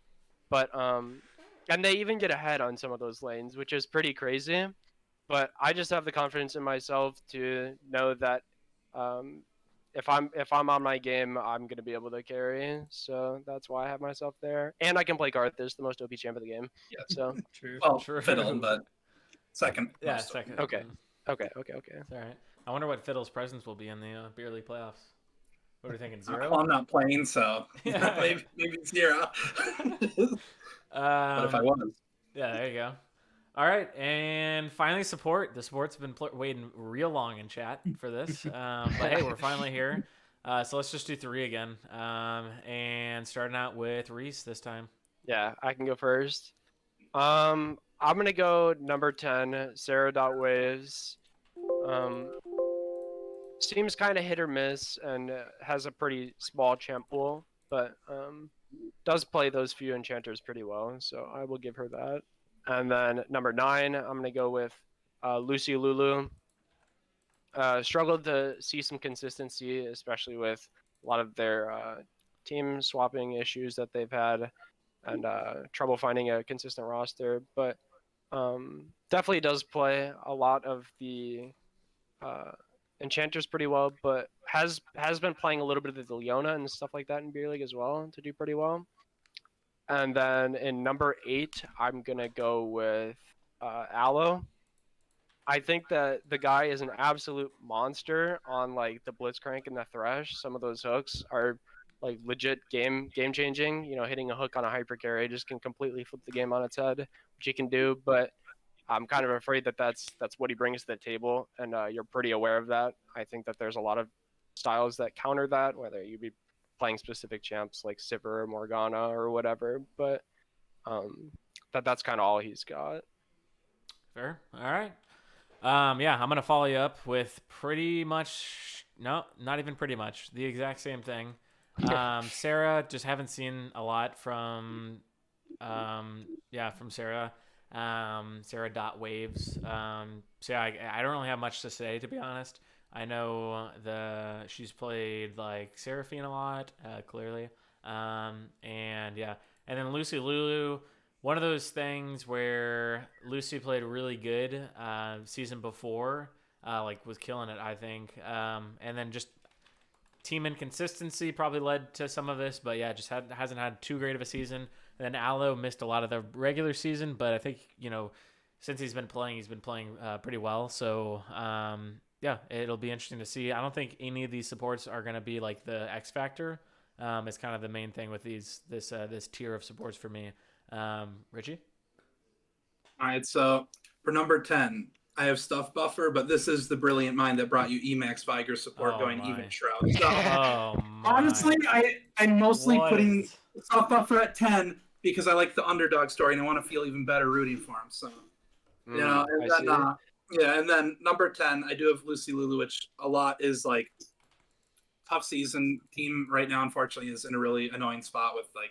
But and they even get ahead on some of those lanes, which is pretty crazy. But I just have the confidence in myself to know that if I'm on my game, I'm gonna be able to carry. So that's why I have myself there. And I can play Karthus, the most OP champ of the game. Yeah. So True. Well, True. Fiddle, but second. Yeah, most of them. second. Okay. Okay. It's all right. I wonder what Fiddle's presence will be in the Beer League playoffs. What are you thinking, Well, 0? I'm not playing, so Yeah. maybe 0. But if I was, Yeah, there you go. All right, and finally, support. The support's been waiting real long in chat for this, but hey, we're finally here. So let's just do 3 again, and starting out with Reese this time. yeah, I can go first. I'm gonna go number 10, Sarah.Waves. Seems kind of hit or miss and has a pretty small champ pool, but does play those few enchanters pretty well, so I will give her that. And then number 9, I'm gonna go with Lucy Lulu. Struggled to see some consistency, especially with a lot of their team swapping issues that they've had, and trouble finding a consistent roster. But definitely does play a lot of the enchanters pretty well, but has been playing a little bit of the Leona and stuff like that in Beer League as well to do pretty well. And then in number 8, I'm gonna go with Aloe. I think that the guy is an absolute monster on like the Blitzcrank and the Thresh. Some of those hooks are like legit game changing. Hitting a hook on a hyper carry just can completely flip the game on its head, which he can do. But I'm kind of afraid that that's what he brings to the table, and you're pretty aware of that. I think that there's a lot of styles that counter that, whether you be playing specific champs like Sivir or Morgana or whatever. But that's kind of all he's got. Fair. All right. Yeah, I'm gonna follow you up with pretty much, no, not even pretty much, the exact same thing. Sarah, just haven't seen a lot from Sarah. Sarah.Waves. So yeah, I don't really have much to say, to be honest. I know she's played like Seraphine a lot, clearly. And yeah, and then Lucy Lulu. One of those things where Lucy played really good season before, was killing it, I think. And then just team inconsistency probably led to some of this, but yeah, just hasn't had too great of a season. And then Aloe missed a lot of the regular season, but I think, since he's been playing pretty well. So yeah, it'll be interesting to see. I don't think any of these supports are going to be like the X factor. It's kind of the main thing with this tier of supports for me. Richie? all right. So for number 10, I have Stuff Buffer, but this is the brilliant mind that brought you Emax Viger support Oh, going my. even Shroud. So Oh, my. honestly, I'm mostly What putting is- Stuff Buffer at 10 because I like the underdog story and I want to feel even better rooting for him. So I and see. then Yeah, and then number 10, I do have Lucy Lulu, which a lot is like tough season. Team right now, unfortunately, is in a really annoying spot with like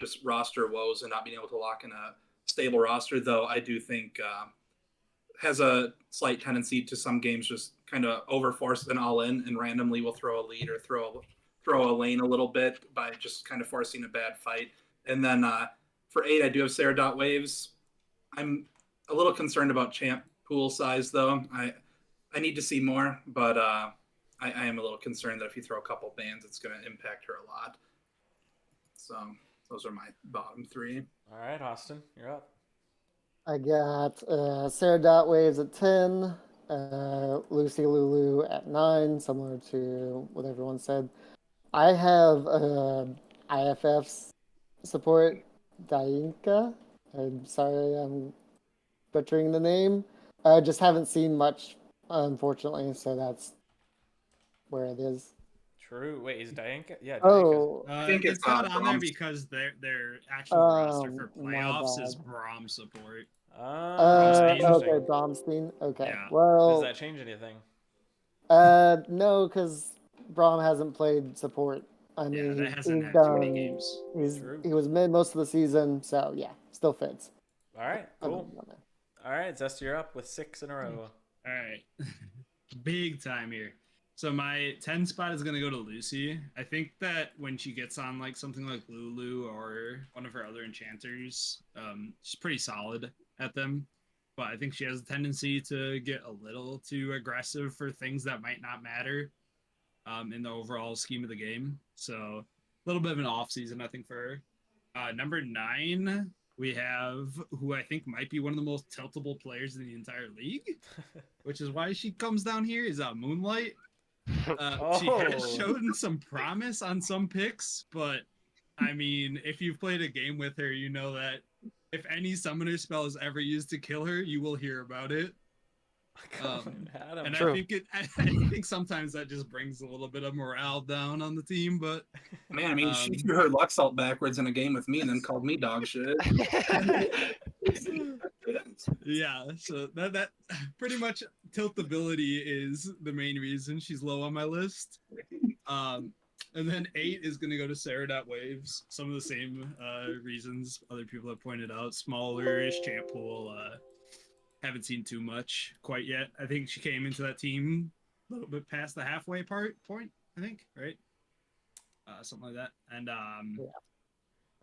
just roster woes and not being able to lock in a stable roster. Though I do think has a slight tendency to some games just kind of overforce an all in and randomly will throw a lead or throw a lane a little bit by just kind of forcing a bad fight. And then for 8, I do have Sarah Dot Waves. I'm a little concerned about champ pool size though. I need to see more, but I am a little concerned that if you throw a couple bans, it's going to impact her a lot. So those are my bottom 3. All right, Austin, you're up. I got Sarah Dot Waves at 10, Lucy Lulu at 9, similar to what everyone said. I have IFF's support, Dainka. I'm sorry I'm butchering the name. I just haven't seen much, unfortunately, so that's where it is. True. Wait, is Dianca? Yeah, Dianca's. Oh, I think it's it's, not on there Brahms. because their actual roster for my playoffs is bad. Braum support. Oh, interesting. okay, Bromstein. Okay, Yeah. Does well, that change anything? no, because Brom hasn't played support. I Yeah, mean, that hasn't he's had too many done. games. True. He was mid most of the season, so yeah, still fits. All right, I cool. don't know. All right, Zest, you're up with 6 in a row. All right. Big time here. So my 10 spot is going to go to Lucy. I think that when she gets on like something like Lulu or one of her other enchanters, she's pretty solid at them. But I think she has a tendency to get a little too aggressive for things that might not matter in the overall scheme of the game. So a little bit of an off season, I think, for her. Number 9, we have who I think might be one of the most tiltable players in the entire league, which is why she comes down here, is Moonlight. She has Oh. shown some promise on some picks, but I mean, if you've played a game with her, you know that if any summoner spell is ever used to kill her, you will hear about it. Adam. And True. I think sometimes that just brings a little bit of morale down on the team, but Man, I mean, she Um, threw her Luxalt backwards in a game with me and then called me dog shit. yeah, so that pretty much tiltability is the main reason she's low on my list. And then 8 is going to go to Sarah Dot Waves. Some of the same reasons other people have pointed out. Smaller-ish champ pool. Haven't seen too much quite yet. I think she came into that team a little bit past the halfway point, I think, right? Something like that. And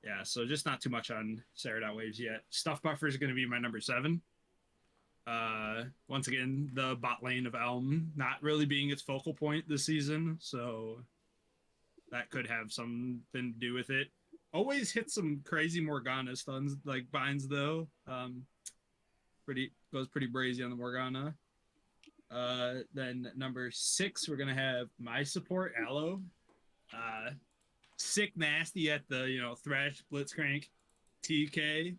yeah, so just not too much on Sarah Dot Waves yet. Stuff Buffer is going to be my number 7. Once again, the bot lane of Elm not really being its focal point this season, so that could have something to do with it. Always hit some crazy Morgana stuns like binds though. Goes pretty brazy on the Morgana. Then number 6, we're gonna have my support Aloe. Sick nasty at the Thresh, Blitzcrank, TK.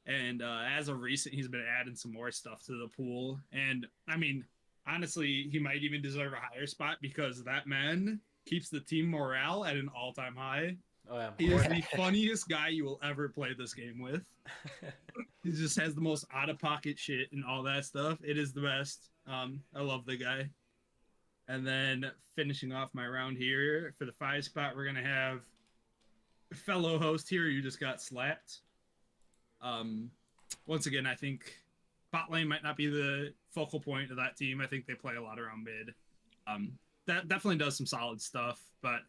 And as of recent, he's been adding some more stuff to the pool. And I mean, honestly, he might even deserve a higher spot because that man keeps the team morale at an all-time high. Oh, yeah. He is the funniest guy you will ever play this game with. He just has the most out-of-pocket shit and all that stuff. It is the best. I love the guy. And then finishing off my round here for the 5 spot, we're gonna have fellow host here. You just got slapped. Once again, I think bot lane might not be the focal point of that team. I think they play a lot around mid. That definitely does some solid stuff, but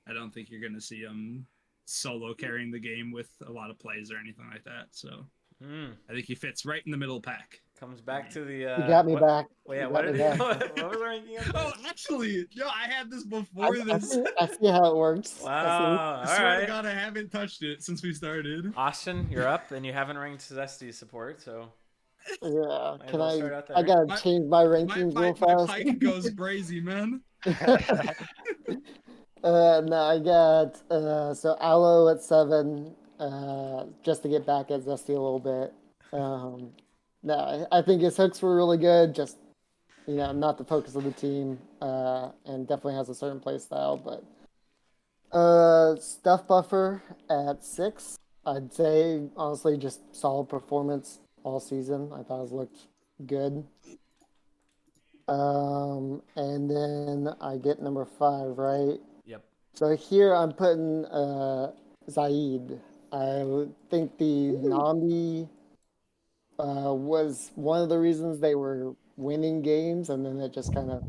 I don't think you're gonna see him solo carrying the game with a lot of plays or anything like that. So I think he fits right in the middle pack. Comes back to the. You got me what, back. Wait, You what got did me he? back. What was the ranking? Of Oh, actually, I had this before this. I see how it works. Wow. I All swear to right. God, I haven't touched it since we started. Austin, you're up, and you haven't ranked Zesty's support, so Yeah. Might as Can well start I? out I there. gotta change my rankings My real fast. pike goes brazy, man. No, I got so Aloe at 7, just to get back at Zesty a little bit. No, I think his hooks were really good. Just not the focus of the team, and definitely has a certain play style. But Stuff Buffer at 6, I'd say honestly just solid performance all season. I thought it looked good. And then I get number 5, right? Yep. So here I'm putting Zaid. I think the Nami was one of the reasons they were winning games, and then it just kind of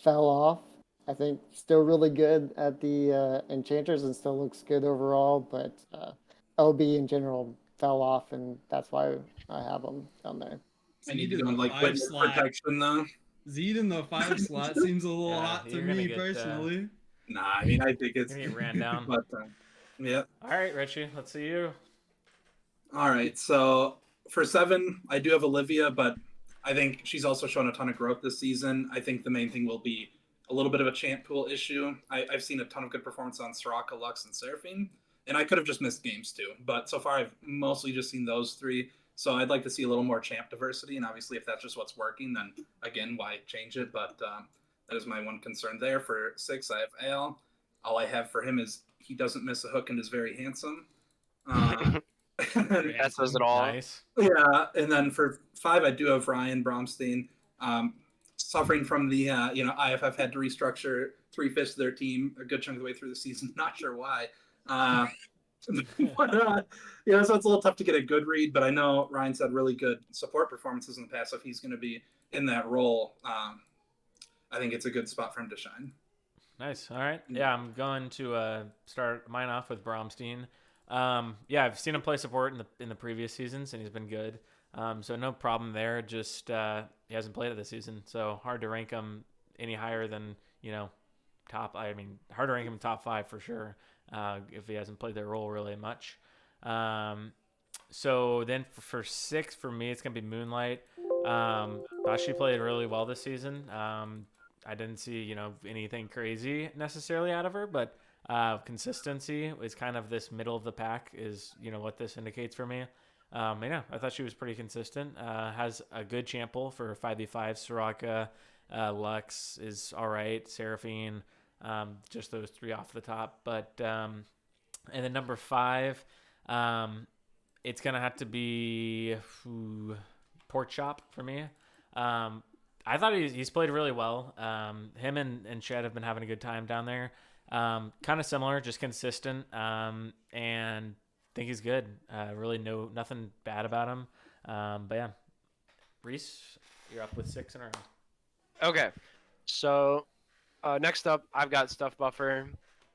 fell off. I think still really good at the Enchanters and still looks good overall, but LB in general fell off, and that's why I have them down there. I need Zed to in go the like 5 witness slot. protection though. Zed in the 5 slot seems a little Yeah, hot to you're gonna me get, personally. Nah, I mean I think it's You're gonna get ran down. but yeah. All right, Richie, let's see you. All right, so for 7, I do have Olivia, but I think she's also shown a ton of growth this season. I think the main thing will be a little bit of a champ pool issue. I've seen a ton of good performance on Soraka, Lux, and Seraphine, and I could have just missed games too. But so far, I've mostly just seen those 3. So I'd like to see a little more champ diversity, and obviously, if that's just what's working, then again, why change it? But that is my one concern there. For 6, I have Al. All I have for him is he doesn't miss a hook and is very handsome. That says it all. Nice. Yeah, and then for 5, I do have Ryan Bromstein, suffering from the IFF had to restructure 3/5 of their team a good chunk of the way through the season. Not sure why, but so it's a little tough to get a good read. But I know Ryan's had really good support performances in the past. So if he's going to be in that role, I think it's a good spot for him to shine. Nice. All right. Yeah, I'm going to start mine off with Bromstein. Yeah, I've seen him play support in the previous seasons, and he's been good. So no problem there. Just he hasn't played it this season, so hard to rank him any higher than top. I mean, hard to rank him top 5 for sure if he hasn't played their role really much. So then for 6 for me, it's gonna be Moonlight. Thought she played really well this season. I didn't see anything crazy necessarily out of her, but consistency is kind of this middle of the pack is what this indicates for me. Yeah, I thought she was pretty consistent. Has a good champ pool for 5v5. Soraka, Lux is all right. Seraphine, just those 3 off the top. But and then number 5, it's gonna have to be Pork Chop for me. I thought he's played really well. Him and Shed have been having a good time down there. Kind of similar, just consistent, and think he's good. Really nothing bad about him. But yeah, Reese, you're up with 6 in a row. Okay, so next up, I've got Stuff Buffer.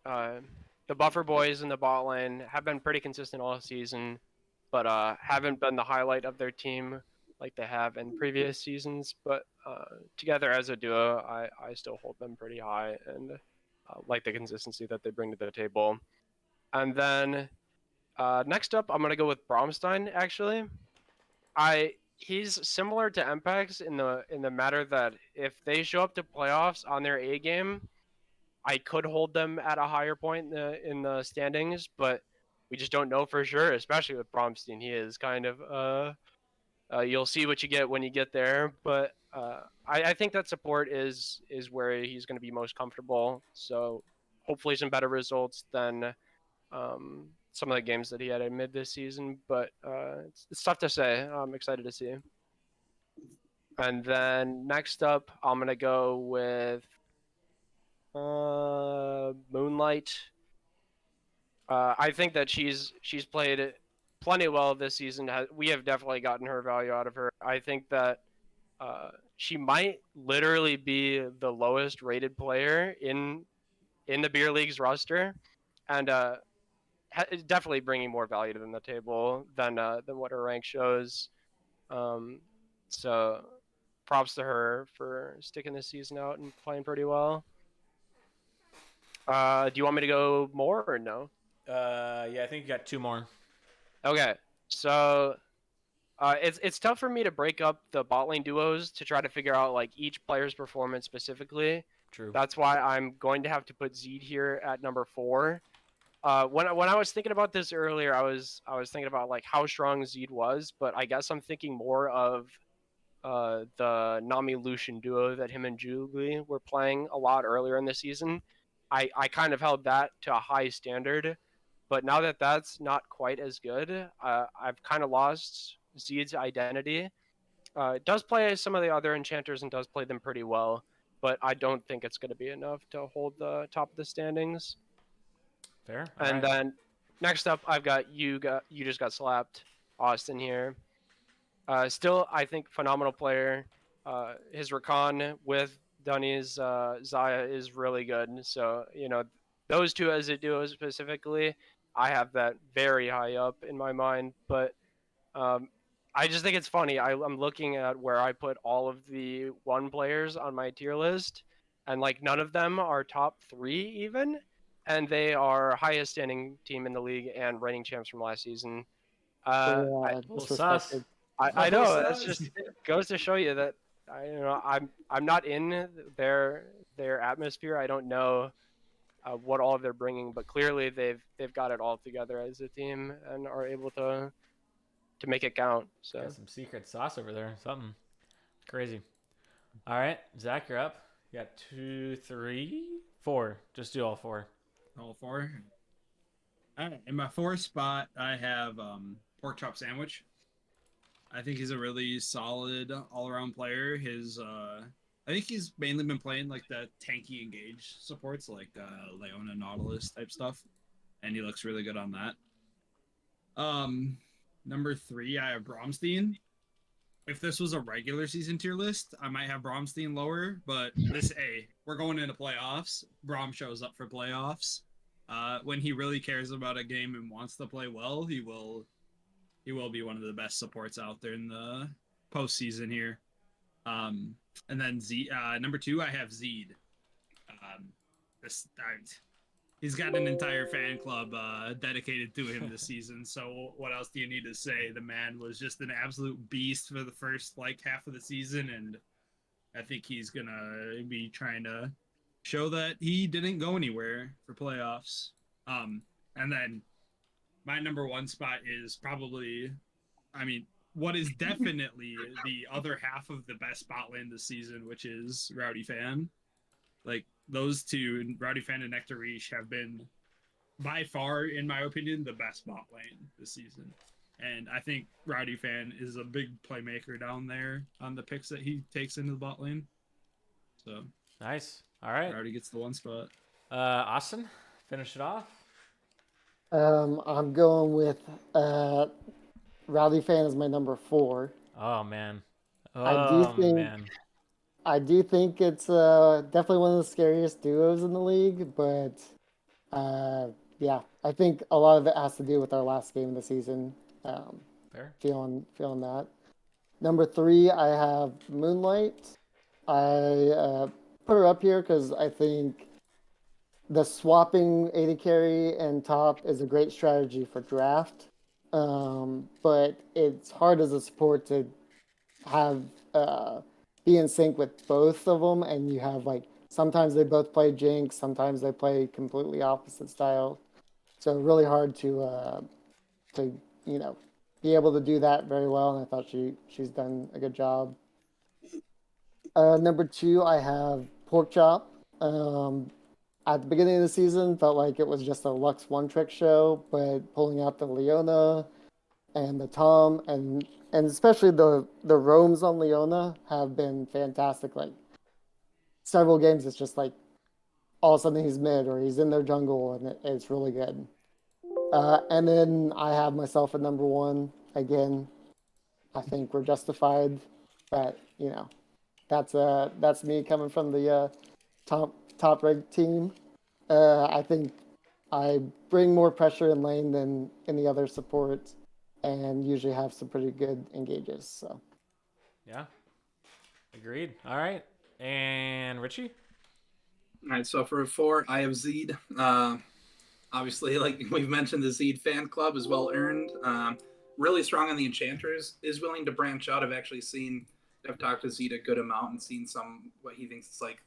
The Buffer boys in the bot lane have been pretty consistent all season, but haven't been the highlight of their team like they have in previous seasons. But together as a duo, I still hold them pretty high and like the consistency that they bring to the table. And then next up, I'm going to go with Bromstein, actually. He's similar to Mpex in the matter that if they show up to playoffs on their A game, I could hold them at a higher point in the standings, but we just don't know for sure, especially with Bromstein. He is kind of you'll see what you get when you get there, but I think that support is where he's going to be most comfortable. So hopefully some better results than some of the games that he had in mid this season, but it's tough to say. I'm excited to see. And then next up, I'm going to go with Moonlight. I think that she's played plenty well this season. We have definitely gotten her value out of her. I think that she might literally be the lowest rated player in the beer league's roster, and definitely bringing more value to the table than what her rank shows. So props to her for sticking this season out and playing pretty well. Do you want me to go more or no? Yeah, I think you got 2 more. Okay, so it's tough for me to break up the bot lane duos to try to figure out like each player's performance specifically. True. That's why I'm going to have to put Zed here at number 4. When I was thinking about this earlier, I was thinking about like how strong Zed was, but I guess I'm thinking more of the Nami Lucian duo that him and Julie were playing a lot earlier in the season. I kind of held that to a high standard, but now that that's not quite as good, I've kind of lost Zed's identity, Does play some of the other enchanters and does play them pretty well, but I don't think it's going to be enough to hold the top of the standings. Fair. All And right. then next up, I've got you just got slapped, Austin here. Still, I think phenomenal player. His recon with Dunny's Zaya is really good. So those two as a duo specifically, I have that very high up in my mind. But I just think it's funny. I'm looking at where I put all of the one players on my tier list, and like none of them are top 3 even, and they are highest standing team in the league and reigning champs from last season. Yeah, Little sus. disrespected. I know Little that's sus. just goes to show you that I'm not in their atmosphere. I don't know what all they're bringing, but clearly they've got it all together as a team and are able to make it count. So Got some secret sauce over there. Something crazy. All right, Zach, you're up. You got 2, 3, 4. Just do all 4. All 4. All right. In my 4th spot, I have Pork Chop Sandwich. I think he's a really solid all-around player. I think he's mainly been playing like the tanky engage supports, like Leona Nautilus type stuff, and he looks really good on that. Number 3, I have Bromstein. If this was a regular season tier list, I might have Bromstein lower, but we're going into playoffs. Brom shows up for playoffs. When he really cares about a game and wants to play well, he will be one of the best supports out there in the postseason here. And then number 2, I have Zeed. He's got an entire fan club dedicated to him this season. So what else do you need to say? The man was just an absolute beast for the first half of the season, and I think he's gonna be trying to show that he didn't go anywhere for playoffs. And then my number 1 spot is probably, what is definitely the other half of the best bot lane this season, which is Rowdy Fan. Like, those two, Rowdy Fan and Nectarish, have been, by far, in my opinion, the best bot lane this season. And I think Rowdy Fan is a big playmaker down there on the picks that he takes into the bot lane. So, Nice. All right. Rowdy gets the 1 spot. Austin, finish it off. I'm going with Rowdy Fan is my number 4. Oh man. I do think it's definitely one of the scariest duos in the league, but yeah, I think a lot of it has to do with our last game of the season. Fair. Feeling that. Number 3, I have Moonlight. I put her up here because I think the swapping AD carry and top is a great strategy for draft, but it's hard as a support to have be in sync with both of them, and you have sometimes they both play Jinx, sometimes they play completely opposite style, so really hard to be able to do that very well, and I thought she's done a good job. Number 2, I have Pork Chop. At the beginning of the season, felt like it was just a Lux one-trick show, but pulling out the Leona and the Tom and especially the roams on Leona have been fantastic. Like, several games, it's just like all of a sudden he's mid or he's in their jungle, and it's really good. And then I have myself at number 1 again. I think we're justified, but that's me coming from the top ranked team. I think I bring more pressure in lane than any other support, and usually have some pretty good engages. So, Yeah. Agreed. All right. And Richie? All right, so for 4, I have Zeed. Obviously, like we've mentioned, the Zeed fan club is well earned. Really strong on the enchanters. Is willing to branch out. I've talked to Zeed a good amount and seen what he thinks is like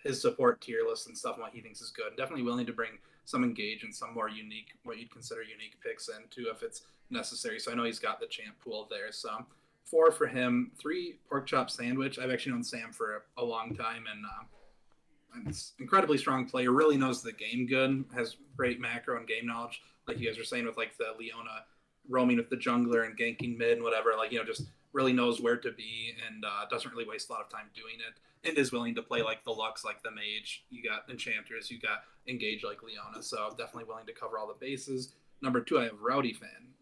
his support tier list and stuff, and what he thinks is good. Definitely willing to bring some engage and some more unique, what you'd consider unique picks in too, if it's necessary. So I know he's got the champ pool there. So 4 for him. 3, Pork Chop Sandwich. I've actually known Sam for a long time, and he's an incredibly strong player. Really knows the game good. Has great macro and game knowledge, like you guys were saying with like the Leona roaming with the jungler and ganking mid and whatever. Like, just really knows where to be and doesn't really waste a lot of time doing it, and is willing to play like the Lux, like the Mage. You got Enchantress, you got Engage like Leona, so definitely willing to cover all the bases. Number 2, I have Rowdy Fan.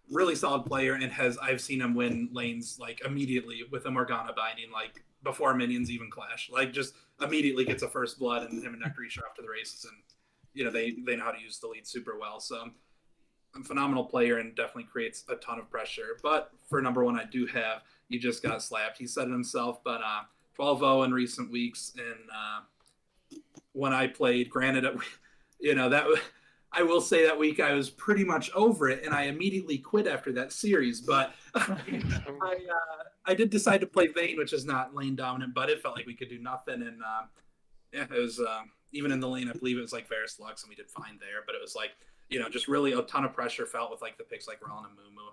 Really solid player, and I've seen him win lanes like immediately with a Morgana binding, like before minions even clash. Like just immediately gets a first blood, and him and Nectarisha off to the races, and they know how to use the lead super well. So a phenomenal player and definitely creates a ton of pressure. But for number 1, I do have, he just got slapped. He said it himself, but 12-0 in recent weeks, and when I played, granted, that I will say that week I was pretty much over it, and I immediately quit after that series. But I did decide to play Vayne, which is not lane dominant, but it felt like we could do nothing. And it was even in the lane, I believe it was like Varus Lux, and we did fine there. But it was like, just really a ton of pressure felt with like the picks like Rell and Mumu.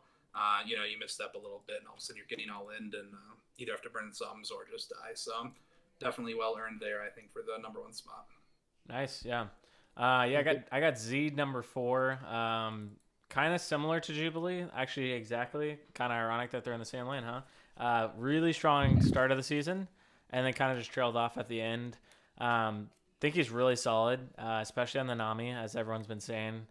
You misstep a little bit, and all of a sudden you're getting all in, and either have to burn sums or just die. So definitely well earned there, I think, for the number 1 spot. Nice, yeah. I got Z number 4. Kind of similar to Jubilee, actually, exactly. Kind of ironic that they're in the same lane, huh? Really strong start of the season, and then kind of just trailed off at the end. Think he's really solid, especially on the Nami, as everyone's been saying.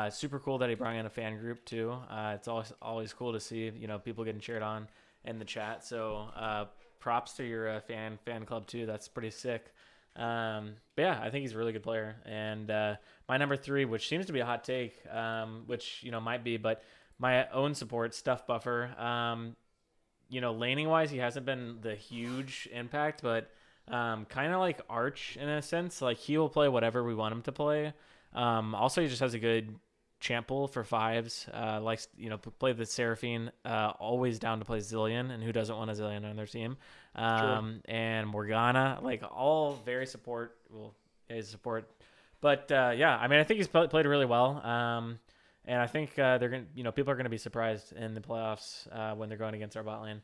Super cool that he brought in a fan group too. It's always cool to see people getting cheered on in the chat. So props to your fan club too. That's pretty sick. But yeah, I think he's a really good player. And my number 3, which seems to be a hot take, which might be, but my own support, Stuff Buffer. Laning wise, he hasn't been the huge impact, but kind of like Arch in a sense. Like he will play whatever we want him to play. Also, he just has a good champ pool for 5s. Likes play the Seraphine. Always down to play Zillion, and who doesn't want a Zillion on their team? And Morgana, like all very support. Well, his support, but yeah, I mean, I think he's played really well. And I think they're gonna, people are gonna be surprised in the playoffs when they're going against our bot lane.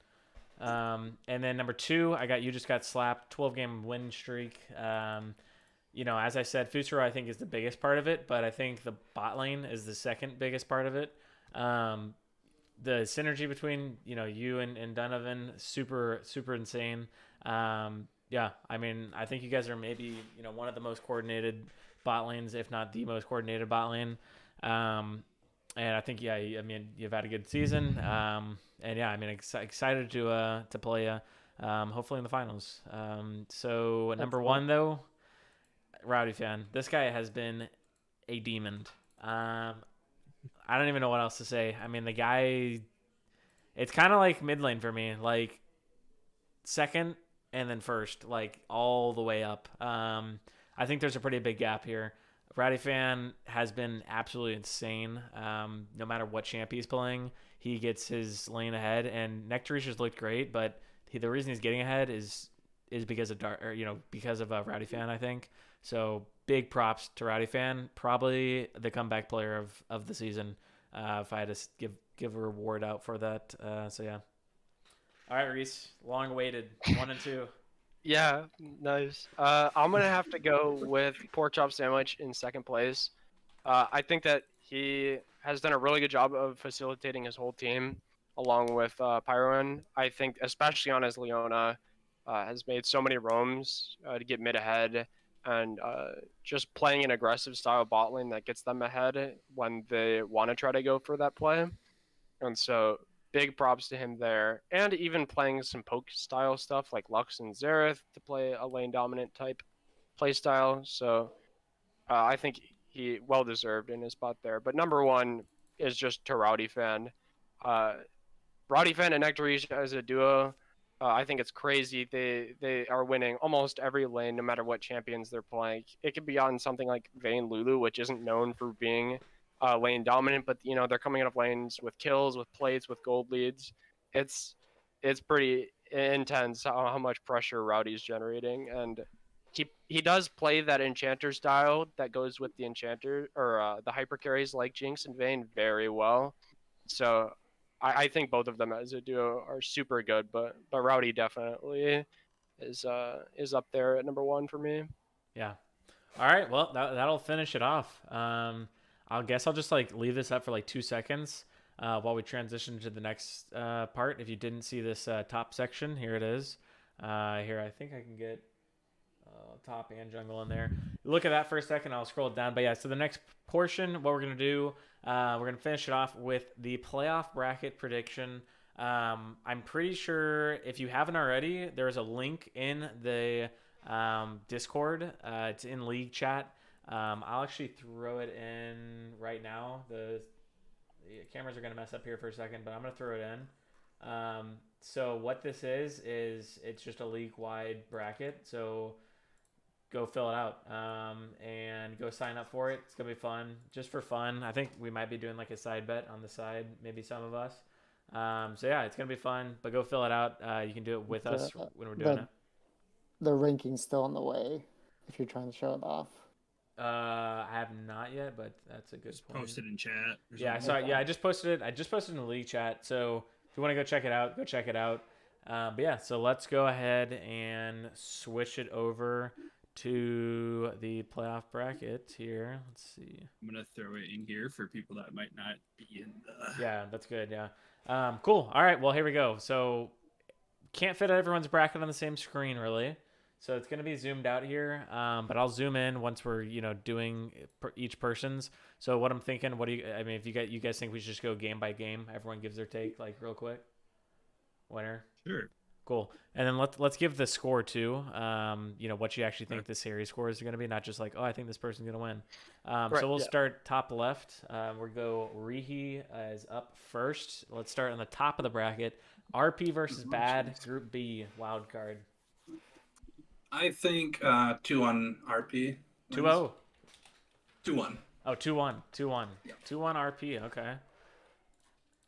And then number 2, I got You Just Got Slapped, 12-game win streak. As I said, Fusaro I think is the biggest part of it, but I think the bot lane is the second biggest part of it. The synergy between you and Donovan, super insane. Yeah, I mean, I think you guys are maybe one of the most coordinated bot lanes, if not the most coordinated bot lane. And I think you've had a good season. And yeah, I mean, excited to play you, hopefully in the finals. So That's number cool. 1 though, Rowdy Fan. This guy has been a demon. I don't even know what else to say. I mean, the guy, it's kind of like mid lane for me, like second and then first, like all the way up. I think there's a pretty big gap here. Rowdy Fan has been absolutely insane. No matter what champ he's playing, he gets his lane ahead, and Nectarisha's looked great, but the reason he's getting ahead is because of because of Rowdy Fan, I think. So big props to Rowdy Fan, probably the comeback player of the season. If I had to give a reward out for that. So yeah. All right, Reese, long awaited 1 and 2. Yeah, nice. I'm gonna have to go with Pork Chop Sandwich in second place. I think that he has done a really good job of facilitating his whole team, along with Pyroan. I think, especially on his Leona, has made so many roams to get mid ahead, and just playing an aggressive style bot lane that gets them ahead when they want to try to go for that play. And so big props to him there, and even playing some poke style stuff like Lux and Xerath to play a lane dominant type play style. So I think he well deserved in his spot there. But number 1 is just to Rowdy Fan. Rowdy Fan and Nectarisha as a duo, I think it's crazy. They are winning almost every lane, no matter what champions they're playing. It could be on something like Vayne Lulu, which isn't known for being lane dominant, but they're coming out of lanes with kills, with plates, with gold leads. It's pretty intense how much pressure Rowdy's generating, and he does play that enchanter style that goes with the enchanter or the hyper carries like Jinx and Vayne very well. So I think both of them as a duo are super good, but Rowdy definitely is up there at number 1 for me. Yeah. All right. Well, that'll finish it off. I guess I'll just like leave this up for like 2 seconds while we transition to the next part. If you didn't see this top section, here it is. Here, I think I can get top and jungle in there. Look at that for a second. I'll scroll it down. But yeah, so the next portion, what we're going to do, we're going to finish it off with the playoff bracket prediction. I'm pretty sure if you haven't already, there's a link in the Discord. It's in league chat. I'll actually throw it in right now. The cameras are going to mess up here for a second, but I'm going to throw it in. So what this is it's just a league-wide bracket. So go fill it out and go sign up for it. It's going to be fun, just for fun. I think we might be doing like a side bet on the side, maybe some of us. So yeah, it's going to be fun, but go fill it out. You can do it with us when we're doing it. The ranking's still in the way if you're trying to show it off. I have not yet, but that's a good Just point. post it in chat. or Yeah, I something. saw. Yeah, I just posted it. I just posted in the league chat. So if you want to go check it out, go check it out. But yeah, so let's go ahead and switch it over to the playoff bracket here. Let's see. I'm gonna throw it in here for people that might not be in the. Yeah, that's good. Yeah. Cool. All right. Well, here we go. So can't fit everyone's bracket on the same screen, really. So it's going to be zoomed out here, but I'll zoom in once we're doing each person's. So what I'm thinking, if you guys think we should just go game by game, everyone gives their take like real quick. Winner. Sure. Cool. And then let's give the score too. What you actually think the series scores are going to be, not just like, oh, I think this person's going to win. So we'll start top left. We'll go Rihi as up first. Let's start on the top of the bracket. RP versus Bad, Group B, wild card. I think 2-1 RP. 2-0. 2-1. Oh, 2-1. 2-1. Yeah. 2-1 RP. Okay.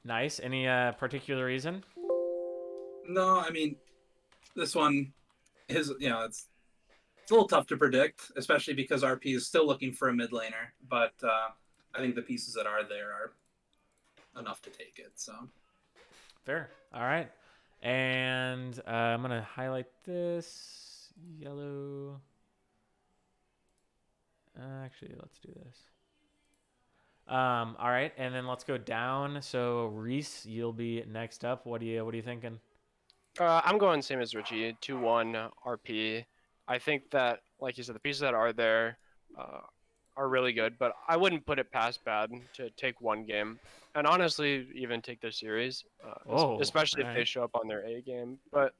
Nice. Any particular reason? No, I mean, this one is, it's a little tough to predict, especially because RP is still looking for a mid laner. But I think the pieces that are there are enough to take it. So Fair. All right. And I'm going to highlight this. Yellow. Actually, let's do this. All right, and then let's go down. So Reese, you'll be next up. What are you thinking? I'm going same as Richie, 2-1 RP. I think that, like you said, the pieces that are there are really good, but I wouldn't put it past Bad to take one game, and honestly, even take the series, especially if they show up on their A game. But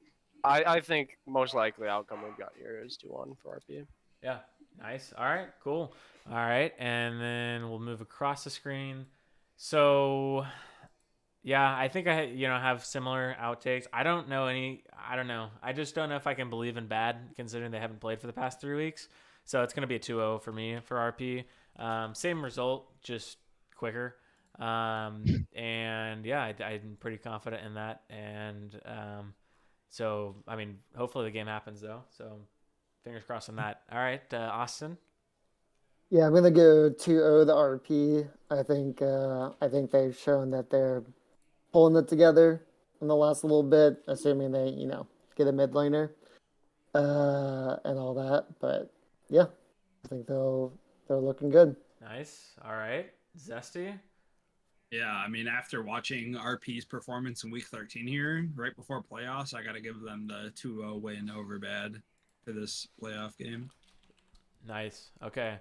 I think most likely outcome we've got here is 2-1 for RP. Yeah, nice. All right, cool. All right, and then we'll move across the screen. So, yeah, I think I have similar outtakes. I don't know. I just don't know if I can believe in Bad, considering they haven't played for the past 3 weeks. So it's going to be a 2-0 for me for RP. Same result, just quicker. And yeah, I'm pretty confident in that. And so, I mean, hopefully the game happens though. So fingers crossed on that. All right, Austin. Yeah, I'm gonna go 2-0 the RP. I think they've shown that they're pulling it together in the last little bit, assuming they get a mid laner and all that. But yeah, I think they're looking good. Nice. All right, Zesty. Yeah, I mean, after watching RP's performance in Week 13 here, right before playoffs, I got to give them the 2-0 win over Bad for this playoff game. Nice. Okay.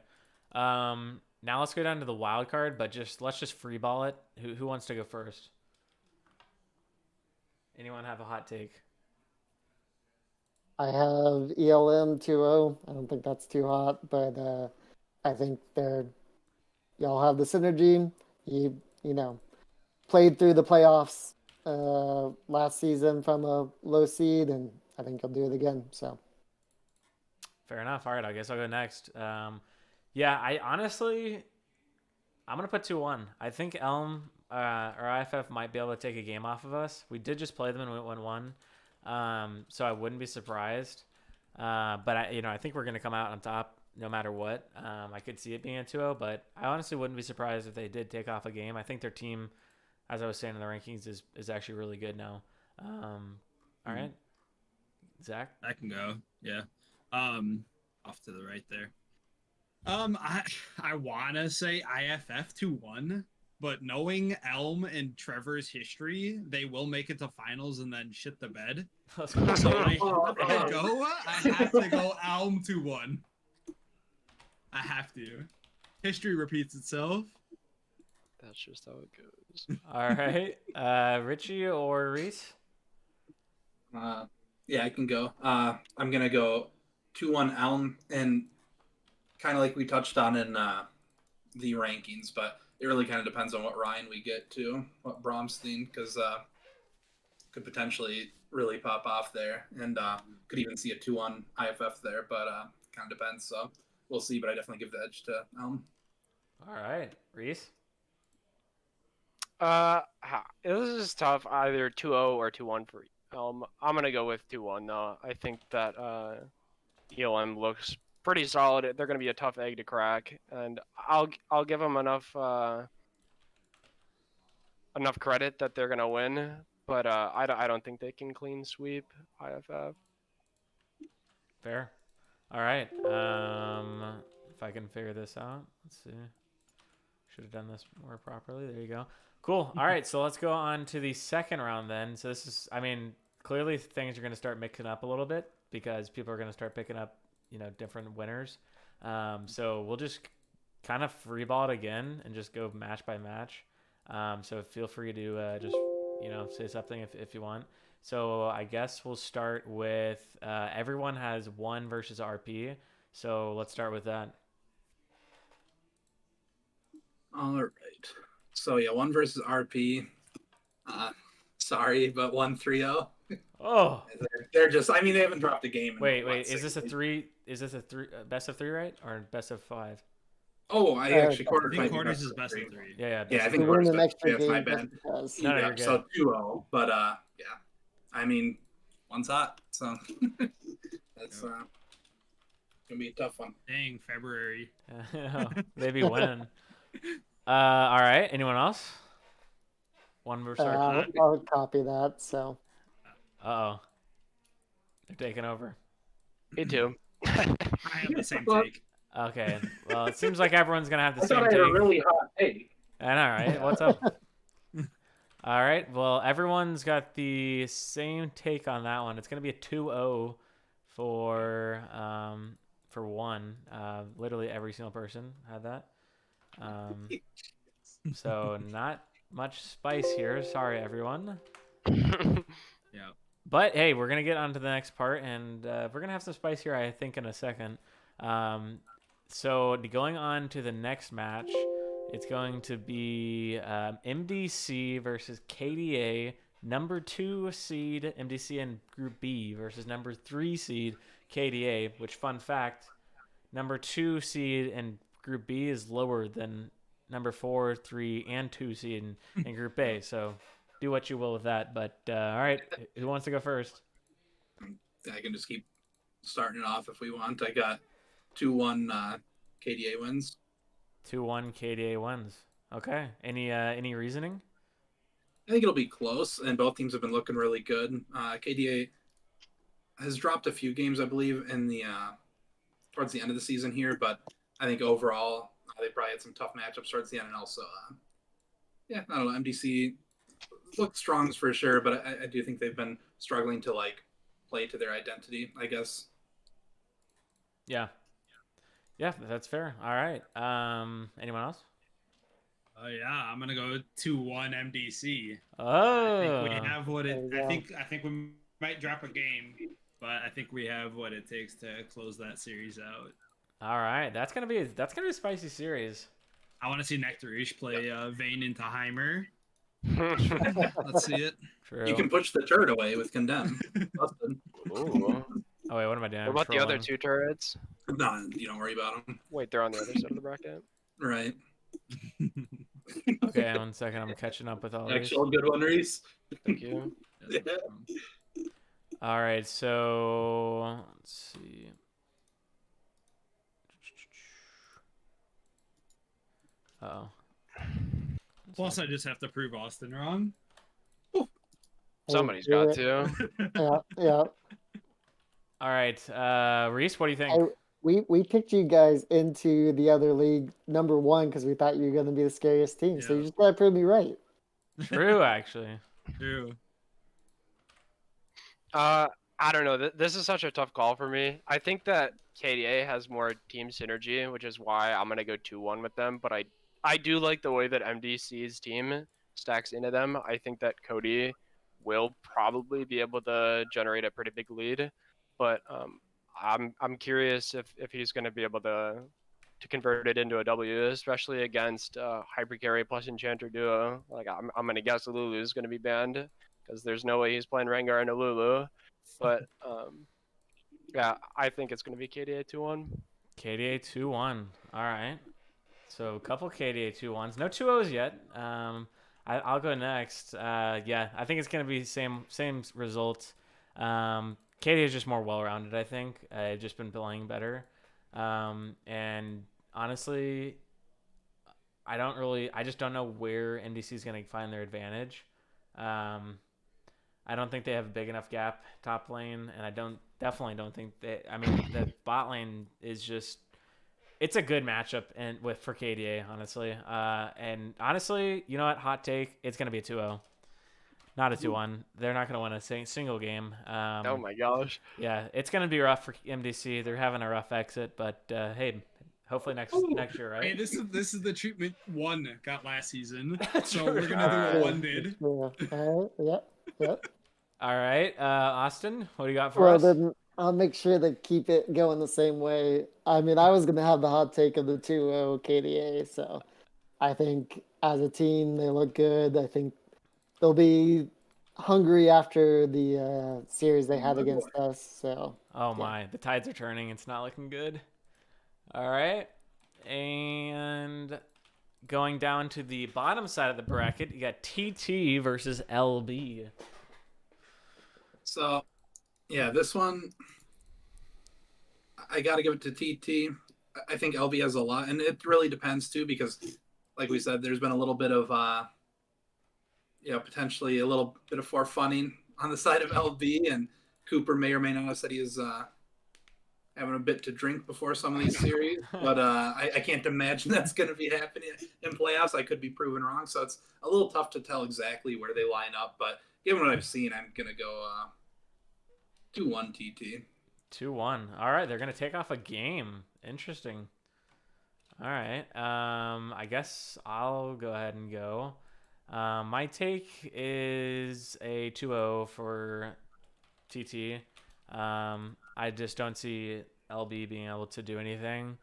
Now let's go down to the wild card, but let's just free ball it. Who wants to go first? Anyone have a hot take? I have ELM 2-0. I don't think that's too hot, but I think y'all have the synergy. You played through the playoffs last season from a low seed, and I think you'll do it again. So Fair enough. All right, I guess I'll go next. Yeah, I'm gonna put 2-1. I think Elm or IFF might be able to take a game off of us. We did just play them and we went 1-1, so I wouldn't be surprised. But I think we're gonna come out on top no matter what. I could see it being a 2-0, but I honestly wouldn't be surprised if they did take off a game. I think their team, as I was saying in the rankings, is actually really good now. All right, Zach. I can go. Yeah. Off to the right there. I wanna say IFF 2-1, but knowing Elm and Trevor's history, they will make it to finals and then shit the bed. Let's go. So I have to go Elm 2-1. I have to. History repeats itself. That's just how it goes. All right, Richie or Reese? Yeah, I can go. I'm gonna go 2-1 Elm, and kind of like we touched on in the rankings, but it really kind of depends on what Ryan we get to, what Bromstein, because could potentially really pop off there, and could even see a 2-1 IFF there, but kind of depends. So we'll see, but I definitely give the edge to Elm. All right, Reese. This is tough. Either 2-0 or 2-1 for Elm. I'm gonna go with 2-1 though. I think that ELM looks pretty solid. They're gonna be a tough egg to crack, and I'll give them enough credit that they're gonna win. But I don't think they can clean sweep IFF. Fair. All right. If I can figure this out, let's see. Should have done this more properly. There you go. Cool. All right. So let's go on to the second round then. So this is, I mean, clearly things are going to start mixing up a little bit because people are going to start picking up, different winners. So we'll just kind of freeball it again and just go match by match. So feel free to just, say something if you want. So I guess we'll start with everyone has 1 versus RP. So let's start with that. All right. So yeah, 1 versus RP. Sorry, but 1-3-0. Oh, They're just. I mean, they haven't dropped a game. In wait. what, Is 6 this a weeks? 3? Is this a 3 best of 3, right, or best of 5? Oh, I actually I quarters. think might be quarters is best of 3. Yeah. Yeah, I We think win quarters. an extra That's my game bad. just because. No, Yeah, you're good. so 2-0, but yeah. I mean, one's hot, so that's gonna be a tough one. Dang, February. They be winning. All right. Anyone else? 1 versus RP. I'll copy that. So Uh-oh. They're taking over. Me too. I have the same Well, take. Okay. Well, it seems like everyone's gonna have the I same thought I take. had a really hot take. And all right, what's up? All right. Well, everyone's got the same take on that one. It's gonna be a 2-0 for 1. Literally every single person had that. So not much spice here. Sorry, everyone. Yeah. But hey, we're gonna get on to the next part, and we're gonna have some spice here, I think, in a second. So going on to the next match, it's going to be MDC versus KDA, number 2 seed MDC in Group B versus number 3 seed KDA. Which, fun fact, number 2 seed in Group B is lower than number 4, 3, and 2 seed in Group A. So do what you will with that. But all right, who wants to go first? I can just keep starting it off if we want. I got 2-1 KDA wins. 2-1 KDA wins. Okay. Any reasoning? I think it'll be close, and both teams have been looking really good. KDA has dropped a few games, I believe, in the towards the end of the season here, but I think overall they probably had some tough matchups towards the end, and also, I don't know, MDC looked strong for sure, but I do think they've been struggling to play to their identity, I guess. Yeah, that's fair. All right. Anyone else? Oh yeah, I'm gonna go 2-1 MDC. Oh, I think we have what it. There I you think we might drop a game, but I think we have what it takes to close that series out. all right. That's gonna be a spicy series. I want to see Nectarish play Vayne into Heimer. Let's see it. True. You can push the turret away with Condemn. Busted. Ooh. Oh wait, what am I doing? What about the other 2 turrets? No, you don't worry about them. Wait, they're on the other side of the bracket. Right. Okay, 1 second. I'm catching up with all these. Actual good one, Reese. Thank you. Yeah. All right, so let's see. Uh-oh. Plus, I just have to prove Austin wrong. Somebody's do got it. to. Yeah. All right, Reese, what do you think? we picked you guys into the other league #1 because we thought you were going to be the scariest team. So Yeah. you just gotta prove me right. True, actually. True. I don't know. This is such a tough call for me. I think that KDA has more team synergy, which is why I'm gonna go 2-1 with them. But I do like the way that MDC's team stacks into them. I think that Cody will probably be able to generate a pretty big lead, but I'm curious if he's gonna be able to convert it into a W, especially against Hypercarry plus Enchanter duo. Like I'm gonna guess Lulu is gonna be banned because there's no way he's playing Rengar into Lulu. But yeah, I think it's gonna be KDA 2-1. KDA 2-1. All right. So a couple KDA 2-1s. No 2-0s yet. I'll go next. Yeah, I think it's gonna be same result. KDA is just more well-rounded. I think I've just been playing better. And honestly, I just don't know where NDC is gonna find their advantage. I don't think they have a big enough gap top lane, and I definitely don't think that. I mean, the bot lane is just. It's a good matchup for KDA, honestly. And honestly, you know what? Hot take. It's gonna be a 2-0, not a 2-1. They're not gonna win a single game. Oh my gosh. Yeah, it's gonna be rough for MDC. They're having a rough exit, but hey, hopefully next year, right? Hey, this is the treatment one got last season. So True. we're gonna do what Alright. one did. Yeah. All right. Yep. All right, Austin, what do you got for Well, us? then I'll make sure to keep it going the same way. I mean, I was gonna have the hot take of the 2-0 KDA, so I think as a team they look good. I think they'll be hungry after the series they had against us. So Oh my, the tides are turning. It's not looking good. All right. And going down to the bottom side of the bracket, you got TT versus LB. So, yeah, this one, I got to give it to TT. I think LB has a lot, and it really depends too, because, like we said, there's been a little bit of, potentially a little bit of forfunning on the side of LB, and Cooper may or may not have said he is having a bit to drink before some of these series, but I can't imagine that's going to be happening in playoffs. I could be proven wrong, so it's a little tough to tell exactly where they line up, but given what I've seen, I'm going to go 2-1 TT. 2-1. All right, they're gonna take off a game. Interesting. All right. I guess I'll go ahead and go. My take is a 2-0 for TT. I just don't see LB being able to do anything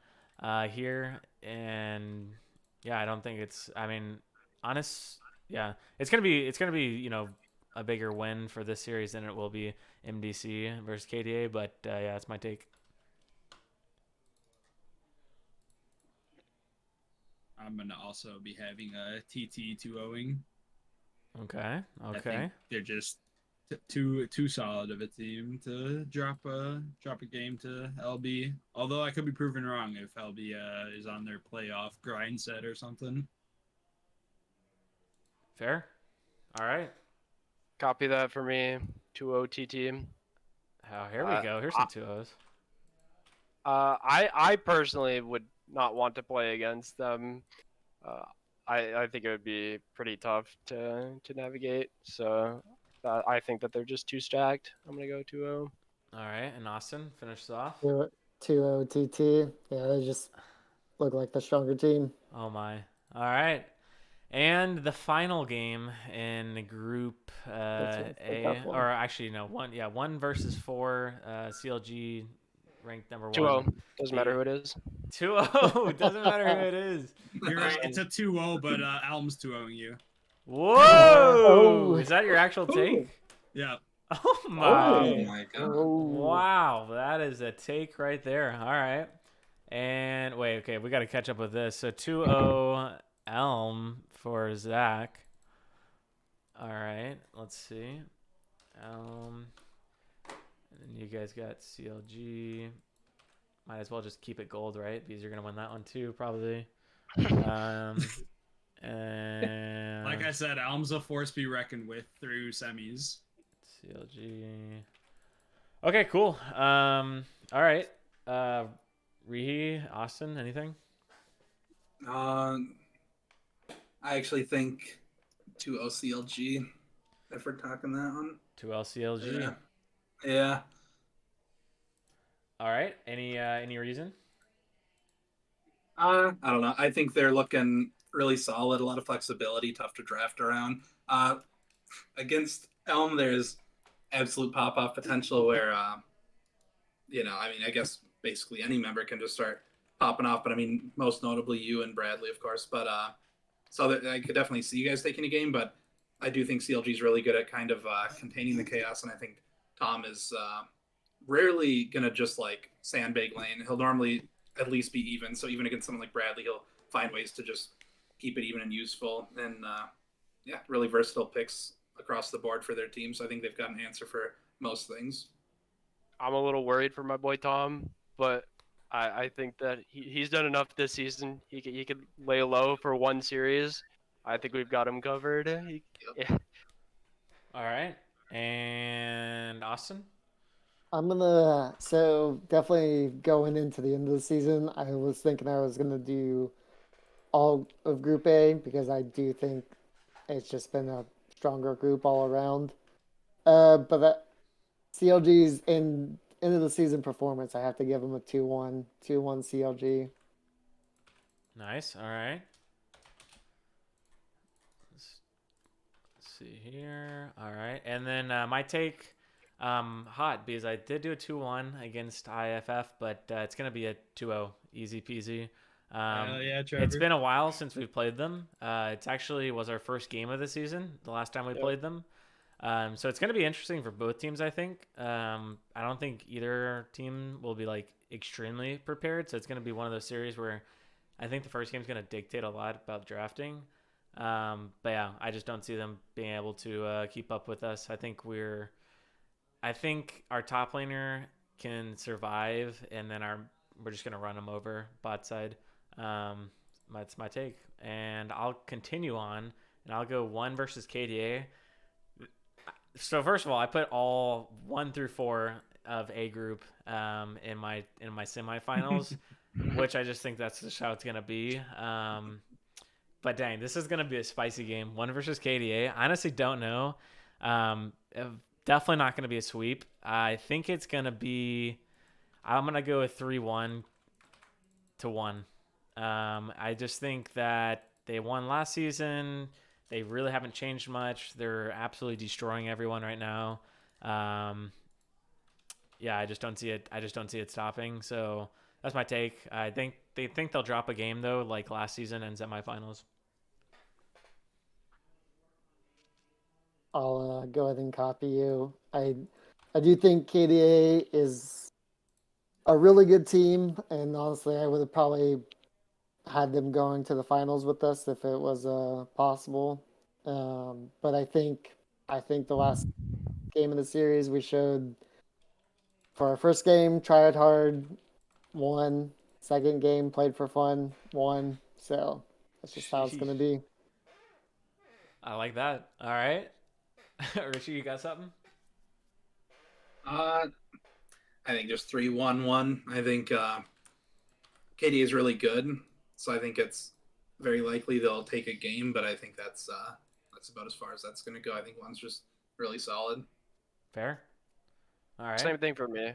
here, and yeah, I don't think it's. I mean, yeah, it's gonna be a bigger win for this series than it will be MDC versus KDA, but yeah, that's my take. I'm gonna also be having a TT 2-0ing. Okay. I think they're just too solid of a team to drop a game to LB. Although I could be proven wrong if LB is on their playoff grind set or something. Fair. All right. Copy that for me. 2-0 TT. Oh, here we go. Here's some 2-0s. I personally would not want to play against them. I think it would be pretty tough to navigate. So I think that they're just too stacked. I'm gonna go 2-0. All right, and Austin finishes off. 2-0 TT. Yeah, they just look like the stronger team. Oh my. All right. And the final game in Group A, or actually no, 1 versus 4, CLG ranked number 1. 2-0. Doesn't matter who it is. 2-0. Doesn't matter who it is. You're right. It's a 2-0, but Alm's 2-0ing you. Whoa! Oh. Is that your actual take? Yeah. Oh my! Oh my god! Wow, that is a take right there. All right. And wait, okay, we got to catch up with this. So 2-0 Elm for Zach. All right, let's see. Elm. And then you guys got CLG. Might as well just keep it gold, right? Because you're going to win that one too, probably. And Like I said, Alm's a force to be reckoned with through semis. CLG. Okay, cool. All right. Rihi, Austin, anything? I actually think 2 OCLG. If we're talking that one. 2 LCLG. Yeah. Yeah. All right. Any reason? I don't know. I think they're looking really solid. A lot of flexibility, tough to draft around. Against Elm, there's absolute pop-off potential where, I guess basically any member can just start popping off. But I mean, most notably you and Bradley, of course. But so that I could definitely see you guys taking a game. But I do think CLG is really good at kind of containing the chaos, and I think Tom is rarely gonna just like sandbag lane. He'll normally at least be even. So even against someone like Bradley, he'll find ways to just keep it even and useful. And really versatile picks across the board for their team. So I think they've got an answer for most things. I'm a little worried for my boy Tom, but I think that he's done enough this season. He could lay low for one series. I think we've got him covered. All right. And Austin? So definitely going into the end of the season, I was thinking I was gonna do all of Group A because I do think it's just been a stronger group all around. But that CLG's end of the season performance, I have to give them a 2-1 CLG. Nice. All right. Let's see here. All right. And then my take, hot, because I did do a 2-1 against IFF, but it's going to be a 2-0. Easy peasy. Yeah, Trevor. It's been a while since we've played them. It's actually was our first game of the season, the last time we played them. So it's going to be interesting for both teams, I think. I don't think either team will be like extremely prepared. So it's going to be one of those series where I think the first game is going to dictate a lot about drafting. But yeah, I just don't see them being able to keep up with us. I think our top laner can survive, and then we're just going to run them over bot side. That's my take. And I'll continue on, and I'll go 1 versus KDA. So first of all, I put all 1 through 4 of A group in my semifinals, which I just think that's just how it's gonna be. But dang, this is gonna be a spicy game. 1 versus KDA. I honestly don't know. Definitely not gonna be a sweep. I think it's gonna be. I'm gonna go with 3-1 to 1. I just think that they won last season. They really haven't changed much. They're absolutely destroying everyone right now. I just don't see it. I just don't see it stopping. So that's my take. I think they'll drop a game though, like last season in semifinals. I'll go ahead and copy you. I do think KDA is a really good team, and honestly, I would have probably had them going to the finals with us if it was possible. But I think the last game of the series we showed for our first game, tried hard, won. Second game, played for fun, won. So that's just how it's going to be. I like that. All right. Richie, you got something? I think just 3-1-1. I think KD is really good, so I think it's very likely they'll take a game. But I think that's about as far as that's going to go. I think 1's just really solid. Fair. All right. Same thing for me.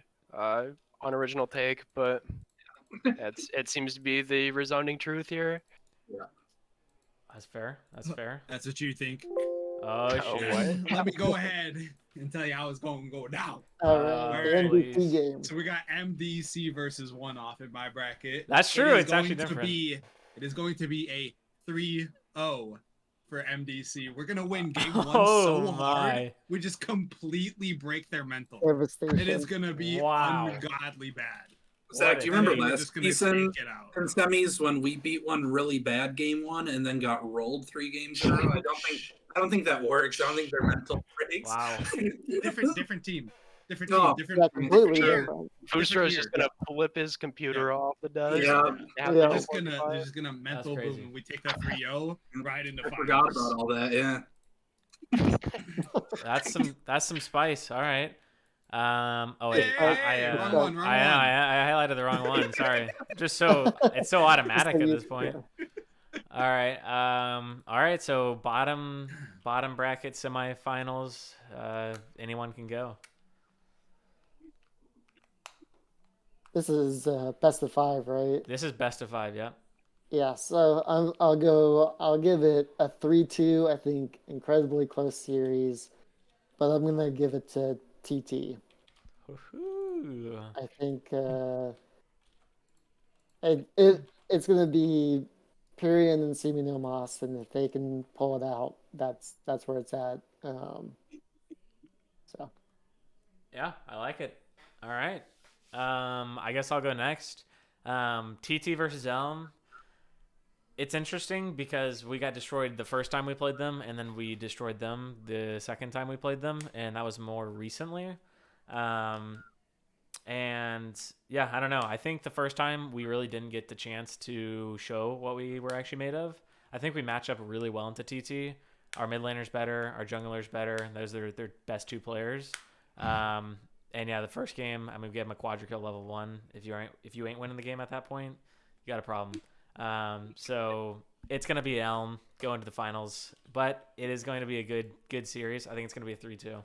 Unoriginal take, but it seems to be the resounding truth here. Yeah. That's fair. That's fair. That's what you think. Oh shit. What? Let me go ahead and tell you how it's going to go down. All right, the MVP please. game. So we got MDC versus 1 off in my bracket. That's true. It is It's actually going to different. It is going to be a 3-0 for MDC. We're gonna win game 1 Oh so hard, my. we just completely break their mental. Devastation. It is gonna be Wow. ungodly bad. Zach, do you remember And we're last just gonna season take it out. in semis when we beat one really bad game 1 and then got rolled 3 games in a row? I don't think that works. I don't think they're mental breaks. Wow. Different team. Different No. team. Different. Yeah, completely Sure. different. Booster is year. just gonna flip his computer off the desk. Yeah. Have Yeah. to They're just gonna mental crazy. boom. We take that 3-0 right into I finals. forgot about all that. Yeah. That's some spice. All right. Oh wait, Hey, wrong one, wrong I know, one. I highlighted the wrong one. Sorry. Just so it's so automatic at this point. All right. All right. So bottom bracket semifinals. Anyone can go. This is best of 5, right? This is best of 5. Yep. Yeah, so I'll give it a 3-2. I think incredibly close series, but I'm gonna give it to TT. Woohoo. I think it's gonna be Pyrian and Simi no Mas, and if they can pull it out, that's where it's at. So Yeah, I like it. All right. I guess I'll go next. TT versus Elm. It's interesting because we got destroyed the first time we played them, and then we destroyed them the second time we played them, and that was more recently. And yeah, I don't know. I think the first time we really didn't get the chance to show what we were actually made of. I think we match up really well into TT. Our mid laner's better, our jungler's better. Those are their best 2 players. And yeah, the first game, I mean, we gave him a quadra kill level 1. If you ain't winning the game at that point, you got a problem. So it's gonna be Elm going to the finals, but it is going to be a good series. I think it's gonna be a 3-2.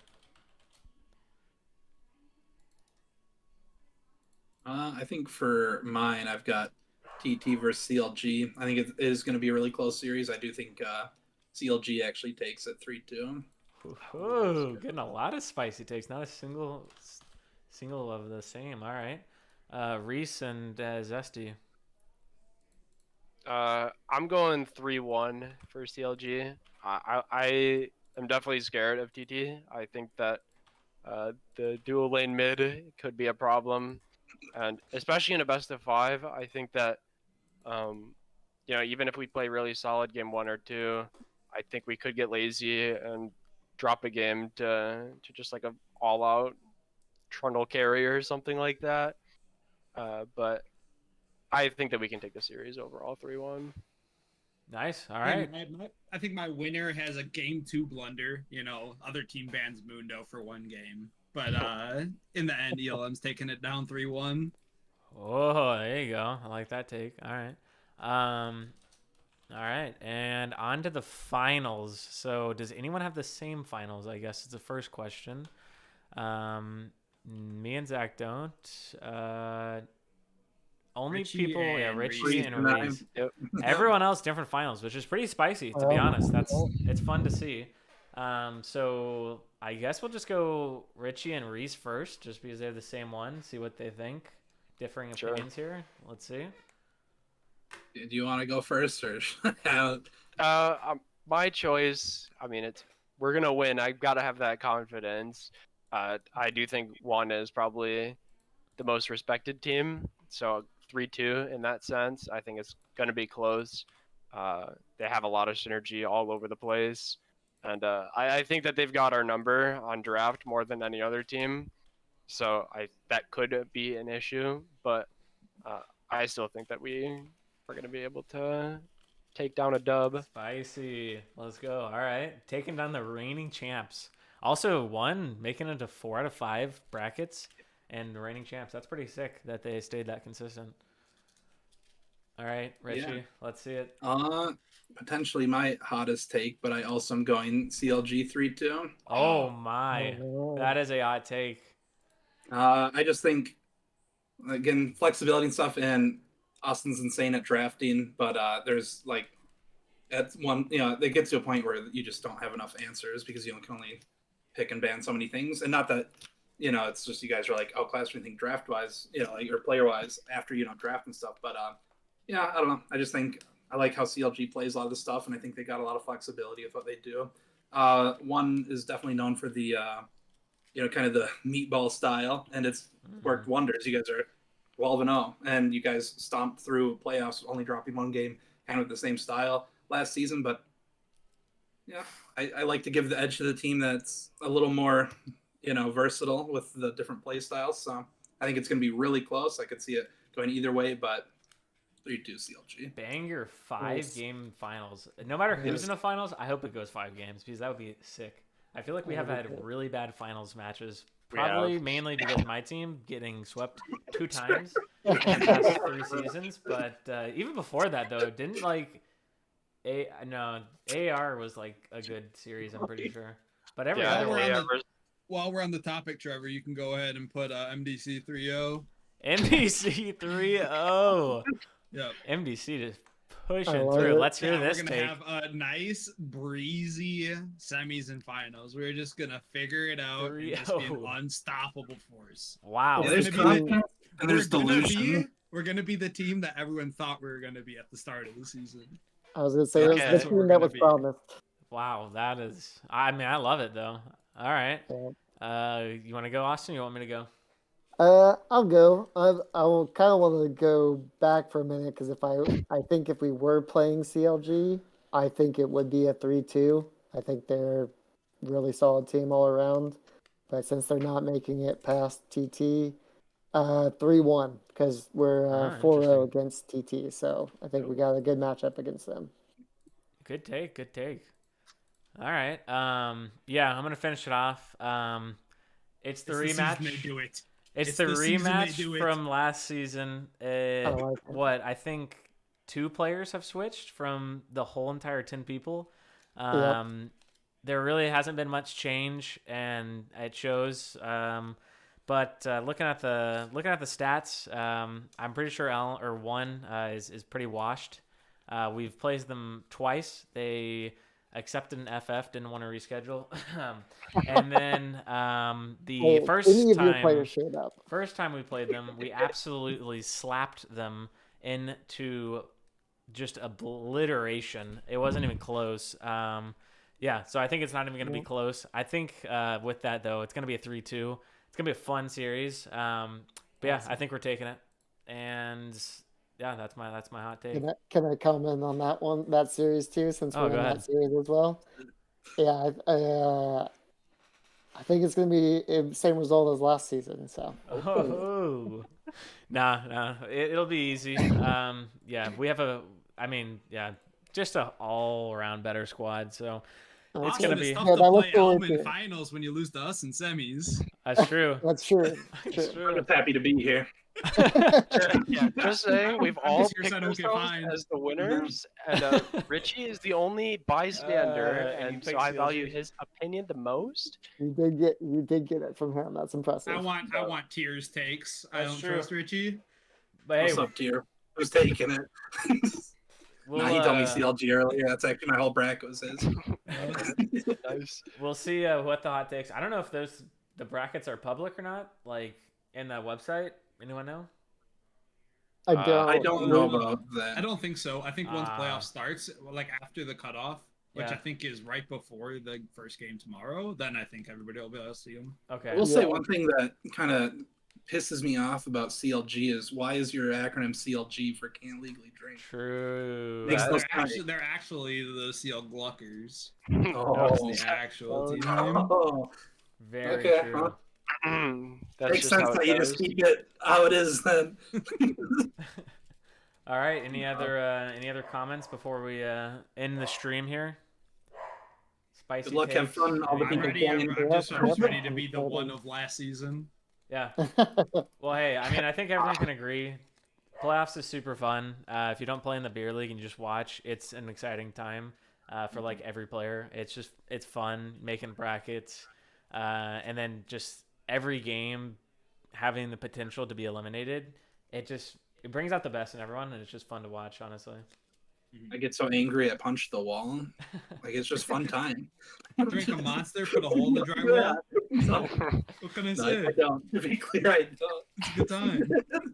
I think for mine, I've got TT versus CLG. I think it is going to be a really close series. I do think CLG actually takes it 3-2. Ooh, getting a lot of spicy takes. Not a single of the same. All right, Reese and Zesty. I'm going 3-1 for CLG. I am definitely scared of TT. I think that the dual lane mid could be a problem, and especially in a best of 5, I think that even if we play really solid game 1 or 2, I think we could get lazy and drop a game to just like a all out Trundle carry or something like that. But I think that we can take the series overall 3-1. Nice. All right. I think my winner has a game 2 blunder. Other team bans Mundo for 1 game, but in the end, ELM's taking it down 3-1. Oh, there you go. I like that take. All right. All right. And on to the finals. So does anyone have the same finals? I guess is the first question. Me and Zach don't. Only Richie people, yeah, and Richie Reese. and Reese. Yep. Everyone else different finals, which is pretty spicy to be honest. It's fun to see. So I guess we'll just go Richie and Reese first, just because they're the same one. See what they think. Differing Sure. opinions here. Let's see. Do you want to go first or? My choice. I mean, we're gonna win. I've got to have that confidence. I do think one is probably the most respected team, so 3-2 in that sense. I think it's gonna be close. They have a lot of synergy all over the place, and I think that they've got our number on draft more than any other team. So that could be an issue, but I still think that we're gonna be able to take down a dub. Spicy. Let's go. All right. Taking down the reigning champs. Also making it to 4 out of 5 brackets and reigning champs. That's pretty sick that they stayed that consistent. All right, Richie, Yeah. let's see it. Potentially my hottest take, but I also am going CLG 3-2. Oh my. That is a hot take. I just think, again, flexibility and stuff, and Austin's insane at drafting, but there's at one, it gets to a point where you just don't have enough answers because you can only pick and ban so many things. And not that, it's just you guys are outclassed or anything draft wise, or player wise after draft and stuff. But I don't know. I just think I like how CLG plays a lot of the stuff, and I think they got a lot of flexibility with what they do. One is definitely known for the kind of the meatball style, and it's worked wonders. You guys are 12-0, and you guys stomped through playoffs, only dropping 1 game, kind of with the same style last season. But yeah, I like to give the edge to the team that's a little more, versatile with the different play styles. So I think it's going to be really close. I could see it going either way, but 3-2 CLG. Banger 5-game finals. No matter who's in the finals, I hope it goes 5 games because that would be sick. I feel like we have had really bad finals matches Probably mainly because my team getting swept 2 times in the past 3 seasons. But even before that, though, didn't like no AR was like a good series. I'm pretty sure. But every Yeah, other we're one, on While we're on the topic, Trevor, you can go ahead and put MDC 3-0. MDC 3-0. Yep. MDC just I pushing love through. it. Let's hear Yeah, this we're gonna take. have a nice, breezy semis and finals. We're just gonna figure it out and just be an 3-0. unstoppable force. Wow. Yeah, there's It's gonna be confidence and there's delusion. We're gonna be the team that everyone thought we were gonna be at the start of the season. I was gonna say it was Okay. the That's what we're team that gonna was be. promised. Wow, that is. I mean, I love it though. All right. Yeah. You want to go, Austin? You want me to go? I'll go. I will kind of want to go back for a minute because I think if we were playing CLG, I think it would be a 3-2. I think they're a really solid team all around. But since they're not making it past TT, 3-1 because we're 4-0 against TT. So I think we got a good matchup against them. Good take. Good take. All right. Yeah, I'm gonna finish it off. It's the It's the rematch. season they do it. It's It's the the season they rematch do it. from last season. like it. What I think 2 players have switched from the whole entire 10 people. There really hasn't been much change, and it shows. But looking at the stats, I'm pretty sure one is pretty washed. We've played them twice. They accepted an FF, didn't want to reschedule. And then the Hey, first any of your time players showed up. first time we played them, we absolutely slapped them into just obliteration. It wasn't even close. Yeah, so I think it's not even going to be close. I think with that, though, it's going to be a 3-2. It's going to be a fun series. But yeah, I think we're taking it. And yeah, that's my hot take. Can I comment on that series too, since Oh, we're go in ahead. that series as well? Yeah, I think it's gonna be the same result as last season. So Oh, nah, it'll be easy. Yeah, we have just a all-around better squad. So it's Awesome. gonna It's be. tough Good, to I look play forward Elm to in it. finals when you lose to us in semis. That's true. that's true. That's True. I'm true. just happy to be here. Yeah, just saying, we've I'm all just here picked so I don't get ourselves fined. as the winners, and Richie is the only bystander, And you and so picked I value CLG. his opinion the most. You did get it from him. That's impressive. I want Tears takes. I That's don't true. trust Richie. But hey, What's up, dear? Who's taking it? we'll, Nah, he told me CLG earlier. That's actually my whole bracket was his. Nice. we'll see what the hot takes. I don't know if the brackets are public or not, like in the website. Anyone know? I don't. I don't know about I that. don't think so. I think once Ah. playoff starts, like after the cutoff, which Yeah. I think is right before the first game tomorrow, then I think everybody will be able to see them. Okay. I will say Yeah. one thing that kind of pisses me off about CLG is why is your acronym CLG for can't legally drink? True. Makes They're no That's- sense. actually the CL Gluckers. Oh, That's the actual team name. oh. very Okay, true. well, That's makes just sense how that it you goes. just keep it how it is then. All right. Any other comments before we end the stream here? Spicy Good luck, have takes? fun, all the I'm people ready. playing. I'm just Yep. ready to be the one of last season. Yeah. Well, hey, I mean, I think everyone can agree. Playoffs is super fun. If you don't play in the beer league and you just watch, it's an exciting time for like every player. It's fun making brackets, and then just every game having the potential to be eliminated. It brings out the best in everyone, and it's just fun to watch. Honestly. I get so angry I punch the wall. Like it's just fun time. Drink a monster, put a hole in the drywall. No, What can I no, say? I don't. To be clear, I don't. It's a good time.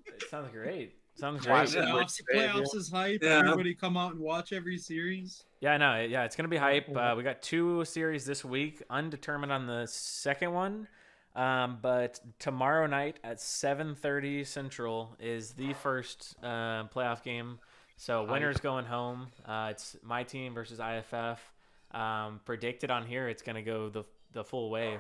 It sounds great. Sounds Watch great. it. Playoffs is hype. Yeah. Everybody come out and watch every series. Yeah, no, yeah, it's gonna be hype. We got 2 series this week, undetermined on the second one. But tomorrow night at 7:30 Central is the first playoff game. So winner's going home. It's my team versus IFF. Predicted on here, it's gonna go the full way.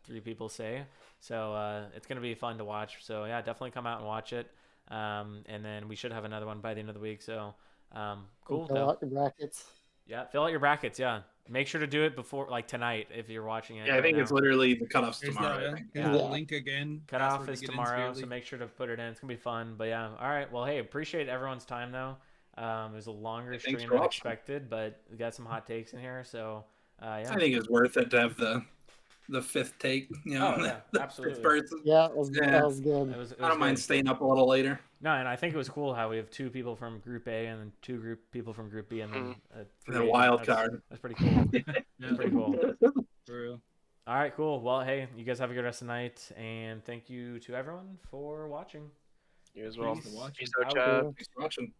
3 people say. So it's gonna be fun to watch. So yeah, definitely come out and watch it. And then we should have another one by the end of the week. So cool. Fill though. out your brackets. Yeah, fill out your brackets. Yeah, make sure to do it before like tonight if you're watching it. Yeah, I think right it's now. literally the cutoffs Here's tomorrow. I the, think. here's Yeah. the Yeah. link again. Cutoff password to is get in tomorrow, so securely. make sure to put it in. It's gonna be fun. But yeah, all right. Well, hey, appreciate everyone's time though. It was a longer Thanks stream for than watching. expected, but we got some hot takes in here. So yeah. I think it's worth it to have the fifth take. You know, Oh, yeah, the absolutely. fifth person. Yeah, Yeah. that was good. It was I don't mind good. staying up a little later. No, and I think it was cool how we have 2 people from Group A and then 2 people from Group B, and then And free then agent. wild That's- card. That's pretty cool. Yeah, Pretty cool. for real. All right, cool. Well, hey, you guys have a good rest of the night, and thank you to everyone for watching. You as well. Thanks for watching. Peace out, Out. chat. Thanks for watching.